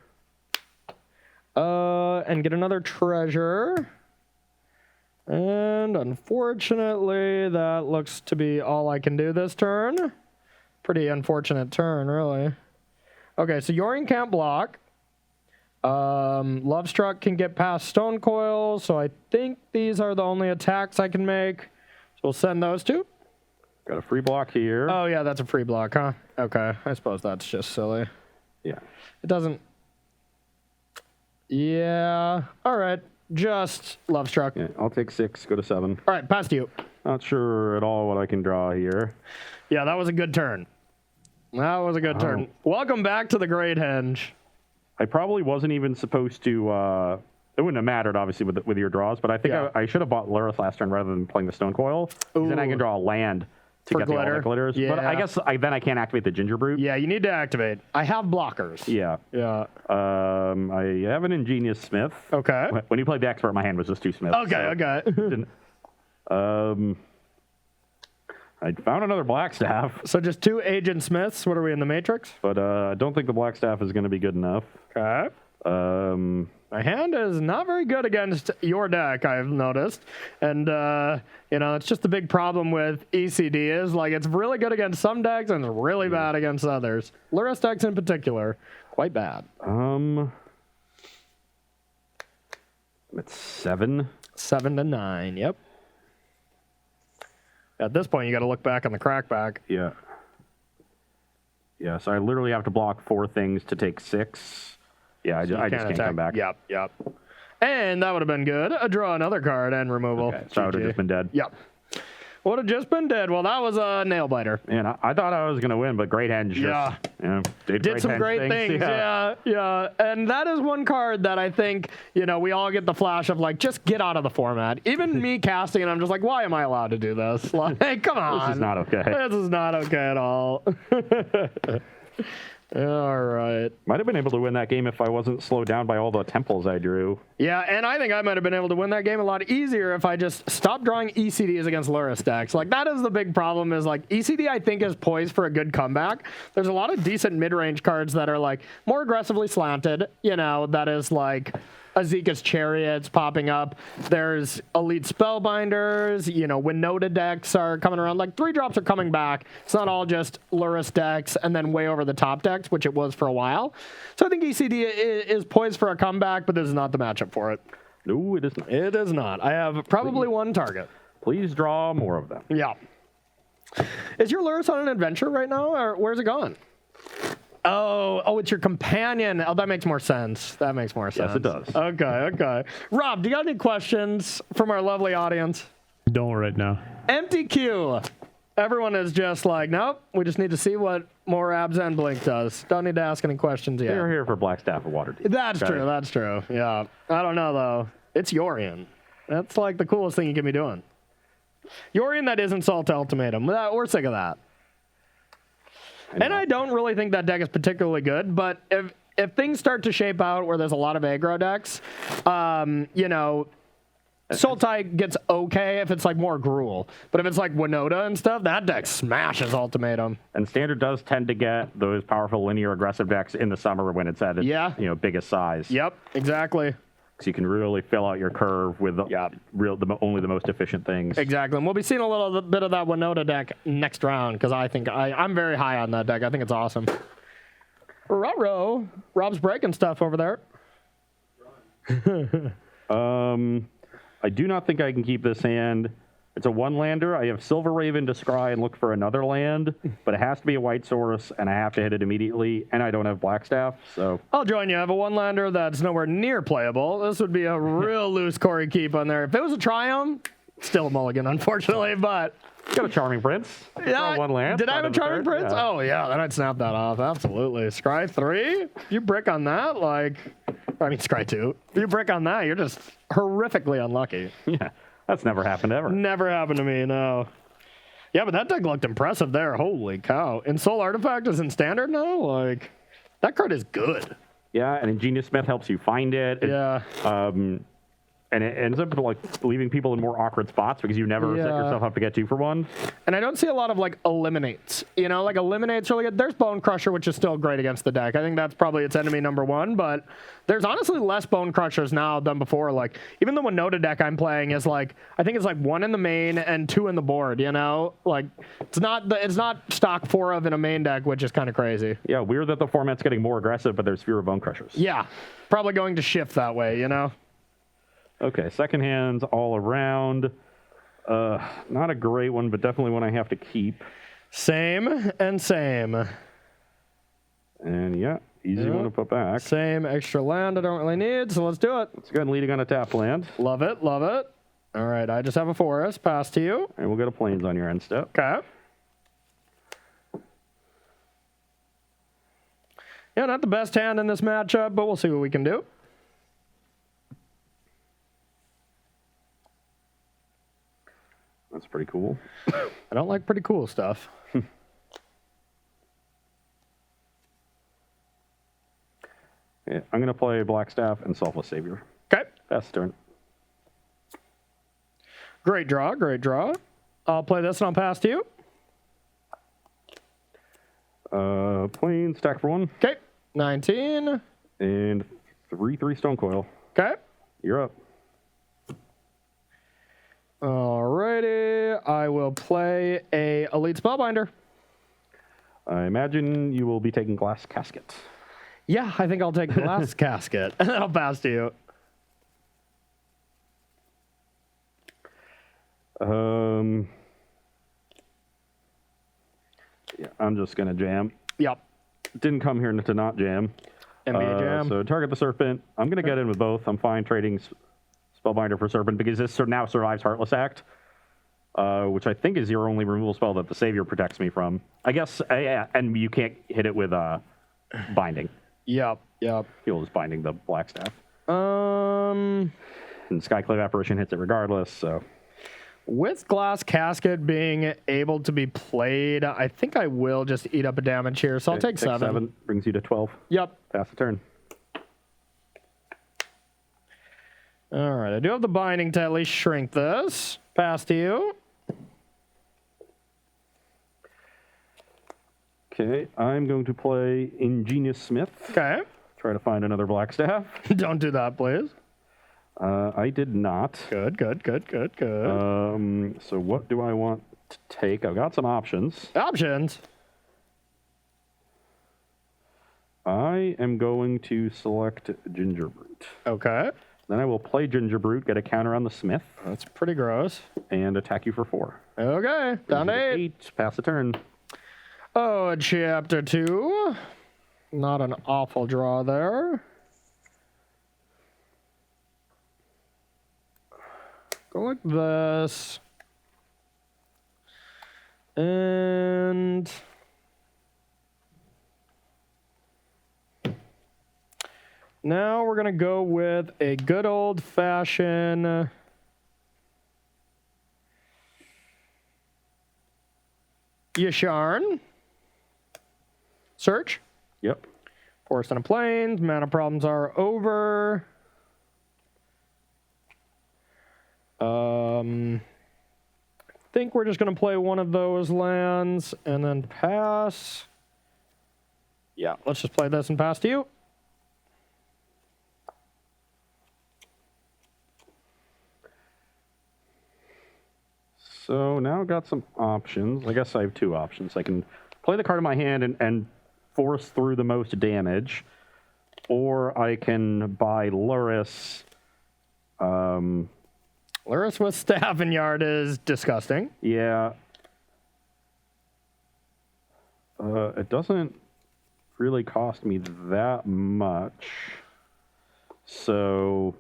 Speaker 2: And get another treasure. And unfortunately, that looks to be all I can do this turn. Pretty unfortunate turn, really. Okay, so Yorion can't block. Lovestruck can get past Stonecoil, so I think these are the only attacks I can make. So we'll send those 2.
Speaker 4: Got a free block here.
Speaker 2: Oh, yeah, that's a free block, huh? Okay, I suppose that's just silly.
Speaker 4: Yeah.
Speaker 2: It doesn't... Yeah, all right. Just Lovestruck.
Speaker 4: Yeah, I'll take 6, go to 7.
Speaker 2: All right, past you.
Speaker 4: Not sure at all what I can draw here.
Speaker 2: Yeah, that was a good turn. That was a good turn. Welcome back to the Great Henge.
Speaker 4: I probably wasn't even supposed to... it wouldn't have mattered, obviously, with your draws, but I think I should have bought Lurrus last turn rather than playing the Stonecoil. Then I can draw a land to get all the glitters.
Speaker 2: Yeah.
Speaker 4: But I guess then I can't activate the Ginger Brute.
Speaker 2: Yeah, you need to activate. I have blockers.
Speaker 4: Yeah.
Speaker 2: Yeah.
Speaker 4: I have an Ingenious Smith.
Speaker 2: Okay.
Speaker 4: When you played the Expert, my hand was just 2 Smiths.
Speaker 2: Okay,
Speaker 4: okay. I found another Blackstaff.
Speaker 2: So just 2 Agent Smiths. What are we in the Matrix?
Speaker 4: But I don't think the Blackstaff is going to be good enough.
Speaker 2: Okay. My hand is not very good against your deck, I've noticed. And, it's just the big problem with ECD is, it's really good against some decks and it's really bad against others. Lurrus decks in particular, quite bad.
Speaker 4: I'm at 7.
Speaker 2: 7 to 9, yep. At this point, you got to look back on the crackback.
Speaker 4: Yeah. Yeah, so I literally have to block 4 things to take 6. Yeah, I just can't come back.
Speaker 2: Yep. And that would have been good. Draw another card and removal.
Speaker 4: Okay, so I would have just been dead.
Speaker 2: Yep. Would have just been dead. Well, that was a nail biter.
Speaker 4: Man, I thought I was going to win, but Great Henge
Speaker 2: did some great things. Yeah. And that is one card that I think, we all get the flash of just get out of the format. Even me casting it, I'm just like, why am I allowed to do this? Come on.
Speaker 4: This is not okay.
Speaker 2: This is not okay at all. All right.
Speaker 4: Might have been able to win that game if I wasn't slowed down by all the temples I drew.
Speaker 2: Yeah, and I think I might have been able to win that game a lot easier if I just stopped drawing ECDs against Lurrus decks. That is the big problem is, ECD I think is poised for a good comeback. There's a lot of decent mid-range cards that are, more aggressively slanted, that is, Azeka's Chariots popping up. There's Elite Spellbinders. Winota decks are coming around. 3-drops are coming back. It's not all just Lurrus decks and then way over the top decks, which it was for a while. So I think ECD is poised for a comeback, but this is not the matchup for it.
Speaker 4: No, it is not.
Speaker 2: It is not. I have probably one target.
Speaker 4: Please draw more of them.
Speaker 2: Yeah. Is your Lurrus on an adventure right now, or where's it going? Oh, it's your companion. Oh, that makes more sense.
Speaker 4: Yes, it does.
Speaker 2: Okay. Rob, do you got any questions from our lovely audience?
Speaker 3: Don't right now.
Speaker 2: Empty queue. Everyone is just nope, we just need to see what more Abs and Blink does. Don't need to ask any questions yet.
Speaker 4: They're here for Blackstaff or Waterdeep.
Speaker 2: That's true. Yeah. I don't know, though. It's Yorion. That's the coolest thing you can be doing. Yorion that isn't Salt Ultimatum. We're sick of that. And I don't really think that deck is particularly good, but if things start to shape out where there's a lot of aggro decks,
Speaker 4: And
Speaker 2: Sultai gets okay if it's like more Gruul. But if it's like Winota and stuff, that deck smashes Ultimatum.
Speaker 4: And Standard does tend to get those powerful linear aggressive decks in the summer when it's at its biggest size.
Speaker 2: Yep, exactly.
Speaker 4: So you can really fill out your curve with only the most efficient things.
Speaker 2: Exactly. And we'll be seeing a little bit of that Winota deck next round because I think I'm very high on that deck. I think it's awesome. Ruh-roh. Rob's breaking stuff over there.
Speaker 4: I do not think I can keep this hand. It's a one-lander. I have Silver Raven to scry and look for another land, but it has to be a white source, and I have to hit it immediately, and I don't have Blackstaff, so...
Speaker 2: I'll join you. I have a one-lander that's nowhere near playable. This would be a real loose Corey keep on there. If it was a Triumph, still a mulligan, unfortunately, but...
Speaker 4: You got a Charming Prince.
Speaker 2: Yeah,
Speaker 4: one land.
Speaker 2: Did I have a Charming Prince? Yeah. Oh, yeah, then I'd snap that off. Absolutely. Scry 3? You brick on that, Scry 2. If you brick on that, you're just horrifically unlucky.
Speaker 4: Yeah, that's never happened ever.
Speaker 2: Never happened to me, no. Yeah, but that deck looked impressive there. Holy cow. And Soul Artifact is in Standard now? That card is good.
Speaker 4: Yeah, and Ingenious Smith helps you find it. And it ends up leaving people in more awkward spots because you never set yourself up to get 2 for 1.
Speaker 2: And I don't see a lot of eliminates. Eliminates really good. There's Bone Crusher, which is still great against the deck. I think that's probably its enemy number 1, but there's honestly less Bone Crushers now than before. Even the Winota deck I'm playing is I think it's 1 in the main and 2 in the board, It's not stock 4 of in a main deck, which is kind of crazy.
Speaker 4: Yeah, weird that the format's getting more aggressive, but there's fewer Bone Crushers.
Speaker 2: Yeah, probably going to shift that way,
Speaker 4: Okay, second hands all around. Not a great one, but definitely one I have to keep.
Speaker 2: Same and same.
Speaker 4: And easy one to put back.
Speaker 2: Same extra land I don't really need, so let's do it.
Speaker 4: Let's go ahead and leading on a tap land.
Speaker 2: Love it, love it. All right, I just have a forest. Pass to you.
Speaker 4: And we'll get a plains on your end step.
Speaker 2: Okay. Yeah, not the best hand in this matchup, but we'll see what we can do.
Speaker 4: That's pretty cool.
Speaker 2: I don't like pretty cool stuff.
Speaker 4: Yeah, I'm going to play Blackstaff and Selfless Savior.
Speaker 2: Okay.
Speaker 4: Pass turn.
Speaker 2: Great draw, great draw. I'll play this and I'll pass to you.
Speaker 4: Plain, stack for 1.
Speaker 2: Okay. 19.
Speaker 4: And 3/3 Stone Coil.
Speaker 2: Okay.
Speaker 4: You're up.
Speaker 2: Alrighty, I will play a Elite Spellbinder.
Speaker 4: I imagine you will be taking Glass Casket.
Speaker 2: Yeah, I think I'll take Glass Casket, and I'll pass to you.
Speaker 4: Yeah, I'm just gonna jam.
Speaker 2: Yep.
Speaker 4: Didn't come here to not jam.
Speaker 2: NBA jam.
Speaker 4: So target the Serpent. I'm gonna get in with both. I'm fine trading Spellbinder for Serpent because this now survives Heartless Act, which I think is your only removal spell that the Savior protects me from. I guess, and you can't hit it with Binding.
Speaker 2: Yep.
Speaker 4: He'll is binding the Blackstaff. And Skyclave Apparition hits it regardless, so.
Speaker 2: With Glass Casket being able to be played, I think I will just eat up a damage here, so I'll take 7.
Speaker 4: Brings you to 12.
Speaker 2: Yep.
Speaker 4: Pass the turn.
Speaker 2: All right, I do have the binding to at least shrink this. Pass to you.
Speaker 4: Okay, I'm going to play Ingenious Smith.
Speaker 2: Okay.
Speaker 4: Try to find another Blackstaff.
Speaker 2: Don't do that, please.
Speaker 4: I did not.
Speaker 2: Good.
Speaker 4: So what do I want to take? I've got some options.
Speaker 2: Options?
Speaker 4: I am going to select Gingerbrute.
Speaker 2: Okay.
Speaker 4: Then I will play Gingerbrute, get a counter on the Smith.
Speaker 2: That's pretty gross.
Speaker 4: And attack you for 4.
Speaker 2: Okay, down to 8.
Speaker 4: Pass the turn.
Speaker 2: Oh, chapter 2. Not an awful draw there. Go like this. And now we're going to go with a good old-fashioned Yasharn. Search.
Speaker 4: Yep.
Speaker 2: Forest on a Plains. Mana problems are over. I think we're just going to play one of those lands and then pass. Yeah, let's just play this and pass to you.
Speaker 4: So now I've got some options. I guess I have two options. I can play the card in my hand and force through the most damage, or I can buy Luris.
Speaker 2: Luris with Staff and Yard is disgusting.
Speaker 4: Yeah. It doesn't really cost me that much. So,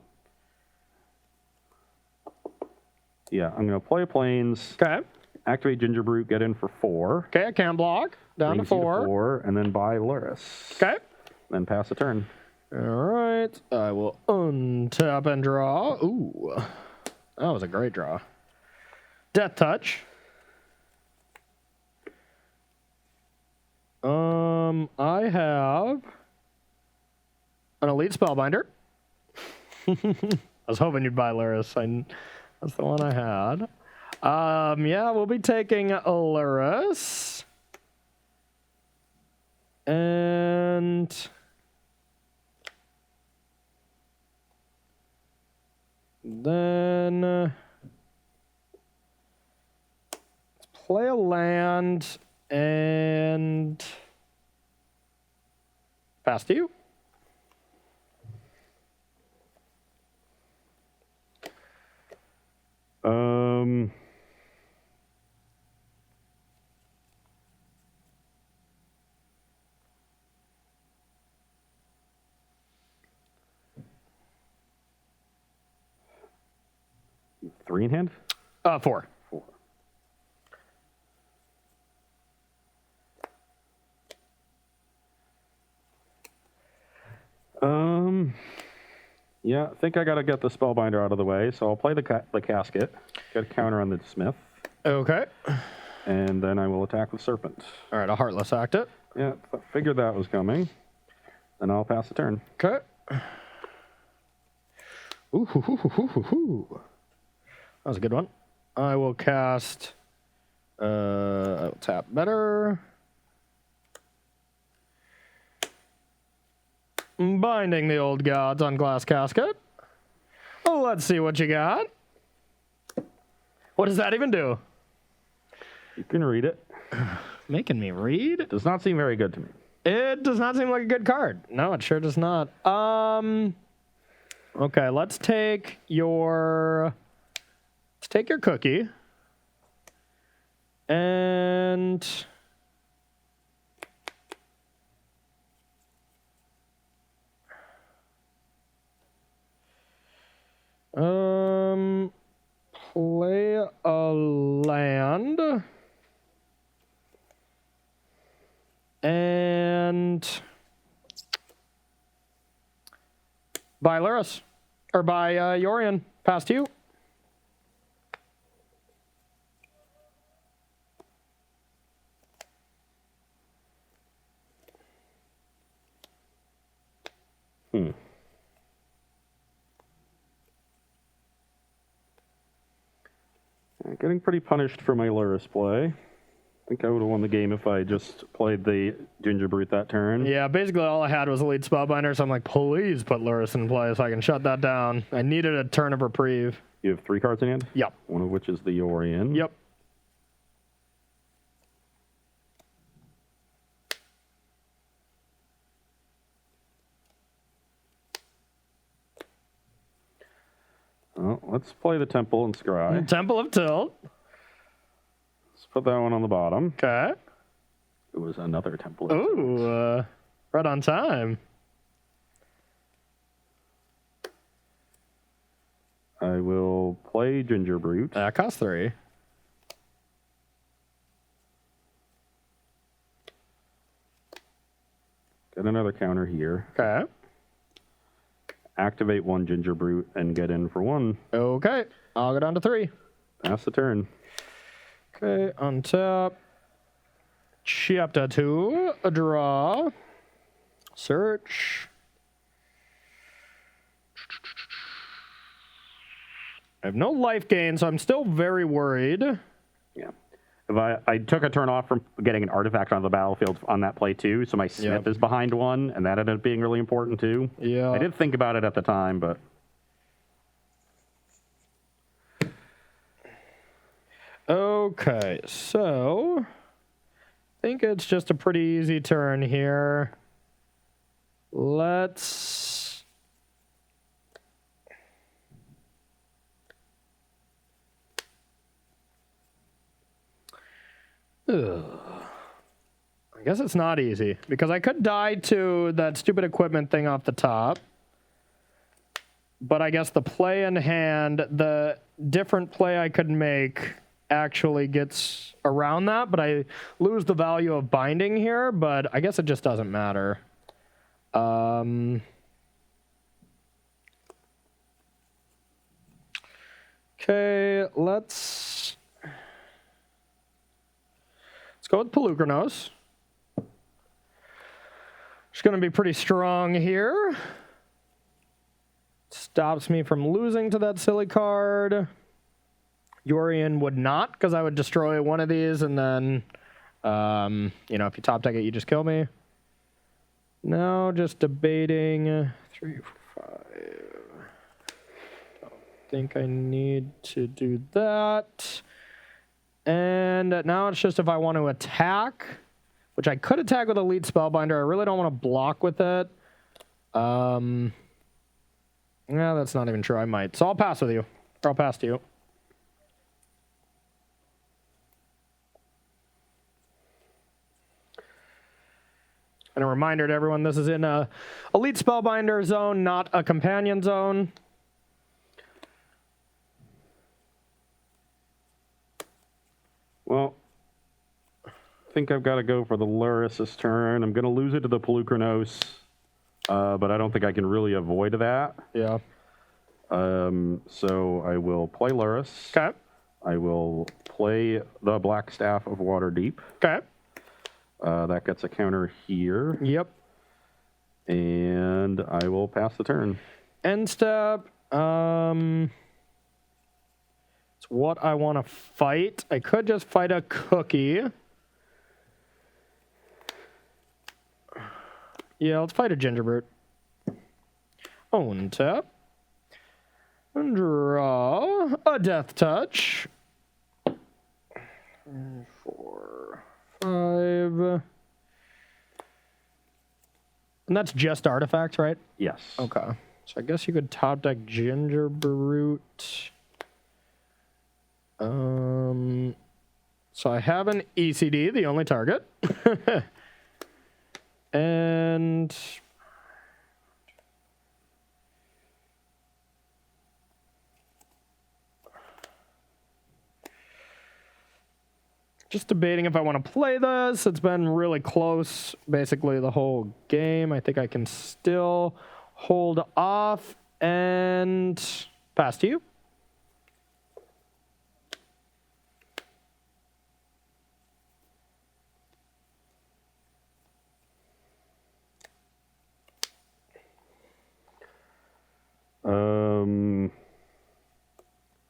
Speaker 4: yeah, I'm going to play Plains.
Speaker 2: Okay.
Speaker 4: Activate Ginger Brute, get in for 4.
Speaker 2: Okay, I can block. Down to 4.
Speaker 4: And then buy Luris.
Speaker 2: Okay.
Speaker 4: Then pass a turn.
Speaker 2: All right. I will untap and draw. Ooh. That was a great draw. Death Touch. I have an Elite Spellbinder. I was hoping you'd buy Luris. That's the one I had. Yeah, we'll be taking Luris. And then let's play a land and pass to you.
Speaker 4: Three in hand?
Speaker 2: 4.
Speaker 4: 4. Yeah, I think I got to get the Spellbinder out of the way, so I'll play the Casket, get a counter on the Smith.
Speaker 2: Okay.
Speaker 4: And then I will attack with Serpent.
Speaker 2: All right, I'll Heartless act it.
Speaker 4: Yeah, I figured that was coming. Then I'll pass the turn.
Speaker 2: Okay. Ooh, hoo, hoo, hoo, hoo, hoo. That was a good one. I will cast. I will tap better. Binding the Old Gods on Glass Casket. Oh, let's see what you got. What does that even do?
Speaker 4: You can read it.
Speaker 2: Making me read?
Speaker 4: Does not seem very good to me.
Speaker 2: It does not seem like a good card. No, it sure does not. Okay, let's take your cookie. And play a land and buy Luris or buy Yorion. Pass to you.
Speaker 4: Getting pretty punished for my Luris play. I think I would have won the game if I just played the Ginger Brute that turn.
Speaker 2: Yeah, basically all I had was Elite Spellbinder, so I'm like, please put Luris in play so I can shut that down. I needed a turn of reprieve.
Speaker 4: You have 3 cards in hand?
Speaker 2: Yep.
Speaker 4: One of which is the Yorion.
Speaker 2: Yep.
Speaker 4: Well, let's play the Temple and Scry.
Speaker 2: Temple of Tilt.
Speaker 4: Let's put that one on the bottom.
Speaker 2: Okay.
Speaker 4: It was another Temple of Tilt.
Speaker 2: Ooh, right on time.
Speaker 4: I will play Ginger Brute.
Speaker 2: Cost 3.
Speaker 4: Get another counter here.
Speaker 2: Okay.
Speaker 4: Activate 1 Ginger Brute and get in for 1.
Speaker 2: Okay. I'll go down to 3.
Speaker 4: Pass the turn.
Speaker 2: Okay, untap. Chapter 2. A draw. Search. I have no life gain, so I'm still very worried.
Speaker 4: Yeah. If I took a turn off from getting an artifact on the battlefield on that play too, so my Smith is behind one, and that ended up being really important too.
Speaker 2: Yeah.
Speaker 4: I did think about it at the time, but...
Speaker 2: Okay, so I think it's just a pretty easy turn here. Let's... Ugh. I guess it's not easy, because I could die to that stupid equipment thing off the top. But I guess the play in hand, the different play I could make actually gets around that, but I lose the value of binding here, but I guess it just doesn't matter. Okay, let's go with Pelucranos. It's going to be pretty strong here. Stops me from losing to that silly card. Yorion would not, because I would destroy one of these, and then, you know, if you top deck it, you just kill me. Now, just debating 3, 4, 5. Don't think I need to do that. And now it's just if I want to attack, which I could attack with Elite Spellbinder. I really don't want to block with it. Yeah, that's not even true. I might. So I'll pass with you. Or I'll pass to you. And a reminder to everyone, this is in a Elite Spellbinder zone, not a Companion zone.
Speaker 4: Well, I think I've got to go for the Luris this turn. I'm going to lose it to the Pelucranos, but I don't think I can really avoid that.
Speaker 2: Yeah.
Speaker 4: So I will play Luris.
Speaker 2: Okay.
Speaker 4: I will play the Black Staff of Waterdeep.
Speaker 2: Okay.
Speaker 4: That gets a counter here.
Speaker 2: Yep.
Speaker 4: And I will pass the turn.
Speaker 2: End step. It's what I want to fight. I could just fight a cookie. Yeah, let's fight a Gingerbrute. Untap. And draw a Death Touch. 4, 5. And that's just artifacts, right?
Speaker 4: Yes.
Speaker 2: Okay. So I guess you could top deck Gingerbrute. So I have an ECD, the only target. And just debating if I want to play this. It's been really close basically the whole game. I think I can still hold off and pass to you.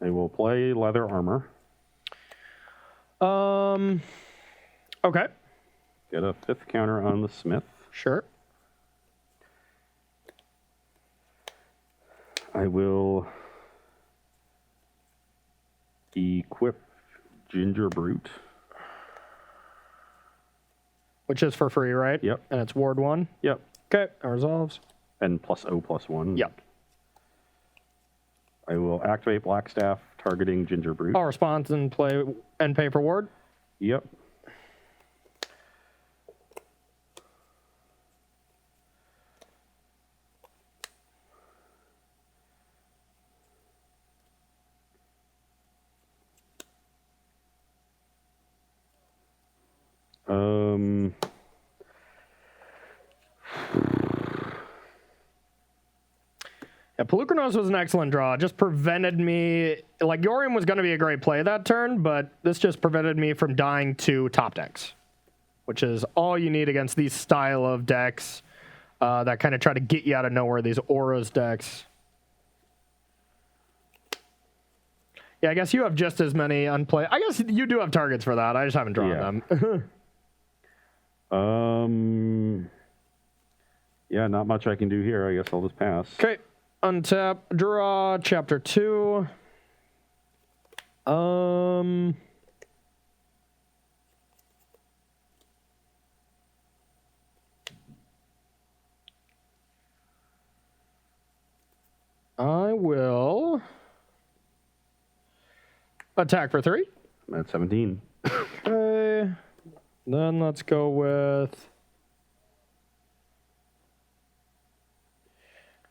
Speaker 4: I will play Leather Armor.
Speaker 2: Okay.
Speaker 4: Get a 5th counter on the Smith.
Speaker 2: Sure.
Speaker 4: I will equip Gingerbrute.
Speaker 2: Which is for free, right?
Speaker 4: Yep.
Speaker 2: And it's Ward 1?
Speaker 4: Yep.
Speaker 2: Okay, that resolves.
Speaker 4: And +0/+1.
Speaker 2: Yep.
Speaker 4: I will activate Blackstaff, targeting Gingerbrute.
Speaker 2: I'll respond and play and pay for Ward.
Speaker 4: Yep.
Speaker 2: Yeah, Pelucranos was an excellent draw. It just prevented me, like Yorion was going to be a great play that turn, but this just prevented me from dying to top decks, which is all you need against these style of decks that kind of try to get you out of nowhere, these Auras decks. Yeah, I guess you have just as many unplayed. I guess you do have targets for that. I just haven't drawn
Speaker 4: them. Yeah, not much I can do here. I guess I'll just pass.
Speaker 2: Okay. Untap, draw, chapter 2. I will attack for 3.
Speaker 4: I'm at 17.
Speaker 2: Okay. Then let's go with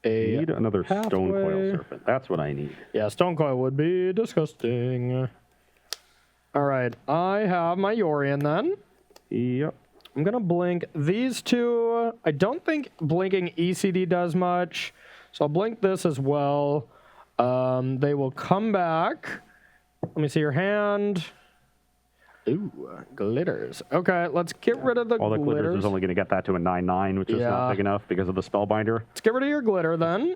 Speaker 4: I need another stone coil serpent. That's what I need.
Speaker 2: Yeah, stone coil would be disgusting. All right, I have my Yorion then.
Speaker 4: Yep.
Speaker 2: I'm going to blink these two. I don't think blinking ECD does much, so I'll blink this as well. They will come back. Let me see your hand. Ooh, glitters. Okay, let's get rid of the
Speaker 4: All the glitters is only going to get that to a 9/9, which is not big enough because of the spellbinder.
Speaker 2: Let's get rid of your glitter then.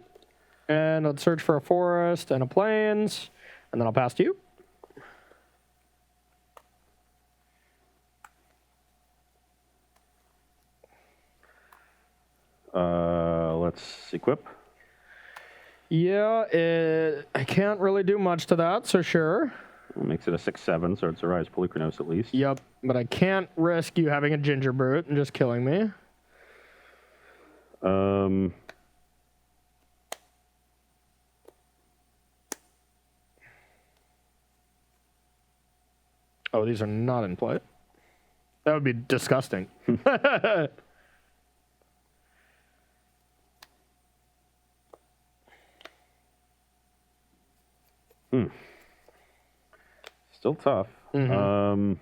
Speaker 2: And let's search for a forest and a plains. And then I'll pass to you.
Speaker 4: Let's equip.
Speaker 2: Yeah, I can't really do much to that, so sure.
Speaker 4: It makes it a 6/7, so it survives Polukranos at least.
Speaker 2: Yep, but I can't risk you having a ginger brute and just killing me. Oh, these are not in play. That would be disgusting.
Speaker 4: Still tough.
Speaker 2: Mm-hmm.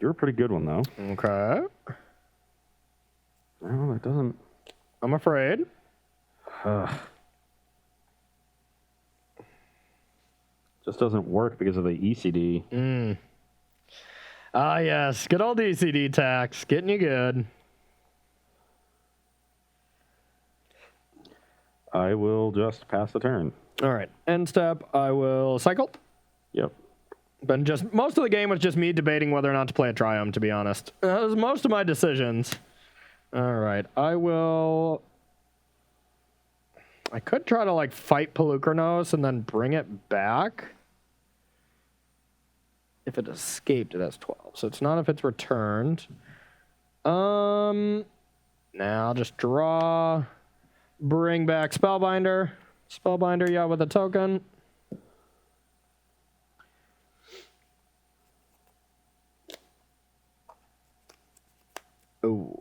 Speaker 4: You're a pretty good one, though.
Speaker 2: Okay.
Speaker 4: No, that doesn't...
Speaker 2: I'm afraid.
Speaker 4: Just doesn't work because of the ECD.
Speaker 2: Ah, yes. Good old ECD tax. Getting you good.
Speaker 4: I will just pass the turn.
Speaker 2: All right. End step, I will cycle.
Speaker 4: Yep.
Speaker 2: But just most of the game was just me debating whether or not to play a Triumph, to be honest. That was most of my decisions. All right. I could try to, like, fight Polukranos and then bring it back. If it escaped, that's 12. So it's not if it's returned. Now I'll just draw. Bring back Spellbinder. Spellbinder, yeah, with a token. Ooh.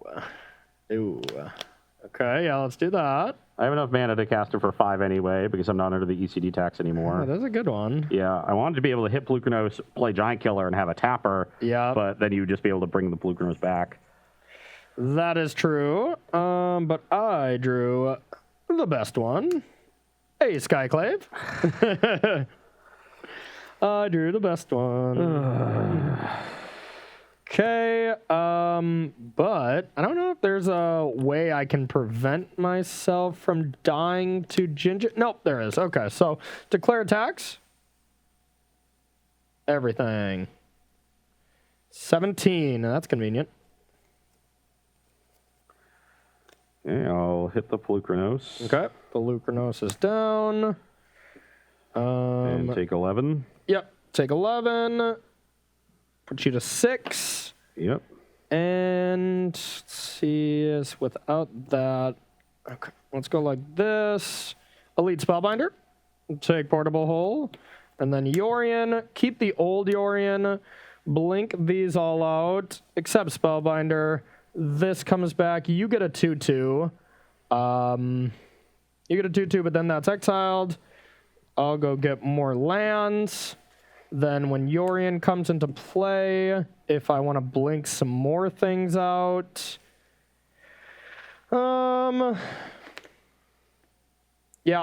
Speaker 2: Okay, yeah, let's do that.
Speaker 4: I have enough mana to cast it for 5 anyway because I'm not under the ECD tax anymore.
Speaker 2: Oh, that's a good one.
Speaker 4: Yeah, I wanted to be able to hit Polukranos, play Giant Killer, and have a tapper.
Speaker 2: Yeah.
Speaker 4: But then you would just be able to bring the Polukranos back.
Speaker 2: That is true. But I drew the best one. A Skyclave. I drew the best one. Okay, but I don't know if there's a way I can prevent myself from dying to ginger. Nope, there is. Okay, so declare attacks. Everything. 17, that's convenient.
Speaker 4: Okay, I'll hit the Polukranos.
Speaker 2: Okay, Polukranos is down.
Speaker 4: And take 11.
Speaker 2: Yep, take 11. Put you to 6.
Speaker 4: Yep.
Speaker 2: And let's see, is without that. Okay, let's go like this. Elite Spellbinder. Take Portable Hole. And then Yorion. Keep the old Yorion. Blink these all out. Except Spellbinder. This comes back. You get a 2/2. You get a 2/2, but then that's exiled. I'll go get more lands. Then when Yorion comes into play, if I want to blink some more things out. Yeah,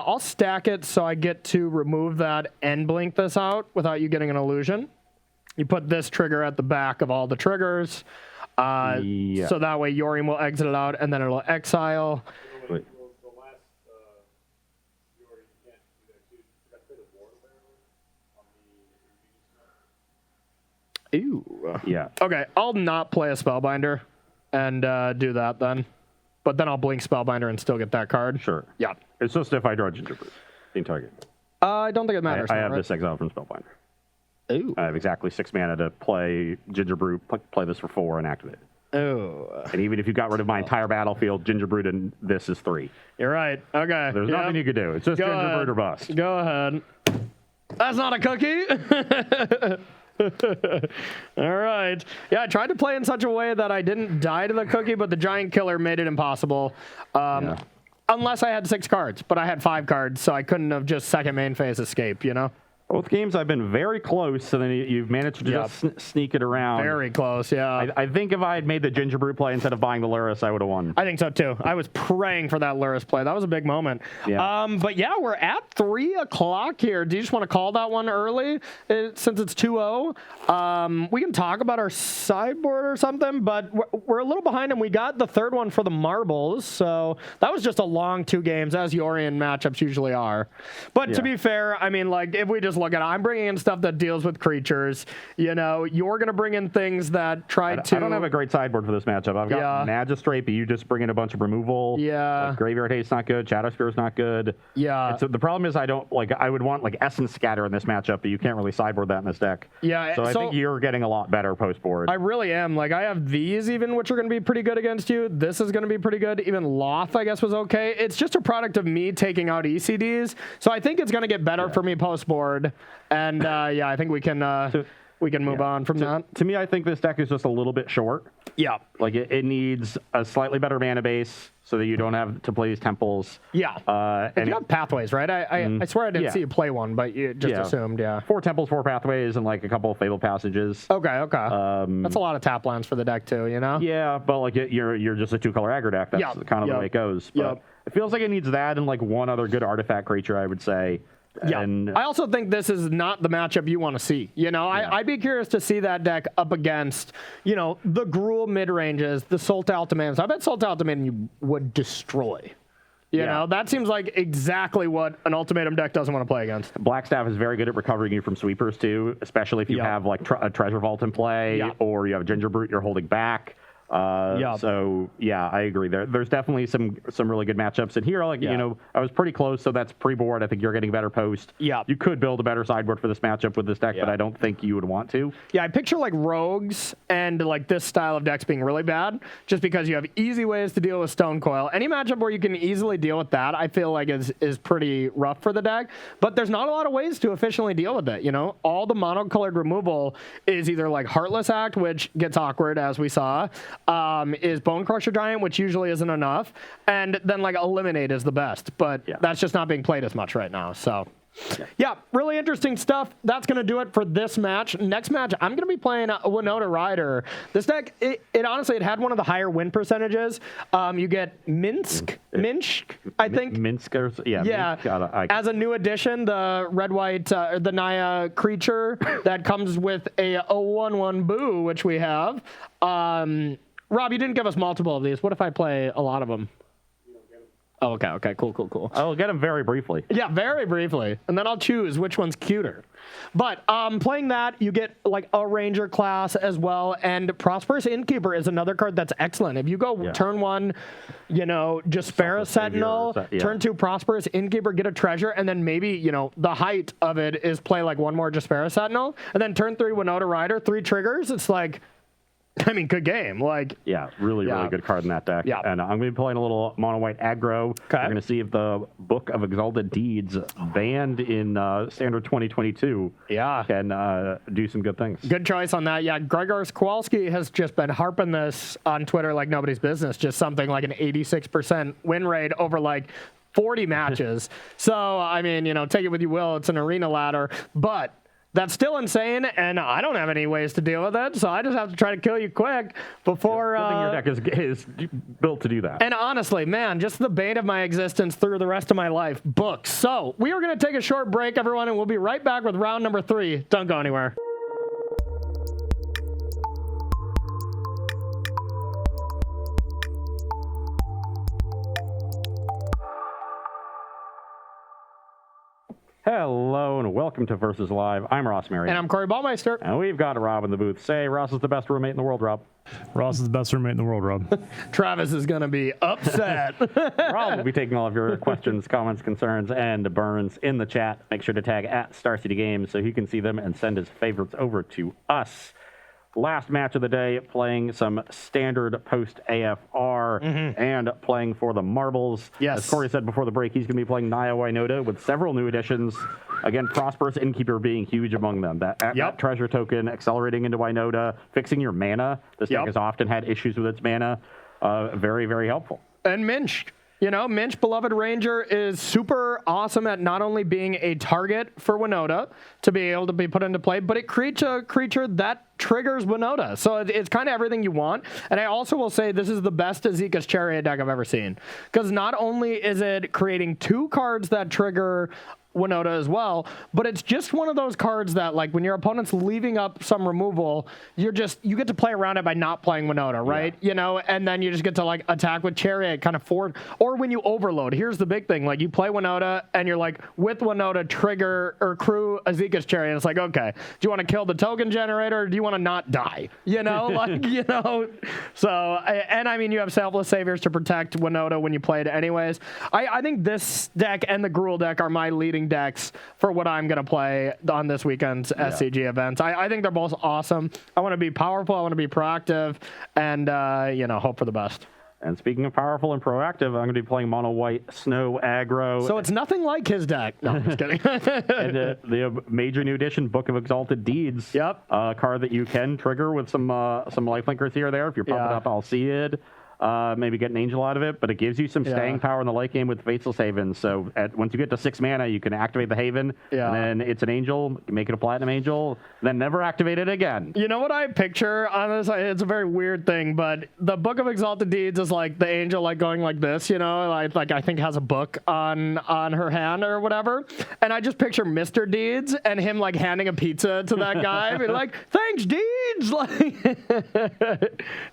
Speaker 2: I'll stack it so I get to remove that and blink this out without you getting an illusion. You put this trigger at the back of all the triggers. So that way Yorion will exit it out, and then it'll exile.
Speaker 4: Wait.
Speaker 2: Ooh.
Speaker 4: Yeah.
Speaker 2: Okay, I'll not play a Spellbinder and do that then. But then I'll blink Spellbinder and still get that card.
Speaker 4: Sure.
Speaker 2: Yeah.
Speaker 4: It's just if I draw Gingerbread the entire game.
Speaker 2: I don't think it matters.
Speaker 4: I have this exile from Spellbinder.
Speaker 2: Ooh.
Speaker 4: I have exactly 6 mana to play Gingerbrew, play this for 4 and activate it.
Speaker 2: Oh.
Speaker 4: And even if you got rid of my entire battlefield, Gingerbrew and this is 3.
Speaker 2: You're right. Okay.
Speaker 4: There's nothing you could do. It's just Gingerbrew or bust.
Speaker 2: Go ahead. That's not a cookie. All right. Yeah, I tried to play in such a way that I didn't die to the cookie, but the giant killer made it impossible. Unless I had 6 cards, but I had 5 cards, so I couldn't have just second main phase escape, you know?
Speaker 4: Both games I've been very close, and then you've managed to just sneak it around.
Speaker 2: Very close, yeah.
Speaker 4: I think if I had made the Gingerbrew play instead of buying the Luris, I would have won.
Speaker 2: I think so too. I was praying for that Luris play. That was a big moment.
Speaker 4: Yeah.
Speaker 2: But yeah, we're at 3 o'clock here. Do you just want to call that one early since it's 2-0? We can talk about our sideboard or something, but we're a little behind, and we got the third one for the marbles. So that was just a long 2 games, as Yorion matchups usually are. But to be fair, I mean, like, if we just look at it, I'm bringing in stuff that deals with creatures. You know, you're going to bring in things that try to...
Speaker 4: I don't have a great sideboard for this matchup. I've got Magistrate, but you just bring in a bunch of removal.
Speaker 2: Yeah.
Speaker 4: Like Graveyard Hate's not good. Shadow Spear's not good.
Speaker 2: Yeah.
Speaker 4: So the problem is I would want like Essence Scatter in this matchup, but you can't really sideboard that in this deck.
Speaker 2: Yeah.
Speaker 4: So I think you're getting a lot better post-board.
Speaker 2: I really am. Like, I have these even, which are going to be pretty good against you. This is going to be pretty good. Even Loth, I guess, was okay. It's just a product of me taking out ECDs. So I think it's going to get better for me post-board. And I think we can move on from that.
Speaker 4: To me, I think this deck is just a little bit short.
Speaker 2: Yeah.
Speaker 4: Like it needs a slightly better mana base so that you don't have to play these temples.
Speaker 2: Yeah. And you have pathways, right? I swear I didn't see you play one, but you just assumed,
Speaker 4: 4 temples, 4 pathways, and like a couple of Fabled Passages.
Speaker 2: Okay. That's a lot of tap lands for the deck too, you know?
Speaker 4: Yeah, but like you're just a 2-color aggro deck. That's kind of the way it goes. But it feels like it needs that and like one other good artifact creature, I would say.
Speaker 2: Yeah,
Speaker 4: and
Speaker 2: I also think this is not the matchup you want to see. You know, I'd be curious to see that deck up against, you know, the Gruul mid-ranges, the Salt Ultimatums. I bet Salt Ultimatum you would destroy. You know, that seems like exactly what an Ultimatum deck doesn't want to play against.
Speaker 4: Blackstaff is very good at recovering you from sweepers, too, especially if you have like a Treasure Vault in play or you have a Gingerbrute you're holding back. So I agree. There's definitely some really good matchups. And here, like you know, I was pretty close, so that's pre-board. I think you're getting better post.
Speaker 2: Yeah,
Speaker 4: you could build a better sideboard for this matchup with this deck, but I don't think you would want to. Yeah,
Speaker 2: I picture like rogues and like this style of decks being really bad, just because you have easy ways to deal with Stone Coil. Any matchup where you can easily deal with that, I feel like is pretty rough for the deck. But there's not a lot of ways to efficiently deal with it. You know, all the monocolored removal is either like Heartless Act, which gets awkward as we saw. Is Bone Crusher Giant, which usually isn't enough, and then like Eliminate is the best, but that's just not being played as much right now. So, really interesting stuff. That's going to do it for this match. Next match, I'm going to be playing Winota Rider. This deck, it honestly, it had one of the higher win percentages. You get Minsk, I think.
Speaker 4: Minsk,
Speaker 2: Minsk, as a new addition, the red-white, the Naya creature that comes with a 0/1/1 Boo, which we have. Rob, you didn't give us multiple of these. What if I play a lot of them? Oh, okay, cool.
Speaker 4: I'll get them very briefly.
Speaker 2: Yeah, very briefly. And then I'll choose which one's cuter. But playing that, you get like a Ranger class as well. And Prosperous Innkeeper is another card that's excellent. If you go turn 1, you know, Jaspera Sentinel, turn 2 Prosperous Innkeeper, get a treasure, and then maybe, you know, the height of it is play like one more Jaspera Sentinel. And then turn 3 Winota Rider, 3 triggers. It's like... I mean, good game. Like,
Speaker 4: really good card in that deck. Yeah. And I'm going to be playing a little mono white aggro. Okay. We're going to see if the Book of Exalted Deeds, banned in Standard 2022, can do some good things.
Speaker 2: Good choice on that. Yeah, Gregor Kowalski has just been harping this on Twitter like nobody's business. Just something like an 86% win rate over like 40 matches. So, I mean, you know, take it with you will. It's an arena ladder, but that's still insane, and I don't have any ways to deal with it, so I just have to try to kill you quick before...
Speaker 4: I think your deck is built to do that.
Speaker 2: And honestly, man, just the bane of my existence through the rest of my life, books. So we are going to take a short break, everyone, and we'll be right back with round number 3. Don't go anywhere.
Speaker 4: Hello and welcome to Versus Live. I'm Ross Merriam.
Speaker 2: And I'm Corey Baumeister.
Speaker 4: And we've got Rob in the booth. Say, Ross is the best roommate in the world, Rob.
Speaker 3: Ross is the best roommate in the world, Rob.
Speaker 2: Travis is going to be upset.
Speaker 4: Rob will be taking all of your questions, comments, concerns, and burns in the chat. Make sure to tag at Star City Games so he can see them and send his favorites over to us. Last match of the day, playing some standard post AFR and playing for the marbles.
Speaker 2: Yes.
Speaker 4: As Corey said before the break, he's going to be playing Naya Wynota with several new additions. Again, Prosperous Innkeeper being huge among them. That treasure token accelerating into Wynota, fixing your mana. This deck has often had issues with its mana. Very, very helpful.
Speaker 2: And Minch. You know, Minch, Beloved Ranger, is super awesome at not only being a target for Wynota to be able to be put into play, but it creates a creature that triggers Wynota. So it's kind of everything you want. And I also will say this is the best Azeka's Chariot deck I've ever seen. Because not only is it creating 2 cards that trigger Wynota as well, but it's just one of those cards that, like, when your opponent's leaving up some removal, you get to play around it by not playing Wynota, right? You know, and then you just get to, like, attack with Chariot kind of forward. Or when you overload, here's the big thing, like, you play Wynota and you're like, with Wynota, trigger or crew Azeka's Chariot, and it's like, okay, do you want to kill the token generator or do you want to not die? You know, like, you know, so, and I mean, you have Selfless Saviors to protect Wynota when you play it anyways. I think this deck and the Gruul deck are my leading decks for what I'm going to play on this weekend's SCG events. I think they're both awesome. I want to be powerful. I want to be proactive and, you know, hope for the best.
Speaker 4: And speaking of powerful and proactive, I'm going to be playing mono white snow aggro.
Speaker 2: So it's nothing like his deck. No, I'm just kidding.
Speaker 4: And the major new addition, Book of Exalted Deeds.
Speaker 2: Yep.
Speaker 4: A card that you can trigger with some lifelinkers here or there. If you're pumping up, I'll see it. Maybe get an angel out of it, but it gives you some staying power in the late game with Faceless Haven. So once you get to 6 mana, you can activate the Haven, and then it's an angel, make it a platinum angel, then never activate it again.
Speaker 2: You know what I picture on this? It's a very weird thing, but the Book of Exalted Deeds is like the angel like going like this, you know, like I think has a book on her hand or whatever. And I just picture Mr. Deeds and him like handing a pizza to that guy, be like, thanks, Deeds! Like,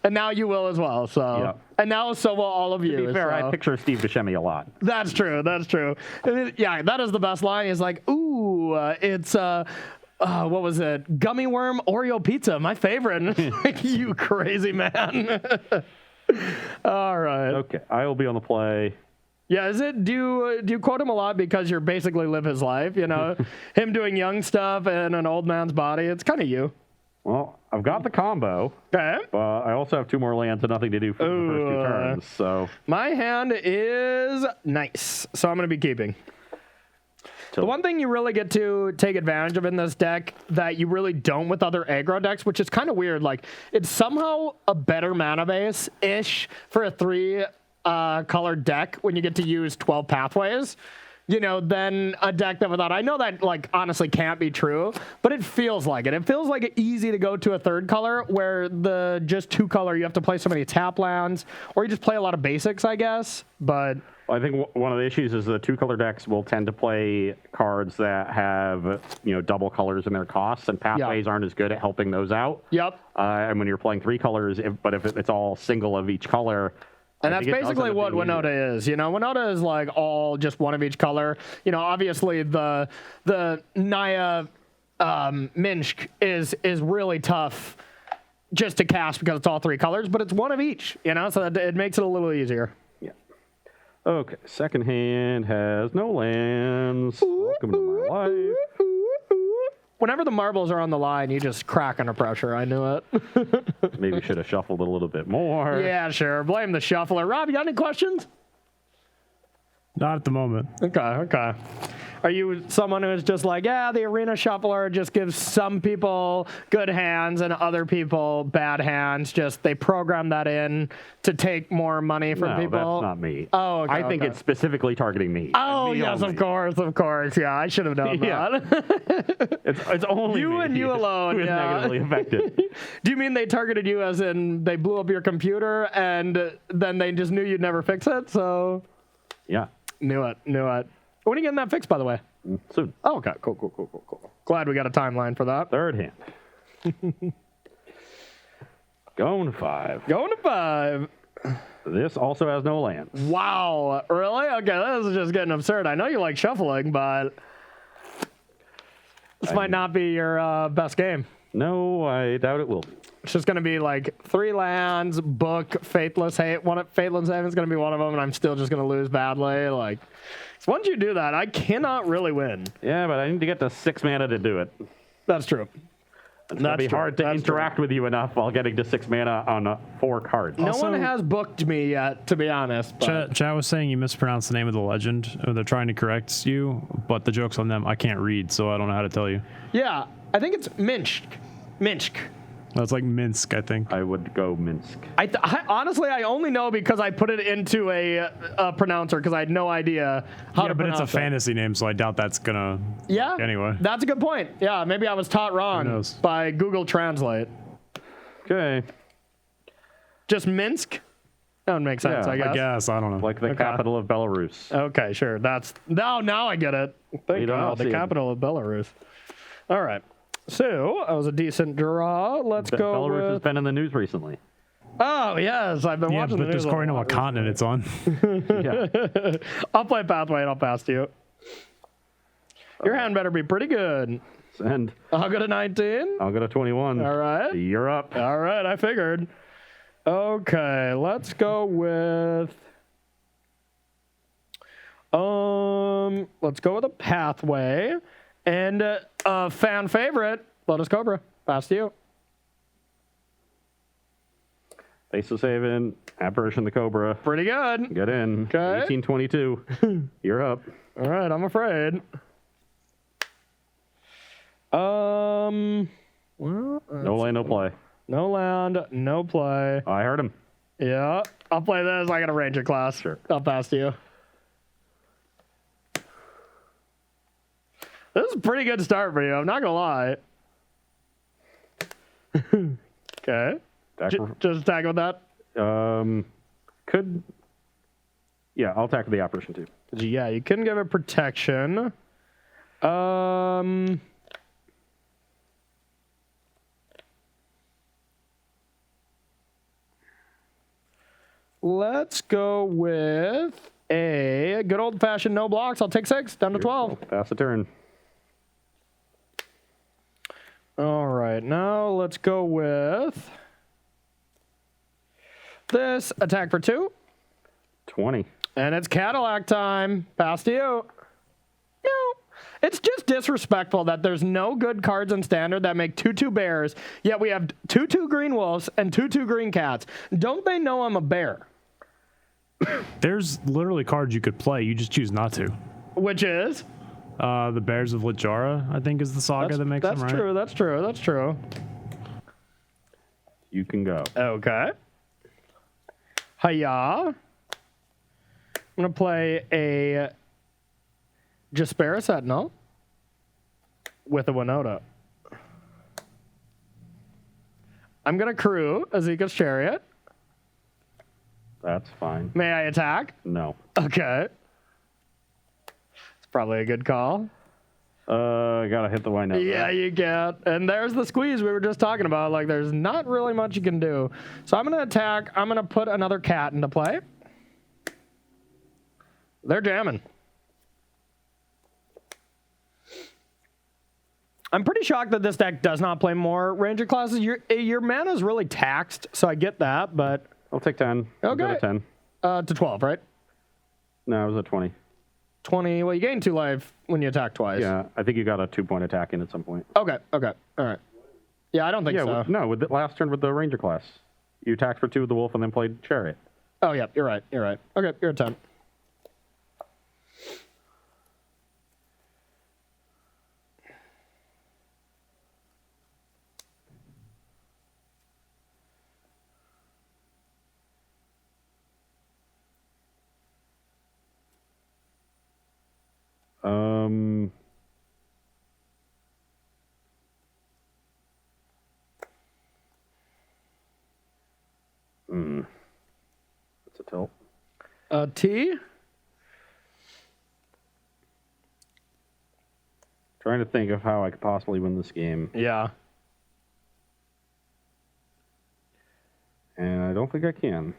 Speaker 2: and now you will as well, so.
Speaker 4: Yep.
Speaker 2: And now so will all of you.
Speaker 4: To be fair,
Speaker 2: so.
Speaker 4: I picture Steve Buscemi a lot.
Speaker 2: That's true. That's true. Yeah, that is the best line. He's like, ooh, it's what was it? Gummy worm Oreo pizza, my favorite. You crazy man. All right.
Speaker 4: Okay, I will be on the play.
Speaker 2: Yeah, is it? Do you quote him a lot because you're basically live his life? You know, him doing young stuff in an old man's body. It's kind of you.
Speaker 4: Well, I've got the combo,
Speaker 2: okay,
Speaker 4: but I also have 2 more lands and nothing to do for the first 2 turns. So
Speaker 2: my hand is nice, so I'm going to be keeping. The one thing you really get to take advantage of in this deck that you really don't with other aggro decks, which is kind of weird, like it's somehow a better mana base-ish for a 3 color deck when you get to use 12 pathways. You know, than a deck that without. I know that, like, honestly can't be true, but it feels like it. It feels like it's easy to go to a 3rd color where the just 2 color, you have to play so many tap lands, or you just play a lot of basics, I guess. But
Speaker 4: I think one of the issues is the 2 color decks will tend to play cards that have, you know, double colors in their costs, and pathways aren't as good at helping those out.
Speaker 2: Yep.
Speaker 4: And when you're playing 3 colors, if it's all single of each color.
Speaker 2: And that's basically what Wynota is. You know, Wynota is like all just one of each color. You know, obviously the Naya Minsk is really tough just to cast because it's all 3 colors, but it's one of each, you know, so it makes it a little easier.
Speaker 4: Yeah. Okay, second hand has no lands. Welcome to my life.
Speaker 2: Whenever the marbles are on the line, you just crack under pressure. I knew it.
Speaker 4: Maybe should have shuffled a little bit more.
Speaker 2: Yeah, sure. Blame the shuffler. Rob, you got any questions?
Speaker 3: Not at the moment.
Speaker 2: Okay. Are you someone who is just like, yeah, the arena shuffler just gives some people good hands and other people bad hands? Just they program that in to take more money from people?
Speaker 4: No, that's not me.
Speaker 2: Oh, okay.
Speaker 4: I think it's specifically targeting me.
Speaker 2: Oh, yes,
Speaker 4: only.
Speaker 2: of course. Yeah, I should have known that.
Speaker 4: It's only
Speaker 2: you
Speaker 4: me
Speaker 2: and you alone.
Speaker 4: who is negatively affected.
Speaker 2: Do you mean they targeted you as in they blew up your computer and then they just knew you'd never fix it? So
Speaker 4: yeah.
Speaker 2: Knew it. When are you getting that fixed, by the way?
Speaker 4: Soon.
Speaker 2: Oh, okay. Cool. Glad we got a timeline for that.
Speaker 4: 3rd hand. Going to 5. This also has no lands.
Speaker 2: Wow. Really? Okay, this is just getting absurd. I know you like shuffling, but This might not be your best game.
Speaker 4: No, I doubt it will.
Speaker 2: It's just going to be like 3 lands, book, Faithless Haven. Faithless Haven is going to be one of them, and I'm still just going to lose badly. Like, so once you do that, I cannot really win.
Speaker 4: Yeah, but I need to get to 6 mana to do it.
Speaker 2: That's true.
Speaker 4: It's going to be hard to interact with you enough while getting to 6 mana on 4 cards.
Speaker 2: No one has booked me yet, to be honest.
Speaker 3: Chat was saying you mispronounced the name of the legend. They're trying to correct you, but the joke's on them. I can't read, so I don't know how to tell you.
Speaker 2: Yeah, I think it's Minsk.
Speaker 3: That's like Minsk, I think.
Speaker 4: I would go Minsk.
Speaker 2: Honestly, I only know because I put it into a pronouncer because I had no idea how to pronounce it.
Speaker 3: But it's a fantasy name, so I doubt that's gonna.
Speaker 2: Yeah.
Speaker 3: Anyway,
Speaker 2: that's a good point. Yeah, maybe I was taught wrong by Google Translate.
Speaker 4: Okay.
Speaker 2: Just Minsk. That would make sense.
Speaker 3: Yeah, I guess. I don't know.
Speaker 4: Like the capital of Belarus.
Speaker 2: Okay, sure. That's now I get it. Thank God, the capital of Belarus. All right. So, that was a decent draw. Let's go
Speaker 4: Belarus has been in the news recently.
Speaker 2: Oh, yes. I've been watching the news.
Speaker 3: Just according to what continent it's on.
Speaker 2: Yeah. I'll play Pathway and I'll pass to you. Your hand better be pretty good.
Speaker 4: Send.
Speaker 2: I'll go to 19.
Speaker 4: I'll go to 21.
Speaker 2: All right.
Speaker 4: You're up.
Speaker 2: All right, I figured. Okay, let's go with... let's go with a Pathway. And a fan favorite, Lotus Cobra. Pass to you.
Speaker 4: Faceless Haven, Apparition the Cobra.
Speaker 2: Pretty good.
Speaker 4: Get in.
Speaker 2: Okay.
Speaker 4: 1822. You're up.
Speaker 2: All right, I'm afraid. Well,
Speaker 4: no land, no play.
Speaker 2: No land, no play.
Speaker 4: I heard him.
Speaker 2: Yeah, I'll play this. I got a Ranger class.
Speaker 4: Sure.
Speaker 2: I'll pass to you. This is a pretty good start for you. I'm not going to lie. Okay. Just attack with that?
Speaker 4: Yeah, I'll attack with the Apparition too.
Speaker 2: Yeah, you couldn't give it protection. Let's go with a good old-fashioned no blocks. I'll take 6, down to 12.
Speaker 4: Pass the turn.
Speaker 2: All right, now let's go with this attack for 2.
Speaker 4: 20.
Speaker 2: And it's Cadillac time. Pass to you. No. It's just disrespectful that there's no good cards in Standard that make 2/2 bears, yet we have 2/2 green wolves and 2/2 green cats. Don't they know I'm a bear?
Speaker 3: There's literally cards you could play. You just choose not to.
Speaker 2: Which is?
Speaker 3: The Bears of Littjara, I think, is the saga that makes them, right?
Speaker 2: That's true.
Speaker 4: You can go.
Speaker 2: Okay. Hiya. I'm going to play a Jaspera Sentinel with a Winota. I'm going to crew Azeka's Chariot.
Speaker 4: That's fine.
Speaker 2: May I attack?
Speaker 4: No.
Speaker 2: Okay. It's probably a good call.
Speaker 4: I gotta hit the wind up.
Speaker 2: Yeah,
Speaker 4: right?
Speaker 2: you get. And there's the squeeze we were just talking about. Like, there's not really much you can do. So I'm going to attack. I'm going to put another cat into play. They're jamming. I'm pretty shocked that this deck does not play more Ranger classes. Your mana is really taxed, so I get that, but...
Speaker 4: I'll take 10. I'll go to 10.
Speaker 2: To 12, right?
Speaker 4: No, it was a 20.
Speaker 2: 20. Well, you gain 2 life when you attack twice.
Speaker 4: Yeah, I think you got a 2-point attack in at some point.
Speaker 2: Okay. All right. Yeah, I don't think so.
Speaker 4: No, with the last turn with the Ranger class. You attacked for 2 with the Wolf and then played Chariot.
Speaker 2: Oh, yeah, you're right. Okay, you're at 10.
Speaker 4: That's a tilt.
Speaker 2: T?
Speaker 4: Trying to think of how I could possibly win this game.
Speaker 2: Yeah.
Speaker 4: And I don't think I can.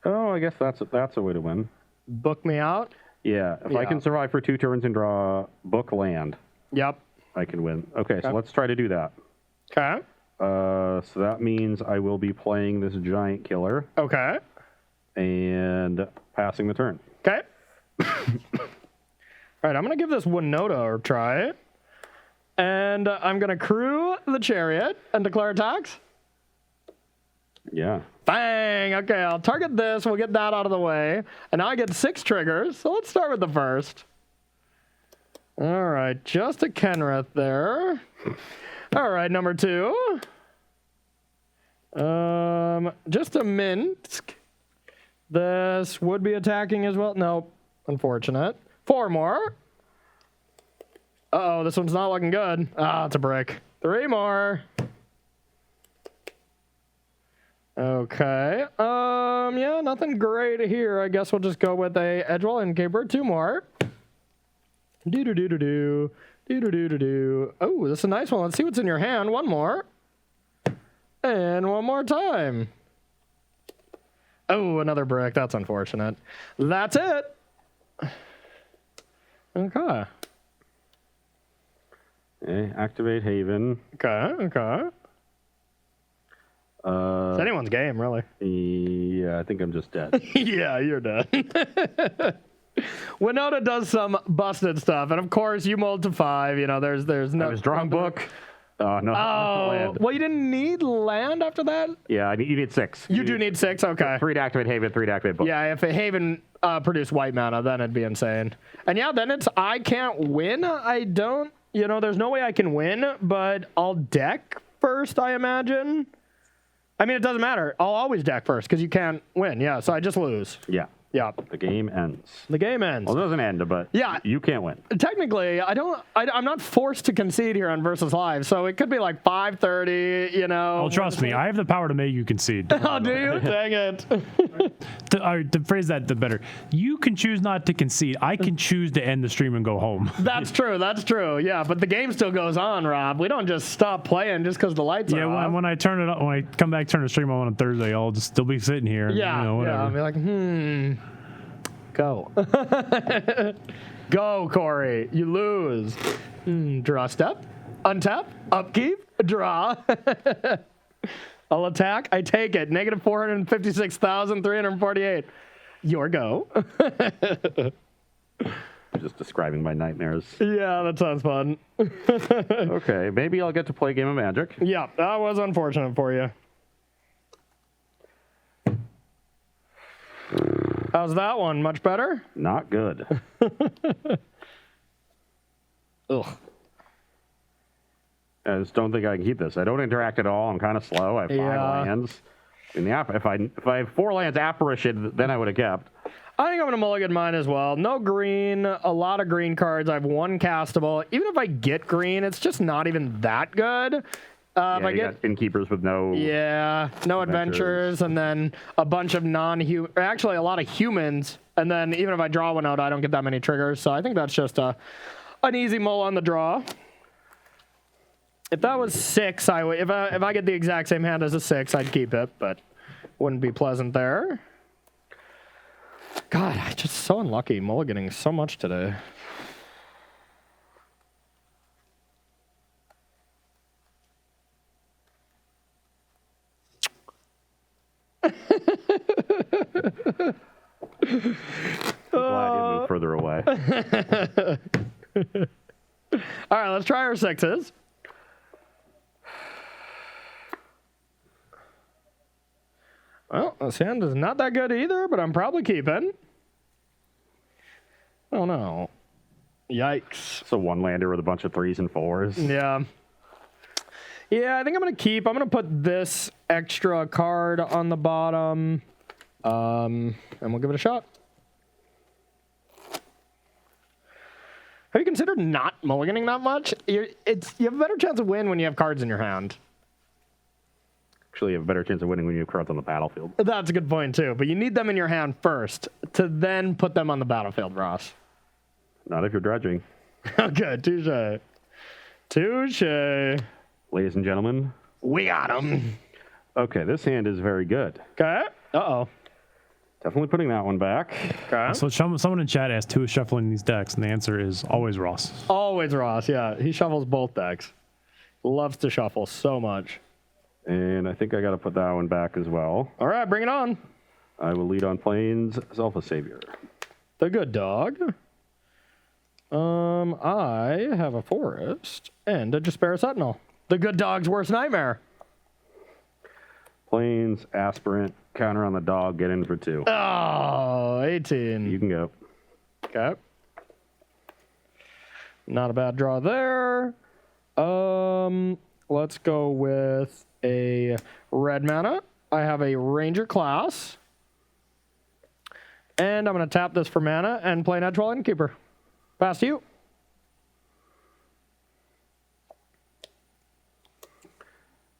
Speaker 4: Oh, I guess that's a way to win.
Speaker 2: Book me out?
Speaker 4: Yeah, if I can survive for 2 turns and draw book land,
Speaker 2: Yep.
Speaker 4: I can win. Okay, so let's try to do that.
Speaker 2: Okay.
Speaker 4: So that means I will be playing this giant killer.
Speaker 2: Okay.
Speaker 4: And passing the turn.
Speaker 2: Okay. All right, I'm going to give this Winota a try. And I'm going to crew the chariot and declare attacks.
Speaker 4: Yeah.
Speaker 2: Bang! Okay, I'll target this. We'll get that out of the way. And now I get 6 triggers. So let's start with the first. All right, just a Kenrith there. All right, number 2. Just a Minsk. This would be attacking as well. Nope. Unfortunate. 4 more. Uh-oh, this one's not looking good. Ah, it's a brick. 3 more. Okay. Yeah, nothing great here. I guess we'll just go with a Edgewall Innkeeper. 2 more. Do-do-do-do-do. Do-do-do-do-do. Oh, this is a nice one. Let's see what's in your hand. 1 more. And 1 more time. Oh, another brick. That's unfortunate. That's it. Okay.
Speaker 4: Okay, activate Haven.
Speaker 2: Okay. It's anyone's game, really.
Speaker 4: Yeah, I think I'm just dead.
Speaker 2: Yeah, you're dead. Winota does some busted stuff, and of course, you mold to 5. You know, there's no.
Speaker 4: I was drawing book. Oh, no.
Speaker 2: Oh, well, you didn't need land after that?
Speaker 4: Yeah, you need 6.
Speaker 2: You do need 6? Okay.
Speaker 4: 3 to activate Haven, 3 to activate book.
Speaker 2: Yeah, if a Haven produced white mana, then it'd be insane. And yeah, then it's I can't win. I don't, there's no way I can win, but I'll deck first, I imagine. I mean, it doesn't matter. I'll always deck first because you can't win. Yeah, so I just lose.
Speaker 4: Yeah.
Speaker 2: Yeah.
Speaker 4: The game ends.
Speaker 2: The game ends.
Speaker 4: Well, it doesn't end, but you can't win.
Speaker 2: Technically, I'm not forced to concede here on Versus Live, so it could be like 5:30,
Speaker 3: Well, trust me, I have the power to make you concede.
Speaker 2: Oh, do you? Dang it.
Speaker 3: To phrase that the better, you can choose not to concede. I can choose to end the stream and go home.
Speaker 2: That's true. Yeah, but the game still goes on, Rob. We don't just stop playing just because the lights are off.
Speaker 3: When I turn it up, when I come back, turn the stream on Thursday, I'll just still be sitting here.
Speaker 2: Yeah,
Speaker 3: whatever.
Speaker 2: I'll be like, Go. Go, Corey. You lose. Draw step. Untap. Upkeep. Draw. I'll attack. I take it. Negative 456,348. Your go.
Speaker 4: Just describing my nightmares.
Speaker 2: Yeah, that sounds fun.
Speaker 4: Okay, maybe I'll get to play a game of Magic.
Speaker 2: Yeah, that was unfortunate for you. How's that one? Much better?
Speaker 4: Not good.
Speaker 2: Ugh.
Speaker 4: I just don't think I can keep this. I don't interact at all. I'm kind of slow. I have 5 lands. If I have 4 lands apparition, then I would have kept.
Speaker 2: I think I'm going to mulligan mine as well. No green, a lot of green cards. I have 1 castable. Even if I get green, it's just not even that good. If I get
Speaker 4: innkeepers with no
Speaker 2: adventures, and then a bunch of non-human, actually a lot of humans, and then even if I draw one out, I don't get that many triggers. So I think that's just an easy mull on the draw. If that was 6, I would. If I get the exact same hand as a 6, I'd keep it, but wouldn't be pleasant there. God, I'm just so unlucky mulliganing so much today.
Speaker 4: Glad you moved further away.
Speaker 2: All right, let's try our 6s. Well, this hand is not that good either, but I'm probably keeping. Oh, no. Yikes.
Speaker 4: So 1 lander with a bunch of 3s and 4s.
Speaker 2: Yeah. Yeah, I think I'm going to keep. I'm going to put this extra card on the bottom, and we'll give it a shot. Have you considered not mulliganing that much? You have a better chance of win when you have cards in your hand.
Speaker 4: Actually, you have a better chance of winning when you have cards on the battlefield.
Speaker 2: That's a good point, too. But you need them in your hand first to then put them on the battlefield, Ross.
Speaker 4: Not if you're dredging.
Speaker 2: Okay, touche. Touche.
Speaker 4: Ladies and gentlemen.
Speaker 2: We got him.
Speaker 4: Okay, this hand is very good.
Speaker 2: Okay. Uh-oh.
Speaker 4: Definitely putting that one back.
Speaker 2: Okay.
Speaker 3: So someone in chat asked who is shuffling these decks, and the answer is always Ross.
Speaker 2: Always Ross, yeah. He shuffles both decks. Loves to shuffle so much.
Speaker 4: And I think I got to put that one back as well.
Speaker 2: All right, bring it on.
Speaker 4: I will lead on Plains, Zelfa Savior.
Speaker 2: The good dog. I have a forest and a Despair Sentinel. The good dog's worst nightmare.
Speaker 4: Plains, Aspirant, counter on the dog, get in for 2.
Speaker 2: Oh, 18.
Speaker 4: You can go.
Speaker 2: Okay. Not a bad draw there. Let's go with a red mana. I have a Ranger class. And I'm going to tap this for mana and play Natural Innkeeper. Pass to you.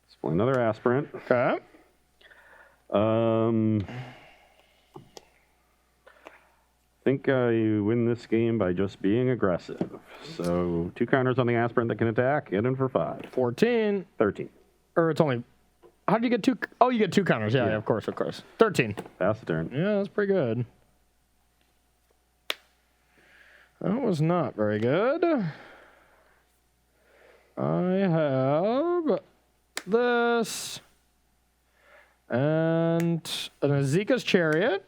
Speaker 4: Let's play another Aspirant.
Speaker 2: Okay.
Speaker 4: I think I win this game by just being aggressive. So 2 counters on the Aspirant that can attack. Get in for 5.
Speaker 2: 14.
Speaker 4: 13.
Speaker 2: Or it's only... How did you get 2? Oh, you get 2 counters. Yeah, of course. 13.
Speaker 4: Pass the turn.
Speaker 2: Yeah, that's pretty good. That was not very good. I have this and an Azeka's Chariot.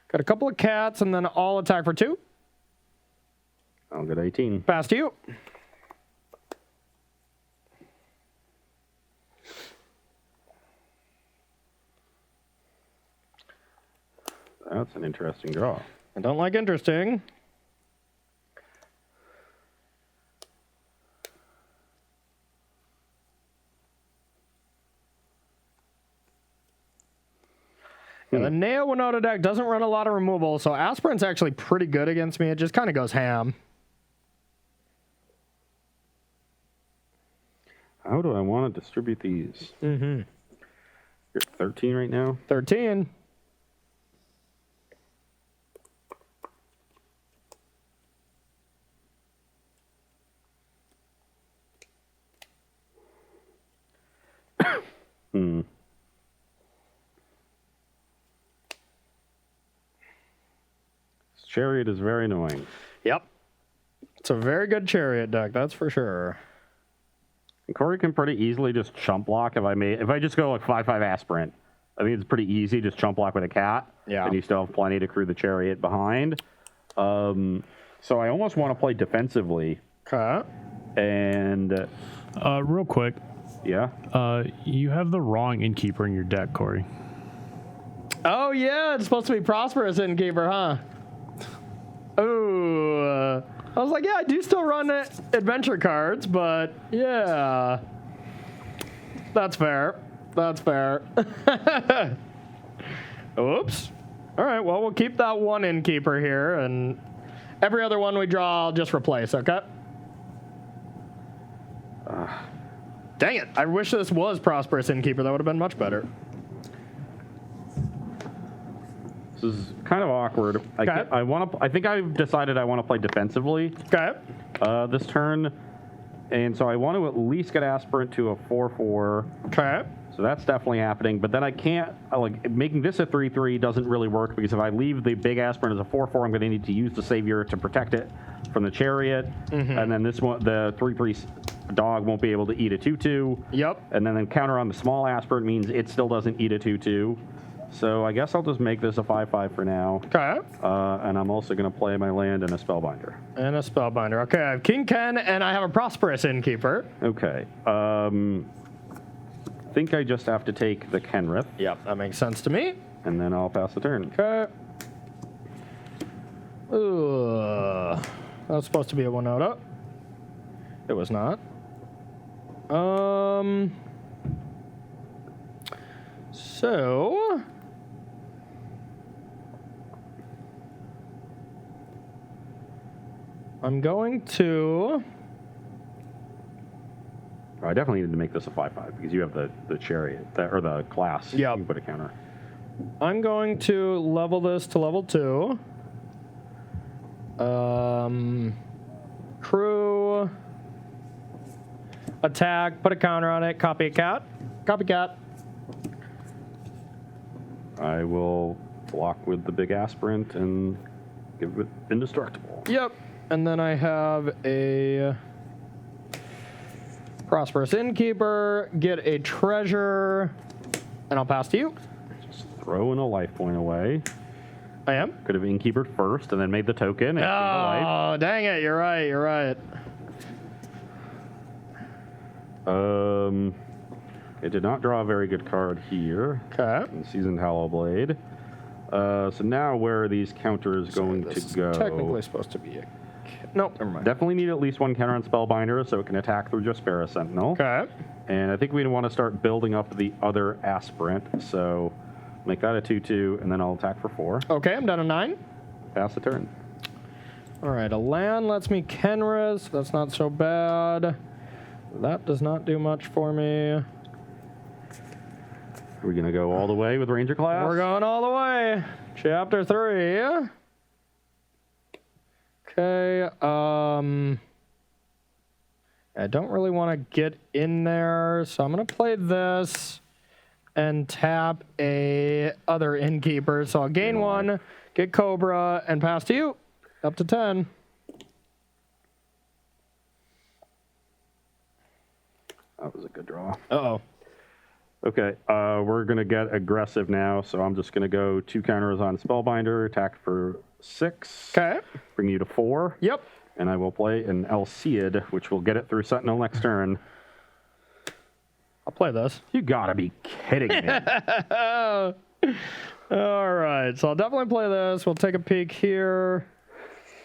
Speaker 2: Got a couple of cats and then all attack for 2.
Speaker 4: I'll get 18.
Speaker 2: Pass to you.
Speaker 4: That's an interesting draw.
Speaker 2: I don't like interesting. Yeah, the Neo Winota deck doesn't run a lot of removal, so Aspirant's actually pretty good against me. It just kind of goes ham.
Speaker 4: How do I want to distribute these?
Speaker 2: Mm-hmm.
Speaker 4: You're 13 right now?
Speaker 2: 13.
Speaker 4: Chariot is very annoying.
Speaker 2: Yep. It's a very good Chariot deck, that's for sure.
Speaker 4: And Corey can pretty easily just chump block if I just go like 5/5 Aspirant. I think it's pretty easy, just chump block with a cat.
Speaker 2: Yeah.
Speaker 4: And you still have plenty to crew the Chariot behind. So I almost want to play defensively.
Speaker 2: Okay.
Speaker 4: And
Speaker 3: real quick,
Speaker 4: yeah.
Speaker 3: You have the wrong Innkeeper in your deck, Corey.
Speaker 2: Oh yeah, it's supposed to be Prosperous Innkeeper, huh? Oh, I was like, yeah, I do still run adventure cards, but yeah, that's fair. That's fair. Oops. All right, well, we'll keep that one Innkeeper here, and every other one we draw, I'll just replace, okay? Dang it, I wish this was Prosperous Innkeeper. That would have been much better.
Speaker 4: This is kind of awkward. I think I've decided I want to play defensively.
Speaker 2: Okay.
Speaker 4: This turn, and so I want to at least get Aspirant to a 4/4.
Speaker 2: Okay.
Speaker 4: So that's definitely happening. But then I can't making this a 3/3 doesn't really work because if I leave the big Aspirant as a 4/4, I'm going to need to use the Savior to protect it from the Chariot, and then this one, the 3/3 dog won't be able to eat a 2/2.
Speaker 2: Yep.
Speaker 4: And then counter on the small Aspirant means it still doesn't eat a 2/2. So I guess I'll just make this a 5/5 for now.
Speaker 2: Okay.
Speaker 4: And I'm also going to play my land and a Spellbinder.
Speaker 2: And a Spellbinder. Okay, I have King Ken, and I have a Prosperous Innkeeper.
Speaker 4: Okay. I think I just have to take the Kenrith.
Speaker 2: Yep, that makes sense to me.
Speaker 4: And then I'll pass the turn.
Speaker 2: Okay. That was supposed to be a Winota. It was not. So I'm going to...
Speaker 4: I definitely need to make this a 5/5 because you have the Chariot, or the class.
Speaker 2: Yeah.
Speaker 4: You can put a counter.
Speaker 2: I'm going to level this to level 2. Crew. Attack, put a counter on it, copy a cat. Copycat.
Speaker 4: I will block with the big aspirant and give it indestructible.
Speaker 2: Yep. And then I have a Prosperous Innkeeper, get a treasure, and I'll pass to you.
Speaker 4: Just throwing a life point away.
Speaker 2: I am.
Speaker 4: Could have Innkeepered first and then made the token.
Speaker 2: Oh, dang it. You're right. You're right.
Speaker 4: It did not draw a very good card here.
Speaker 2: Okay.
Speaker 4: In Seasoned Hallowblade. So now where are these counters going to go?
Speaker 2: Technically supposed to be a... Nope, never mind.
Speaker 4: Definitely need at least one counter on Spellbinder so it can attack through Jaspera Sentinel.
Speaker 2: Okay.
Speaker 4: And I think we want to start building up the other aspirant. So make that a 2/2, and then I'll attack for 4.
Speaker 2: Okay, I'm down to 9.
Speaker 4: Pass the turn.
Speaker 2: All right, a land lets me Kenris. That's not so bad. That does not do much for me.
Speaker 4: Are we going to go all the way with Ranger class?
Speaker 2: We're going all the way. Chapter 3. Okay, I don't really want to get in there, so I'm going to play this and tap a other Innkeeper. So I'll gain 1, get Cobra, and pass to you. Up to 10.
Speaker 4: That was a good draw.
Speaker 2: Uh-oh.
Speaker 4: Okay, we're going to get aggressive now, so I'm just going to go 2 counters on Spellbinder, attack for 6.
Speaker 2: Okay.
Speaker 4: Bring you to 4.
Speaker 2: Yep.
Speaker 4: And I will play an Alseid, which will get it through Sentinel next turn.
Speaker 2: I'll play this.
Speaker 4: You gotta be kidding me.
Speaker 2: All right, so I'll definitely play this. We'll take a peek here.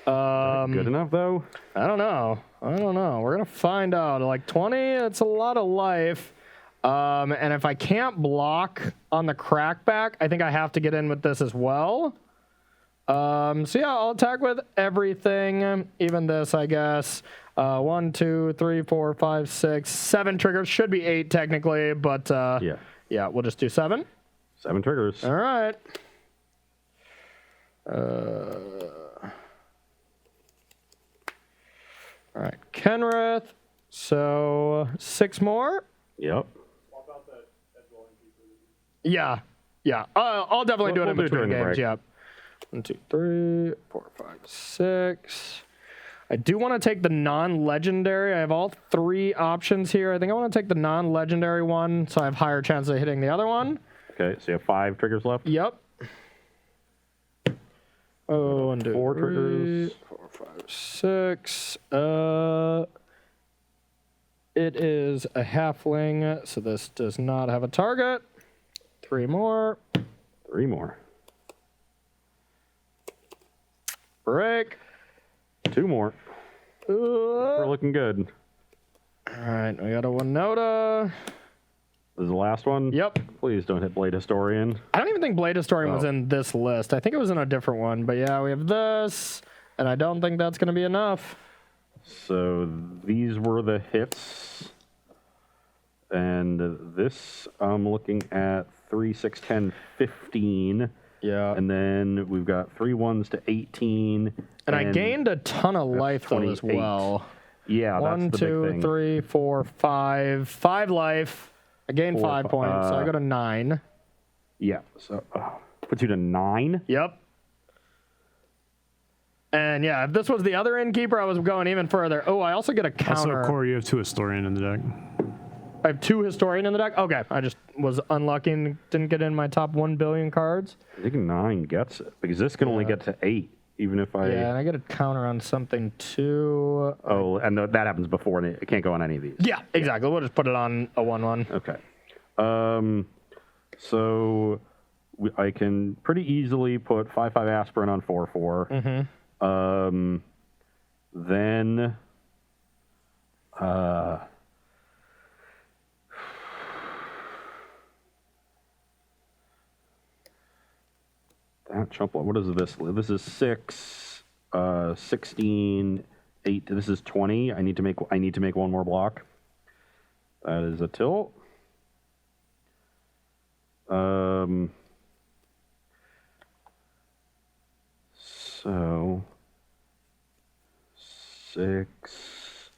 Speaker 4: Good enough, though?
Speaker 2: I don't know. We're going to find out. Like 20, it's a lot of life. And if I can't block on the crackback, I think I have to get in with this as well. So yeah, I'll attack with everything, even this, I guess. 1, 2, 3, 4, 5, 6, 7 triggers. Should be 8 technically, but yeah, we'll just do 7.
Speaker 4: 7 triggers.
Speaker 2: All right. All right, Kenrith. So 6 more.
Speaker 4: Yep.
Speaker 2: Yeah. I'll definitely do it in between games. Yeah. 1, 2, 3, 4, 5, 6. I do want to take the non-legendary. I have all 3 options here. I think I want to take the non-legendary one, so I have higher chance of hitting the other one.
Speaker 4: Okay, so you have 5 triggers left?
Speaker 2: Yep. 1, 2,
Speaker 4: 4
Speaker 2: 3,
Speaker 4: triggers.
Speaker 2: 4, 5, 6. It is a halfling, so this does not have a target. 3 more.
Speaker 4: 3 more.
Speaker 2: Break.
Speaker 4: 2 more. We're looking good.
Speaker 2: All right, we got a Winota.
Speaker 4: This is the last one?
Speaker 2: Yep.
Speaker 4: Please don't hit Blade Historian.
Speaker 2: I don't even think Blade Historian was in this list. I think it was in a different one. But yeah, we have this, and I don't think that's going to be enough.
Speaker 4: So these were the hits. And this, I'm looking at 3, 6, 10, 15.
Speaker 2: Yeah.
Speaker 4: And then we've got 3 1s to 18.
Speaker 2: And I gained a ton of life, though, as well.
Speaker 4: Yeah,
Speaker 2: One,
Speaker 4: that's the
Speaker 2: two,
Speaker 4: big thing.
Speaker 2: 3, 4, 5. 5 life. I gained 5 points, so I go to 9.
Speaker 4: Yeah, so puts you to 9.
Speaker 2: Yep. And yeah, if this was the other Innkeeper, I was going even further. Oh, I also get a counter.
Speaker 3: Also, Corey, you have 2 Historian in the deck.
Speaker 2: I have 2 Historian in the deck? Okay, I just was unlucky and didn't get in my top 1 billion cards.
Speaker 4: I think 9 gets it, because this can only get to 8, even if I...
Speaker 2: Yeah, and I get a counter on something too.
Speaker 4: Oh, and that happens before, and it can't go on any of these.
Speaker 2: Yeah, exactly. We'll just put it on a 1/1.
Speaker 4: Okay. So I can pretty easily put 5/5 aspirin on 4/4.
Speaker 2: Mm-hmm.
Speaker 4: Then that chump. What is this? This is 6, 16, 8. This is 20. I need to make 1 more block. That is a tilt. So 6.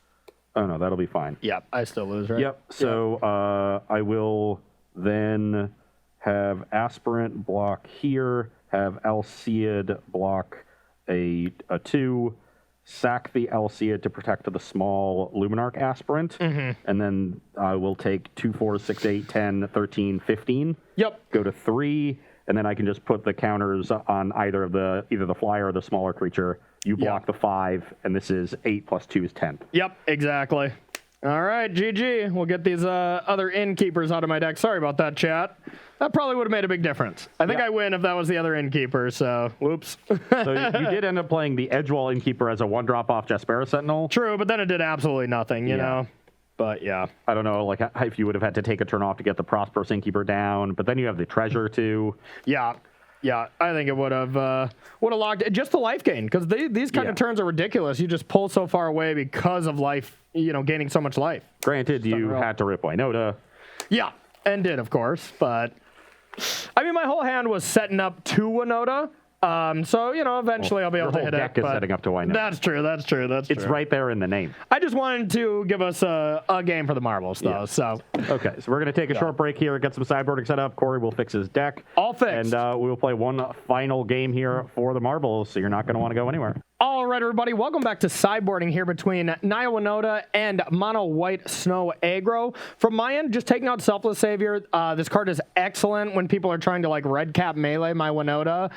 Speaker 4: Oh no, that'll be fine.
Speaker 2: Yep, I still lose, right?
Speaker 4: Yep. So I will then have Aspirant block here, have Alseid block a 2, sack the Alseid to protect the small Luminarch Aspirant, and then I will take 2, 4, 6, 8, 10, 13, 15.
Speaker 2: Yep.
Speaker 4: Go to 3, and then I can just put the counters on either the flyer or the smaller creature. You block the 5, and this is 8 plus 2 is 10.
Speaker 2: Yep, exactly. All right, GG. We'll get these other innkeepers out of my deck. Sorry about that, chat. That probably would have made a big difference. I think I win if that was the other innkeeper, so whoops.
Speaker 4: So you did end up playing the Edgewall innkeeper as a 1-drop off Jaspera Sentinel.
Speaker 2: True, but then it did absolutely nothing, you know? But yeah.
Speaker 4: I don't know, like if you would have had to take a turn off to get the Prosperous innkeeper down, but then you have the treasure too.
Speaker 2: Yeah. Yeah, I think it would have locked it. Just the life gain, because these kind of turns are ridiculous. You just pull so far away because of life, gaining so much life.
Speaker 4: Granted, you had to rip Winota.
Speaker 2: Yeah, and did, of course, but I mean, my whole hand was setting up to Winota. So, eventually I'll be able to hit it.
Speaker 4: Your whole deck is setting up to Winota.
Speaker 2: That's true.
Speaker 4: It's right there in the name.
Speaker 2: I just wanted to give us a game for the marbles, though. So
Speaker 4: okay, so we're going to take a short break here, get some sideboarding set up. Corey will fix his deck.
Speaker 2: All fixed.
Speaker 4: And we will play one final game here for the marbles, so you're not going to want to go anywhere.
Speaker 2: All right, everybody, welcome back to sideboarding here between Naya Winota and Mono White Snow Aggro. From my end, just taking out Selfless Savior. This card is excellent when people are trying to red cap melee my Winota.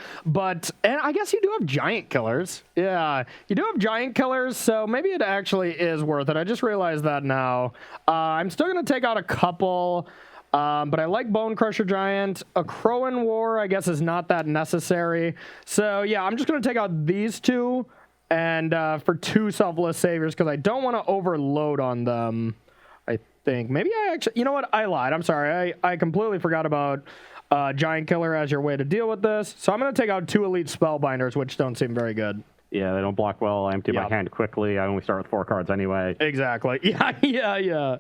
Speaker 2: And I guess you do have giant killers. Yeah, you do have giant killers, so maybe it actually is worth it. I just realized that now. I'm still going to take out a couple. But I like Bone Crusher Giant. A Crowan War, I guess, is not that necessary. So, yeah, I'm just going to take out these two and for 2 Selfless Saviors because I don't want to overload on them, I think. Maybe I actually... You know what? I lied. I'm sorry. I completely forgot about Giant Killer as your way to deal with this. So I'm going to take out 2 Elite Spellbinders, which don't seem very good.
Speaker 4: Yeah, they don't block well. I empty my hand quickly. I only start with 4 cards anyway.
Speaker 2: Exactly. Yeah.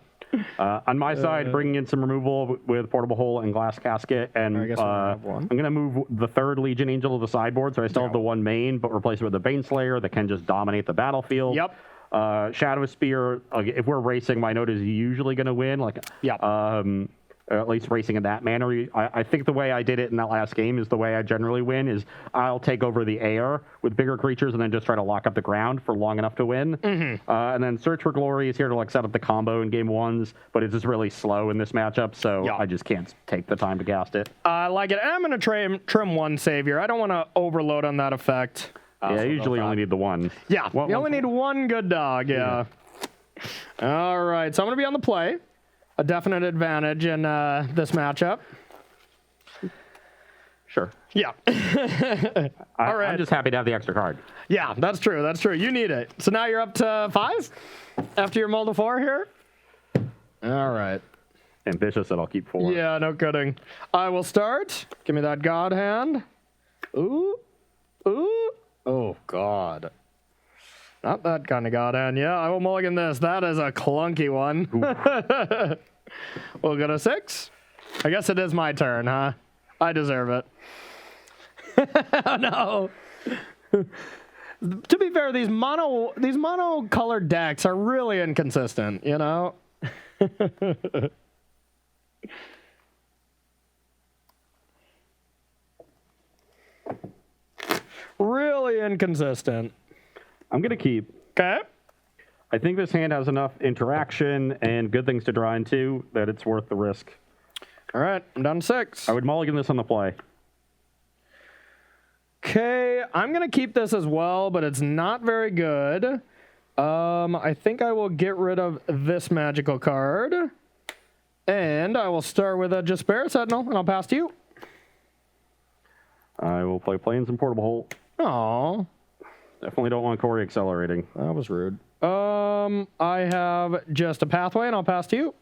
Speaker 4: On my side, bringing in some removal with Portable Hole and Glass Casket, and I'm going to move the 3rd Legion Angel to the sideboard, so I still have the 1 main, but replace it with a Baneslayer that can just dominate the battlefield.
Speaker 2: Yep.
Speaker 4: Shadow Spear, if we're racing, my note is usually going to win. At least racing in that manner. I think the way I did it in that last game is the way I generally win, is I'll take over the air with bigger creatures and then just try to lock up the ground for long enough to win. And then Search for Glory is here to set up the combo in game 1s, but it's just really slow in this matchup, so I just can't take the time to cast it.
Speaker 2: I like it. I'm going to trim 1 Savior. I don't want to overload on that effect.
Speaker 4: I usually only need the 1.
Speaker 2: Yeah, you only need 1 good dog, yeah. All right, so I'm going to be on the play. A definite advantage in this matchup.
Speaker 4: Sure.
Speaker 2: Yeah. All right.
Speaker 4: I'm just happy to have the extra card.
Speaker 2: Yeah, that's true. You need it. So now you're up to 5 after your mull to 4 here? All right.
Speaker 4: Ambitious that I'll keep 4.
Speaker 2: Yeah, no kidding. I will start. Give me that God hand. Ooh. Oh, God. Not that kind of God hand. Yeah, I will mulligan this. That is a clunky one. We'll go to 6. I guess it is my turn, huh? I deserve it. Oh, no. To be fair, these mono colored decks are really inconsistent, Really inconsistent.
Speaker 4: I'm going to keep.
Speaker 2: Okay.
Speaker 4: I think this hand has enough interaction and good things to draw into that it's worth the risk.
Speaker 2: All right, I'm down to 6.
Speaker 4: I would mulligan this on the play.
Speaker 2: Okay, I'm going to keep this as well, but it's not very good. I think I will get rid of this magical card. And I will start with a Jaspera Sentinel, and I'll pass to you.
Speaker 4: I will play Plains and Portable Hole.
Speaker 2: Aww.
Speaker 4: Definitely don't want Corey accelerating.
Speaker 2: That was rude. I have just a pathway, and I'll pass to you.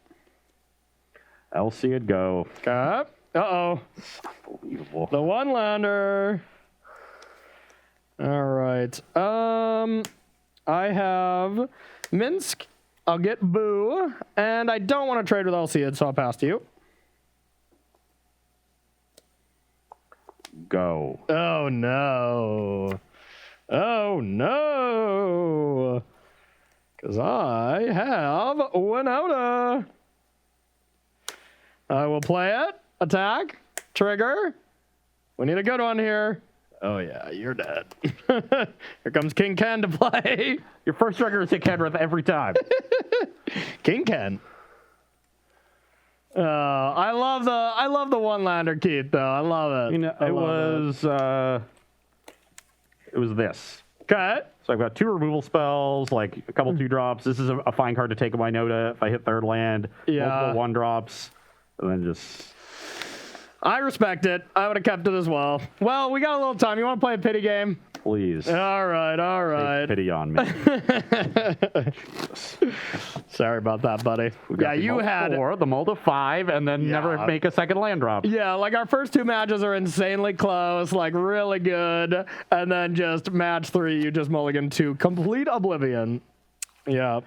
Speaker 4: Alseid go.
Speaker 2: Okay. Uh-oh.
Speaker 4: Unbelievable.
Speaker 2: The 1-lander. All right. I have Minsk. I'll get Boo. And I don't want to trade with Alseid, so I'll pass to you.
Speaker 4: Go.
Speaker 2: Oh, no. Oh, no. Because I have Winota. I will play it. Attack. Trigger. We need a good one here. Oh, yeah, you're dead. Here comes King Ken to play.
Speaker 4: Your first trigger is a Kenrith every time.
Speaker 2: King Ken. I love the one-lander Keith, though. I love it.
Speaker 4: You know, it was this.
Speaker 2: Okay.
Speaker 4: So I've got 2 removal spells, like a couple 2-drops. This is a fine card to take in my Nota if I hit third land. Multiple 1-drops, and then just...
Speaker 2: I respect it. I would have kept it as well. Well, we got a little time. You want to play a pity game?
Speaker 4: Please.
Speaker 2: All right.
Speaker 4: Take pity on me.
Speaker 2: Sorry about that, buddy. Yeah, you had
Speaker 4: 4, the mold of 5, and then never make a second land drop.
Speaker 2: Yeah, like our first 2 matches are insanely close, like really good, and then just match 3, you just mulligan to complete oblivion. Yeah.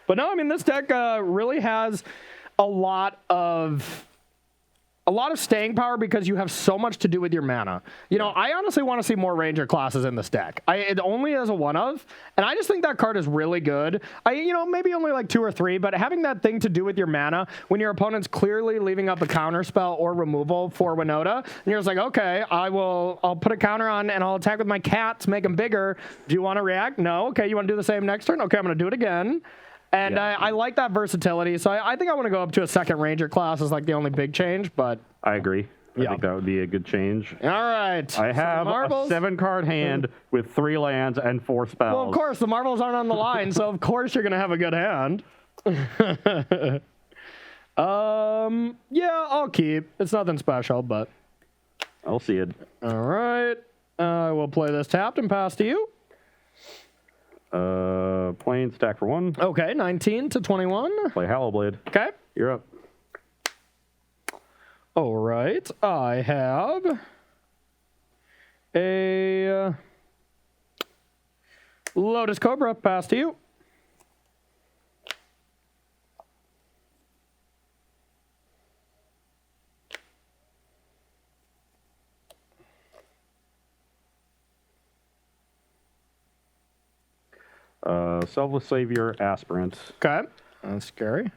Speaker 2: But no, I mean, this deck really has a lot of staying power because you have so much to do with your mana. You know, I honestly want to see more Ranger classes in this deck. It only is a one of, and I just think that card is really good. Maybe only like 2 or 3, but having that thing to do with your mana when your opponent's clearly leaving up a counter spell or removal for Winota, and you're just like, okay, I'll put a counter on and I'll attack with my cats, make them bigger. Do you want to react? No. Okay, you want to do the same next turn? Okay, I'm going to do it again. And I like that versatility, so I think I want to go up to a second Ranger class as like the only big change, but...
Speaker 4: I agree. I think that would be a good change.
Speaker 2: All right.
Speaker 4: I have a 7-card hand with 3 lands and 4 spells.
Speaker 2: Well, of course, the marbles aren't on the line, so of course you're going to have a good hand. Yeah, I'll keep. It's nothing special, but...
Speaker 4: I'll see it.
Speaker 2: All right. I will play this tapped and pass to you.
Speaker 4: Plain stack for 1.
Speaker 2: Okay, 19 to 21.
Speaker 4: Play Hallowblade.
Speaker 2: Okay.
Speaker 4: You're up.
Speaker 2: All right. I have a Lotus Cobra. Pass to you.
Speaker 4: Selfless Savior, Aspirant.
Speaker 2: Okay. That's scary.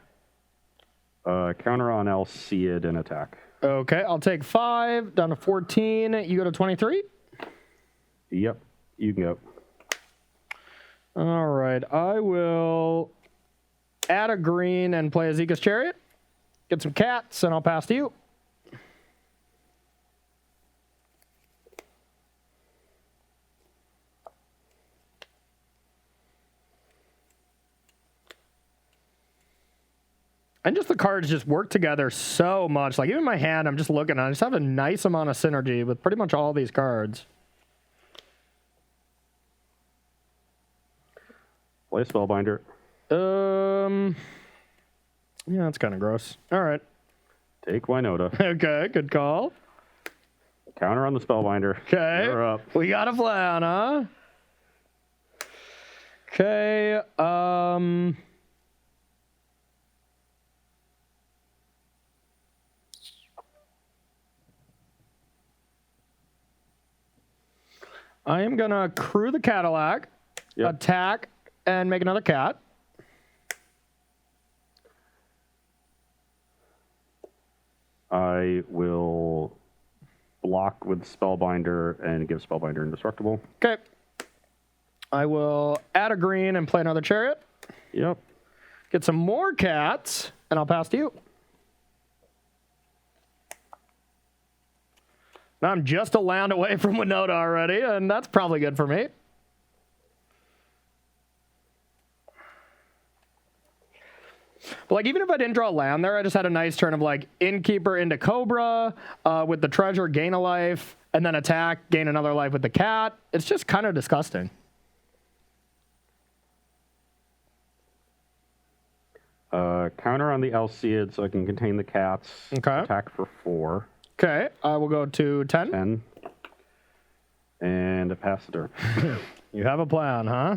Speaker 4: Counter on Alseid and attack.
Speaker 2: Okay, I'll take 5, down to 14. You go to 23?
Speaker 4: Yep, you can go.
Speaker 2: All right, I will add a green and play Azeka's Chariot. Get some cats, and I'll pass to you. And just the cards just work together so much. Like, even my hand, I'm just looking at, I just have a nice amount of synergy with pretty much all these cards.
Speaker 4: Play Spellbinder.
Speaker 2: Yeah, that's kind of gross. All right.
Speaker 4: Take Winota.
Speaker 2: Okay, good call.
Speaker 4: Counter on the Spellbinder.
Speaker 2: Okay.
Speaker 4: You're up.
Speaker 2: We got a plan, huh? Okay, I am going to crew the Cadillac, attack, and make another cat.
Speaker 4: I will block with Spellbinder and give Spellbinder indestructible.
Speaker 2: Okay. I will add a green and play another Chariot.
Speaker 4: Yep.
Speaker 2: Get some more cats, and I'll pass to you. Now I'm just a land away from Winota already, and that's probably good for me. But like, even if I didn't draw land there, I just had a nice turn of like Innkeeper into Cobra, with the treasure, gain a life, and then attack, gain another life with the cat. It's just kind of disgusting.
Speaker 4: Counter on the Alseid so I can contain the cats.
Speaker 2: Okay.
Speaker 4: Attack for 4.
Speaker 2: Okay, I will go to 10.
Speaker 4: 10. And a pass the turn.
Speaker 2: You have a plan, huh?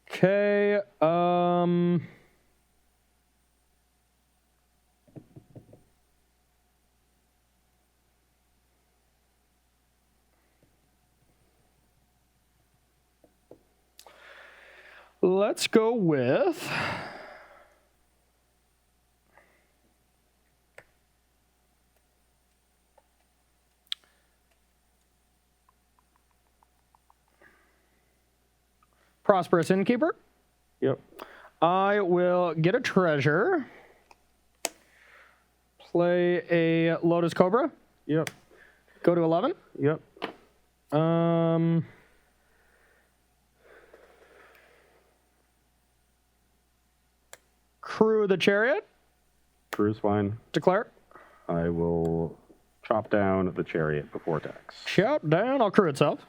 Speaker 2: Okay, let's go with Prosperous Innkeeper.
Speaker 4: Yep.
Speaker 2: I will get a treasure. Play a Lotus Cobra.
Speaker 4: Yep.
Speaker 2: Go to 11.
Speaker 4: Yep.
Speaker 2: Crew the Chariot.
Speaker 4: Crew's fine.
Speaker 2: Declare.
Speaker 4: I will chop down the chariot before attacks.
Speaker 2: Chop down. I'll crew itself.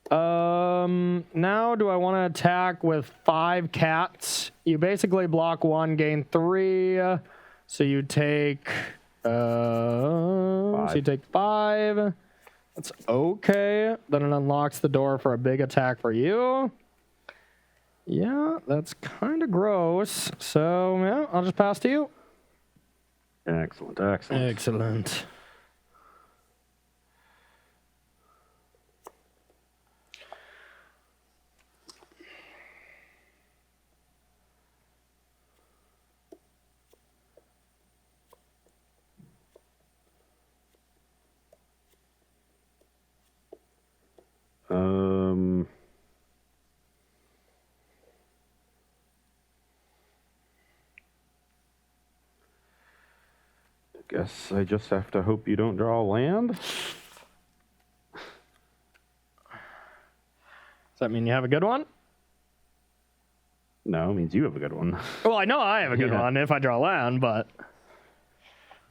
Speaker 2: Now do I want to attack with 5 cats? You basically block 1, gain 3. So you take 5. That's okay. Then it unlocks the door for a big attack for you. Yeah, that's kind of gross. So yeah, I'll just pass to you.
Speaker 4: Excellent, excellent.
Speaker 2: Excellent.
Speaker 4: Guess I just have to hope you don't draw land.
Speaker 2: Does that mean you have a good one?
Speaker 4: No, it means you have a good one.
Speaker 2: Well, I know I have a good one if I draw land, but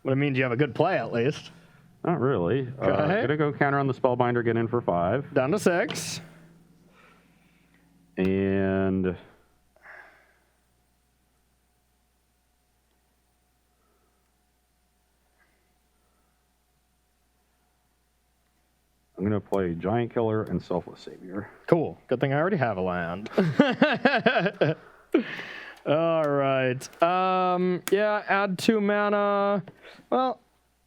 Speaker 2: it means you have a good play at least.
Speaker 4: Not really. Gonna go counter on the Spellbinder, get in for 5.
Speaker 2: Down to 6.
Speaker 4: And I'm going to play Giant Killer and Selfless Savior.
Speaker 2: Cool. Good thing I already have a land. All right. Yeah, add 2 mana. Well,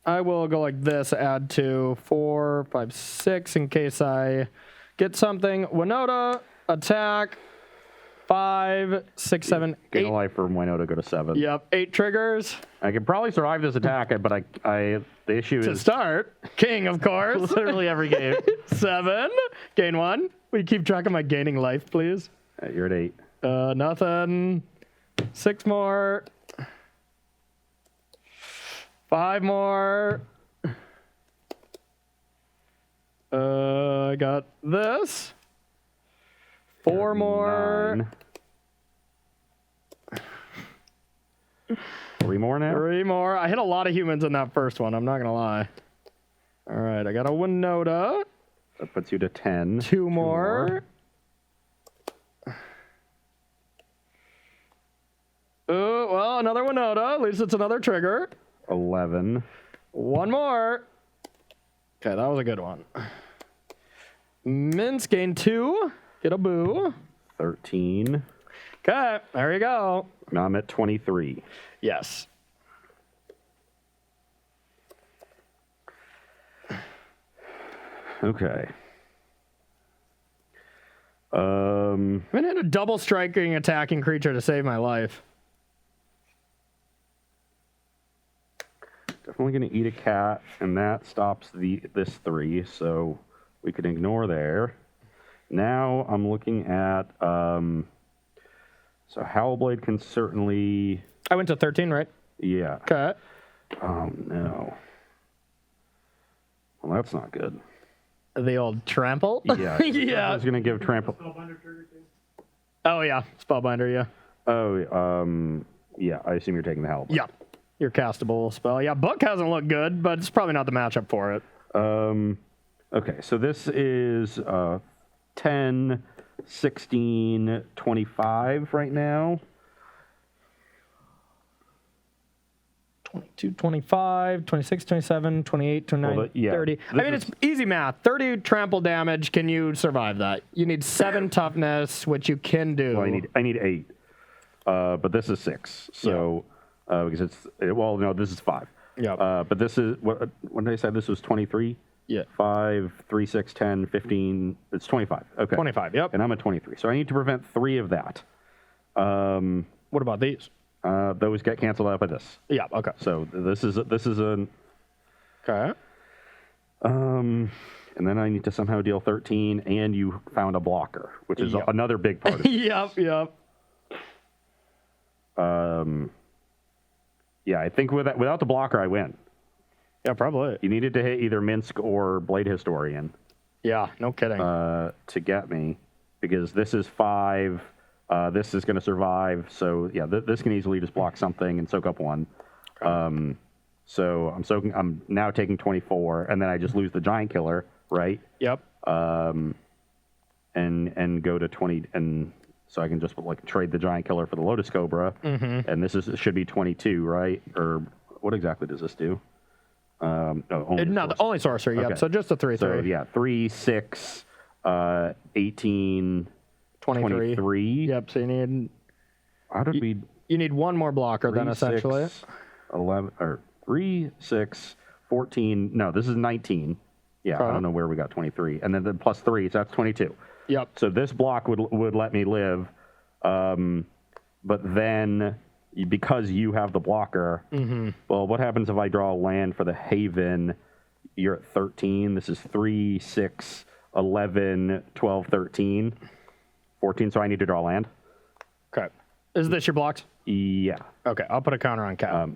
Speaker 2: I will go like this. Add 2, 4, 5, 6 in case I get something. Winota, attack. 5, 6, 7, 8.
Speaker 4: Gain a life for Winota, go to 7.
Speaker 2: Yep, 8 triggers.
Speaker 4: I could probably survive this attack, but the issue
Speaker 2: To
Speaker 4: is
Speaker 2: start, king, of course.
Speaker 4: literally every game.
Speaker 2: 7, gain 1. Will you keep track of my gaining life, please?
Speaker 4: You're at 8.
Speaker 2: Nothing. 6 more. 5 more. I got this. 4 more.
Speaker 4: 9. 3 more now?
Speaker 2: 3 more. I hit a lot of humans in that first one, I'm not going to lie. All right, I got a Winota.
Speaker 4: That puts you to 10.
Speaker 2: 2 more. Oh, well, another Winota. At least it's another trigger.
Speaker 4: 11.
Speaker 2: 1 more. Okay, that was a good one. Mince, gain 2. Get a boo.
Speaker 4: 13.
Speaker 2: Okay, there you go.
Speaker 4: Now I'm at 23.
Speaker 2: Yes.
Speaker 4: Okay.
Speaker 2: I'm gonna hit a double striking attacking creature to save my life.
Speaker 4: Definitely going to eat a cat, and that stops this 3, so we can ignore there. Now I'm looking at, so Howlblade can certainly...
Speaker 2: I went to 13, right?
Speaker 4: Yeah.
Speaker 2: Okay.
Speaker 4: Oh, no. Well, that's not good.
Speaker 2: The old trample?
Speaker 4: Yeah.
Speaker 2: Yeah.
Speaker 4: I was going to give trample...
Speaker 2: Oh, yeah. Spellbinder, yeah.
Speaker 4: Oh, yeah, I assume you're taking the Howlblade.
Speaker 2: Yeah. Your castable spell. Yeah, Book hasn't looked good, but it's probably not the matchup for it.
Speaker 4: Okay, so this is 10, 16, 25 right now.
Speaker 2: 22, 25, 26, 27, 28, 29,
Speaker 4: Well, yeah,
Speaker 2: 30. I mean, it's easy math. 30 trample damage. Can you survive that? You need 7 toughness, which you can do.
Speaker 4: Well, I need 8, but this is 6. So because no, this is 5.
Speaker 2: Yeah.
Speaker 4: But this is what did I say? This was 23.
Speaker 2: Yeah.
Speaker 4: 5, 3, 6, 10, 15. It's 25. Okay.
Speaker 2: 25. Yep.
Speaker 4: And I'm at 23. So I need to prevent 3 of that.
Speaker 2: What about these?
Speaker 4: Those get canceled out by this.
Speaker 2: Yeah. Okay.
Speaker 4: So this is an
Speaker 2: Okay.
Speaker 4: and And then I need to somehow deal 13, and you found a blocker, which is another big part of it.
Speaker 2: Yep.
Speaker 4: Yeah, I think without the blocker, I win.
Speaker 2: Yeah, probably.
Speaker 4: You needed to hit either Minsk or Blade Historian.
Speaker 2: Yeah, no kidding.
Speaker 4: To get me, because this is 5. This is going to survive. So yeah, this can easily just block something and soak up 1. Okay. So I'm now taking 24, and then I just lose the Giant Killer, right?
Speaker 2: Yep.
Speaker 4: And go to 20, and so I can just like trade the Giant Killer for the Lotus Cobra, and this should be 22, right? Or what exactly does this do? No,
Speaker 2: only sorcery. Yep. Okay. So just a 3/3.
Speaker 4: So yeah, 3, 6, 18, 23.
Speaker 2: Yep. So you need.
Speaker 4: How did we?
Speaker 2: You need 1 more blocker
Speaker 4: 3,
Speaker 2: then, essentially.
Speaker 4: 6, 11 or 3, 6, 14. No, this is 19. Yeah, I don't know where we got 23, and then the plus 3, so that's 22.
Speaker 2: Yep.
Speaker 4: So this block would let me live, but then because you have the blocker, well, what happens if I draw a land for the Haven? You're at 13. This is 3, 6, 11, 12, 13, 14. So I need to draw land.
Speaker 2: Okay. Is this your blocks?
Speaker 4: Yeah.
Speaker 2: Okay, I'll put a counter on Cap.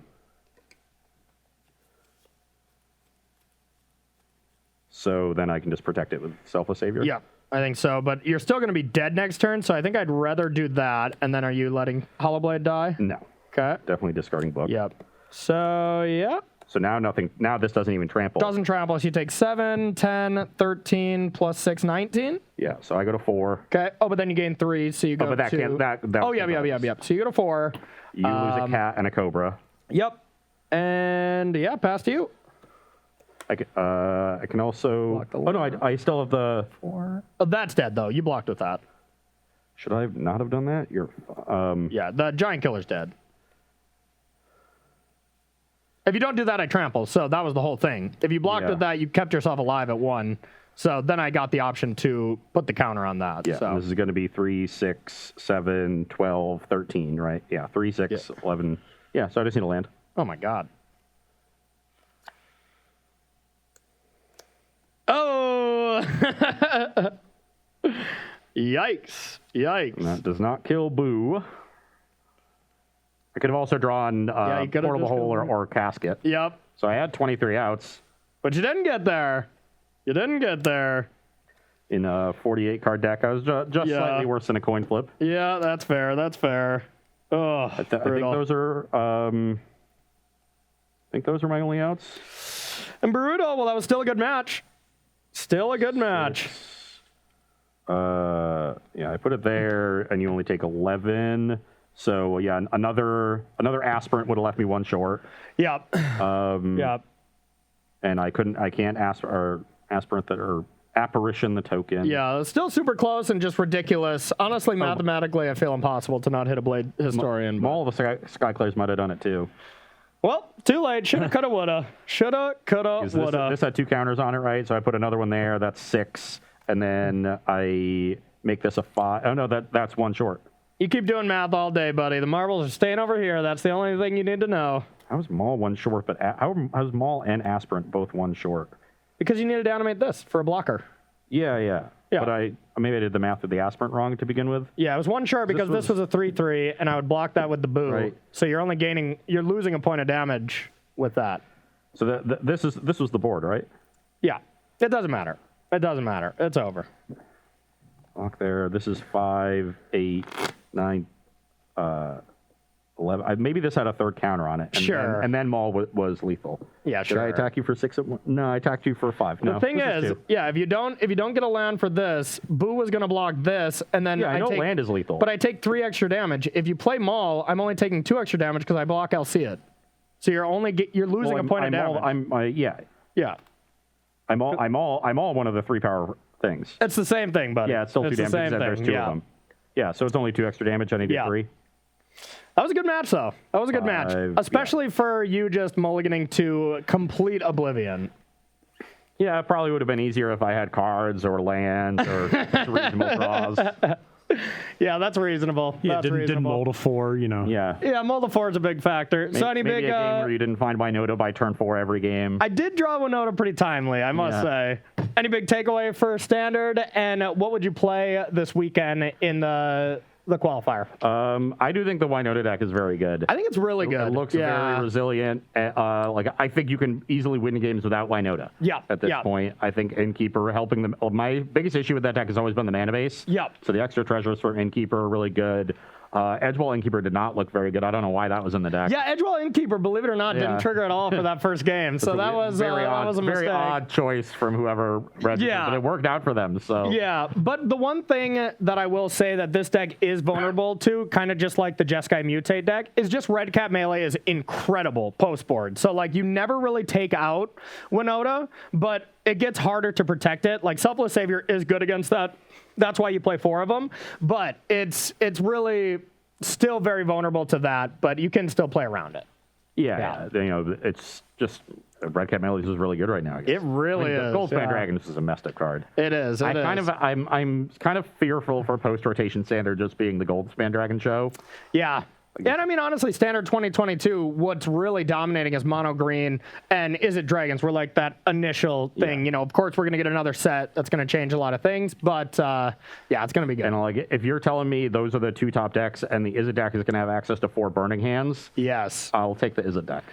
Speaker 4: So then I can just protect it with Selfless Savior?
Speaker 2: Yeah, I think so. But you're still going to be dead next turn, so I think I'd rather do that. And then are you letting Hollow Blade die?
Speaker 4: No.
Speaker 2: Okay.
Speaker 4: Definitely discarding book.
Speaker 2: Yep. So, yeah.
Speaker 4: So now nothing. Now this doesn't even trample.
Speaker 2: Doesn't trample. So you take 7, 10, 13, plus 6, 19.
Speaker 4: Yeah, so I go to 4.
Speaker 2: Okay. Oh, but then you gain 3, so you go
Speaker 4: but that
Speaker 2: to...
Speaker 4: can't... That
Speaker 2: oh, yep. So you go to 4.
Speaker 4: You lose a cat and a cobra.
Speaker 2: Yep. And, yeah, pass to you.
Speaker 4: I can also... Oh, no, I still have the...
Speaker 2: 4. Oh, that's dead, though. You blocked with that.
Speaker 4: Should I not have done that?
Speaker 2: Yeah, the Giant Killer's dead. If you don't do that, I trample. So that was the whole thing. If you blocked with that, you kept yourself alive at 1. So then I got the option to put the counter on that.
Speaker 4: Yeah,
Speaker 2: so.
Speaker 4: This is going to be 3, 6, 7, 12, 13, right? Yeah, 3, 6, 11. Yeah, so I just need a land.
Speaker 2: Oh, my God. Oh! Yikes.
Speaker 4: And that does not kill Boo. I could have also drawn Portable Hole or Casket.
Speaker 2: Yep.
Speaker 4: So I had 23 outs.
Speaker 2: But you didn't get there.
Speaker 4: In a 48-card deck, I was just slightly worse than a coin flip.
Speaker 2: Yeah, that's fair. Oh,
Speaker 4: I think those are... I think those are my only outs.
Speaker 2: And Brutal, well, that was still a good match.
Speaker 4: Yeah, I put it there, and you only take 11. So yeah, another aspirant would have left me 1 short.
Speaker 2: Yep.
Speaker 4: Yep. And I can't aspirant or apparition the token.
Speaker 2: Yeah, it's still super close and just ridiculous. Honestly, mathematically, I feel impossible to not hit a Blade Historian.
Speaker 4: All of the Sky Clears might have done it too.
Speaker 2: Well, too late. Shoulda, coulda, woulda. Shoulda, coulda, woulda.
Speaker 4: This had 2 counters on it, right? So I put another one there. That's 6, and then I make this a 5. Oh no, that's 1 short.
Speaker 2: You keep doing math all day, buddy. The marbles are staying over here. That's the only thing you need to know.
Speaker 4: How is Maul 1 short, but how is Maul and Aspirant both 1 short?
Speaker 2: Because you needed to animate this for a blocker.
Speaker 4: Yeah. But maybe I did the math with the Aspirant wrong to begin with.
Speaker 2: Yeah, it was 1 short because this was a 3/3, and I would block that with the Boo.
Speaker 4: Right.
Speaker 2: So you're losing a point of damage with that.
Speaker 4: So this was the board, right?
Speaker 2: Yeah. It doesn't matter. It's over.
Speaker 4: Block there. This is 5, 8, 9, 11. Maybe this had a 3rd counter on it. And then Maul was lethal.
Speaker 2: Yeah, sure.
Speaker 4: Did I attack you for 6 at 1? No, I attacked you for 5. No,
Speaker 2: the thing is, if you don't get a land for this, Boo was going to block this, and then
Speaker 4: I know land is lethal.
Speaker 2: But I take 3 extra damage. If you play Maul, I'm only taking 2 extra damage because I block LC it. So you're losing a point of damage.
Speaker 4: Yeah. I'm all one of the 3 power things.
Speaker 2: It's the same thing, buddy.
Speaker 4: Yeah, it's still 2 damage because there's 2 of them. Yeah, so it's only 2 extra damage. I need 3.
Speaker 2: That was a good match, though. That was a good match. Especially for you just mulliganing to complete oblivion.
Speaker 4: Yeah, it probably would have been easier if I had cards or lands or reasonable draws.
Speaker 2: Yeah, that's reasonable.
Speaker 3: Yeah, didn't mold a 4,
Speaker 2: Yeah, mold a 4 is a big factor. So any
Speaker 4: maybe a game where you didn't find Winota by turn 4 every game.
Speaker 2: I did draw Winota pretty timely, I must say. Any big takeaway for Standard? And what would you play this weekend in the qualifier?
Speaker 4: I do think the Winota deck is very good.
Speaker 2: I think it's really good.
Speaker 4: It looks very resilient. I think you can easily win games without Winota. At this point, I think Innkeeper helping them. My biggest issue with that deck has always been the mana base. So the extra treasures for Innkeeper are really good. Edgewall Innkeeper did not look very good. I don't know why that was in the deck.
Speaker 2: Yeah, Edgewall Innkeeper, believe it or not, didn't trigger at all for that first game. So that was a mistake.
Speaker 4: Very odd choice from whoever registered, but it worked out for them. So
Speaker 2: but the one thing that I will say that this deck is vulnerable to, kind of just like the Jeskai Mutate deck, is just Red Cap Melee is incredible post board. So like you never really take out Winota, but it gets harder to protect it. Like Selfless Savior is good against that. That's why you play 4 of them, but it's really still very vulnerable to that, but you can still play around it.
Speaker 4: It's just Red Cap Melee is really good right now. I guess.
Speaker 2: It really is.
Speaker 4: Goldspan Dragons is a messed up card.
Speaker 2: It is.
Speaker 4: I'm kind of fearful for post rotation Standard just being the Goldspan Dragon show.
Speaker 2: Yeah. And I mean, honestly, Standard 2022, what's really dominating is mono green and Is It Dragons. We're like that initial thing. Of course, we're going to get another set that's going to change a lot of things, but it's going to be good.
Speaker 4: And like, if you're telling me those are the 2 top decks and the Is It deck is going to have access to 4 Burning Hands,
Speaker 2: yes,
Speaker 4: I'll take the Is It deck.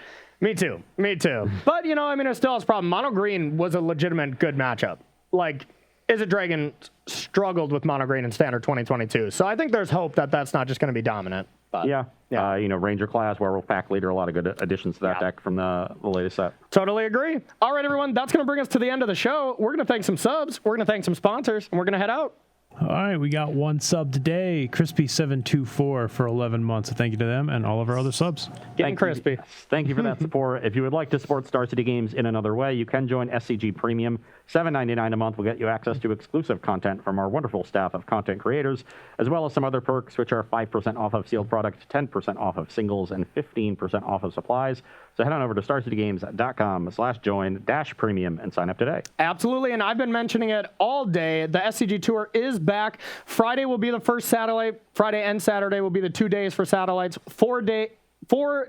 Speaker 2: Me too. But, it still has a problem. Mono green was a legitimate good matchup. Like, Is It Dragon struggled with mono green in Standard 2022. So I think there's hope that that's not just going to be dominant. But,
Speaker 4: Ranger class, Werewolf Pack Leader, a lot of good additions to that deck from the latest set.
Speaker 2: Totally agree. All right, everyone, that's going to bring us to the end of the show. We're going to thank some subs, we're going to thank some sponsors, and we're going to head out.
Speaker 3: All right, we got 1 sub today, Crispy724 for 11 months. So thank you to them and all of our other subs.
Speaker 2: Getting crispy.
Speaker 4: Thank you for that support. If you would like to support Star City Games in another way, you can join SCG Premium. $7.99 a month will get you access to exclusive content from our wonderful staff of content creators, as well as some other perks, which are 5% off of sealed products, 10% off of singles, and 15% off of supplies. So head on over to starcitygames.com/join-premium and sign up today.
Speaker 2: Absolutely, and I've been mentioning it all day. The SCG Tour is back. Friday will be the first satellite. Friday and Saturday will be the 2 days for satellites. 4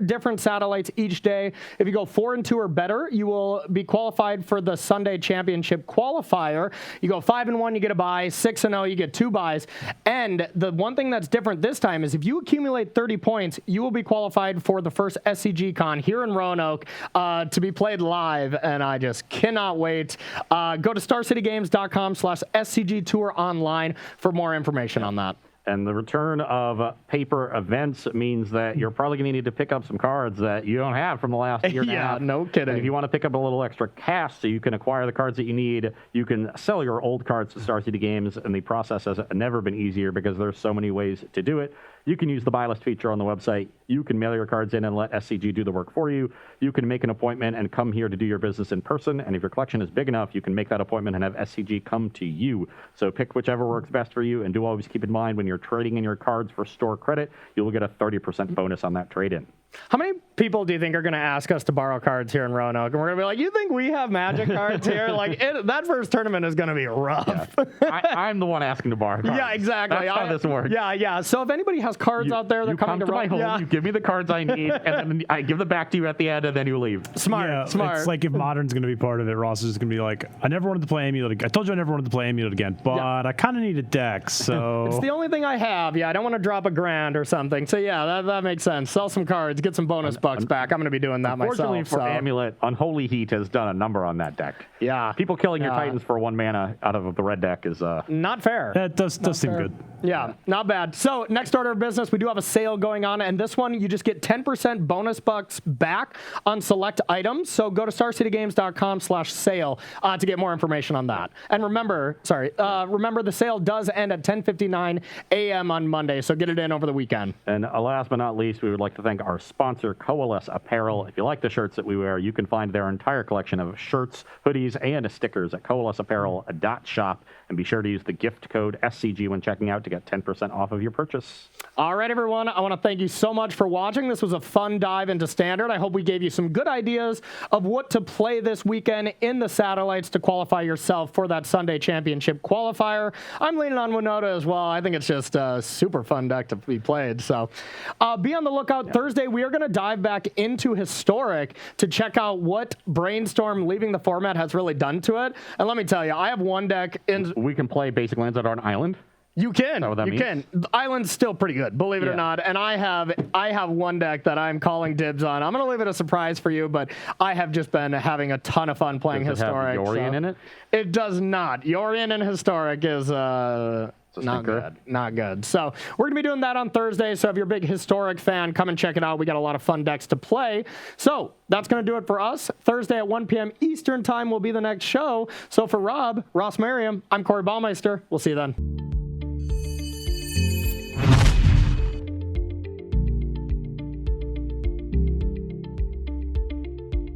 Speaker 2: different satellites each day. If you go 4 and 2 or better, you will be qualified for the Sunday Championship qualifier. You go 5 and 1, you get a bye. 6 and 0, you get 2 byes. And the one thing that's different this time is if you accumulate 30 points, you will be qualified for the first SCG Con here in Roanoke to be played live. And I just cannot wait. Go to starcitygames.com/SCG Tour Online for more information on that.
Speaker 4: And the return of paper events means that you're probably going to need to pick up some cards that you don't have from the last year and a half.
Speaker 2: No kidding.
Speaker 4: And if you want to pick up a little extra cash so you can acquire the cards that you need, you can sell your old cards to Star City Games, and the process has never been easier because there's so many ways to do it. You can use the buy list feature on the website. You can mail your cards in and let SCG do the work for you. You can make an appointment and come here to do your business in person. And if your collection is big enough, you can make that appointment and have SCG come to you. So pick whichever works best for you. And do always keep in mind when you're trading in your cards for store credit, you will get a 30% bonus on that trade-in.
Speaker 2: How many people do you think are going to ask us to borrow cards here in Roanoke? And we're going to be like, you think we have Magic cards here? Like, that first tournament is going to be rough.
Speaker 4: Yeah. I'm the one asking to borrow cards.
Speaker 2: Yeah, exactly.
Speaker 4: That's how this works.
Speaker 2: Yeah. So if anybody has cards out there, they're coming to
Speaker 4: my home, you give me the cards I need, and then I give them back to you at the end, and then you leave.
Speaker 2: Smart.
Speaker 3: It's like if Modern's going to be part of it, Ross is going to be like, I never wanted to play Amulet again. I told you I never wanted to play Amulet again, but I kind of need a deck, so...
Speaker 2: It's the only thing I have. Yeah, I don't want to drop $1,000 or something. So yeah, that makes sense. Sell some cards, get some bonus bucks back. I'm going to be doing that myself.
Speaker 4: Fortunately for Amulet, Unholy Heat has done a number on that deck.
Speaker 2: Yeah.
Speaker 4: People killing your Titans for 1 mana out of the red deck is...
Speaker 2: not fair.
Speaker 3: That does seem good.
Speaker 2: Yeah, not bad. So next order of business, we do have a sale going on, and this one, you just get 10% bonus bucks back on select items. So go to starcitygames.com/sale to get more information on that. And remember the sale does end at 10:59 a.m. on Monday, so get it in over the weekend.
Speaker 4: And last but not least, we would like to thank our sponsor, Coalesce Apparel. If you like the shirts that we wear, you can find their entire collection of shirts, hoodies, and stickers at coalesceapparel.shop. And be sure to use the gift code SCG when checking out to get 10% off of your purchase.
Speaker 2: All right, everyone. I want to thank you so much for watching. This was a fun dive into Standard. I hope we gave you some good ideas of what to play this weekend in the satellites to qualify yourself for that Sunday Championship qualifier. I'm leaning on Winota as well. I think it's just a super fun deck to be played. So be on the lookout. Thursday, we are going to dive dive back into Historic to check out what Brainstorm leaving the format has really done to it. And let me tell you, I have one deck in.
Speaker 4: We can play basic lands that are an island.
Speaker 2: You can. You can. The island's still pretty good, believe it or not. And I have one deck that I'm calling dibs on. I'm going to leave it a surprise for you, but I have just been having a ton of fun playing Historic.
Speaker 4: Does it have Yorion in it?
Speaker 2: It does not. Yorion in Historic is not good. Not good. So we're going to be doing that on Thursday. So if you're a big Historic fan, come and check it out. We got a lot of fun decks to play. So that's going to do it for us. Thursday at 1 p.m. Eastern time will be the next show. So for Ross Merriam, I'm Corey Baumeister. We'll see you then.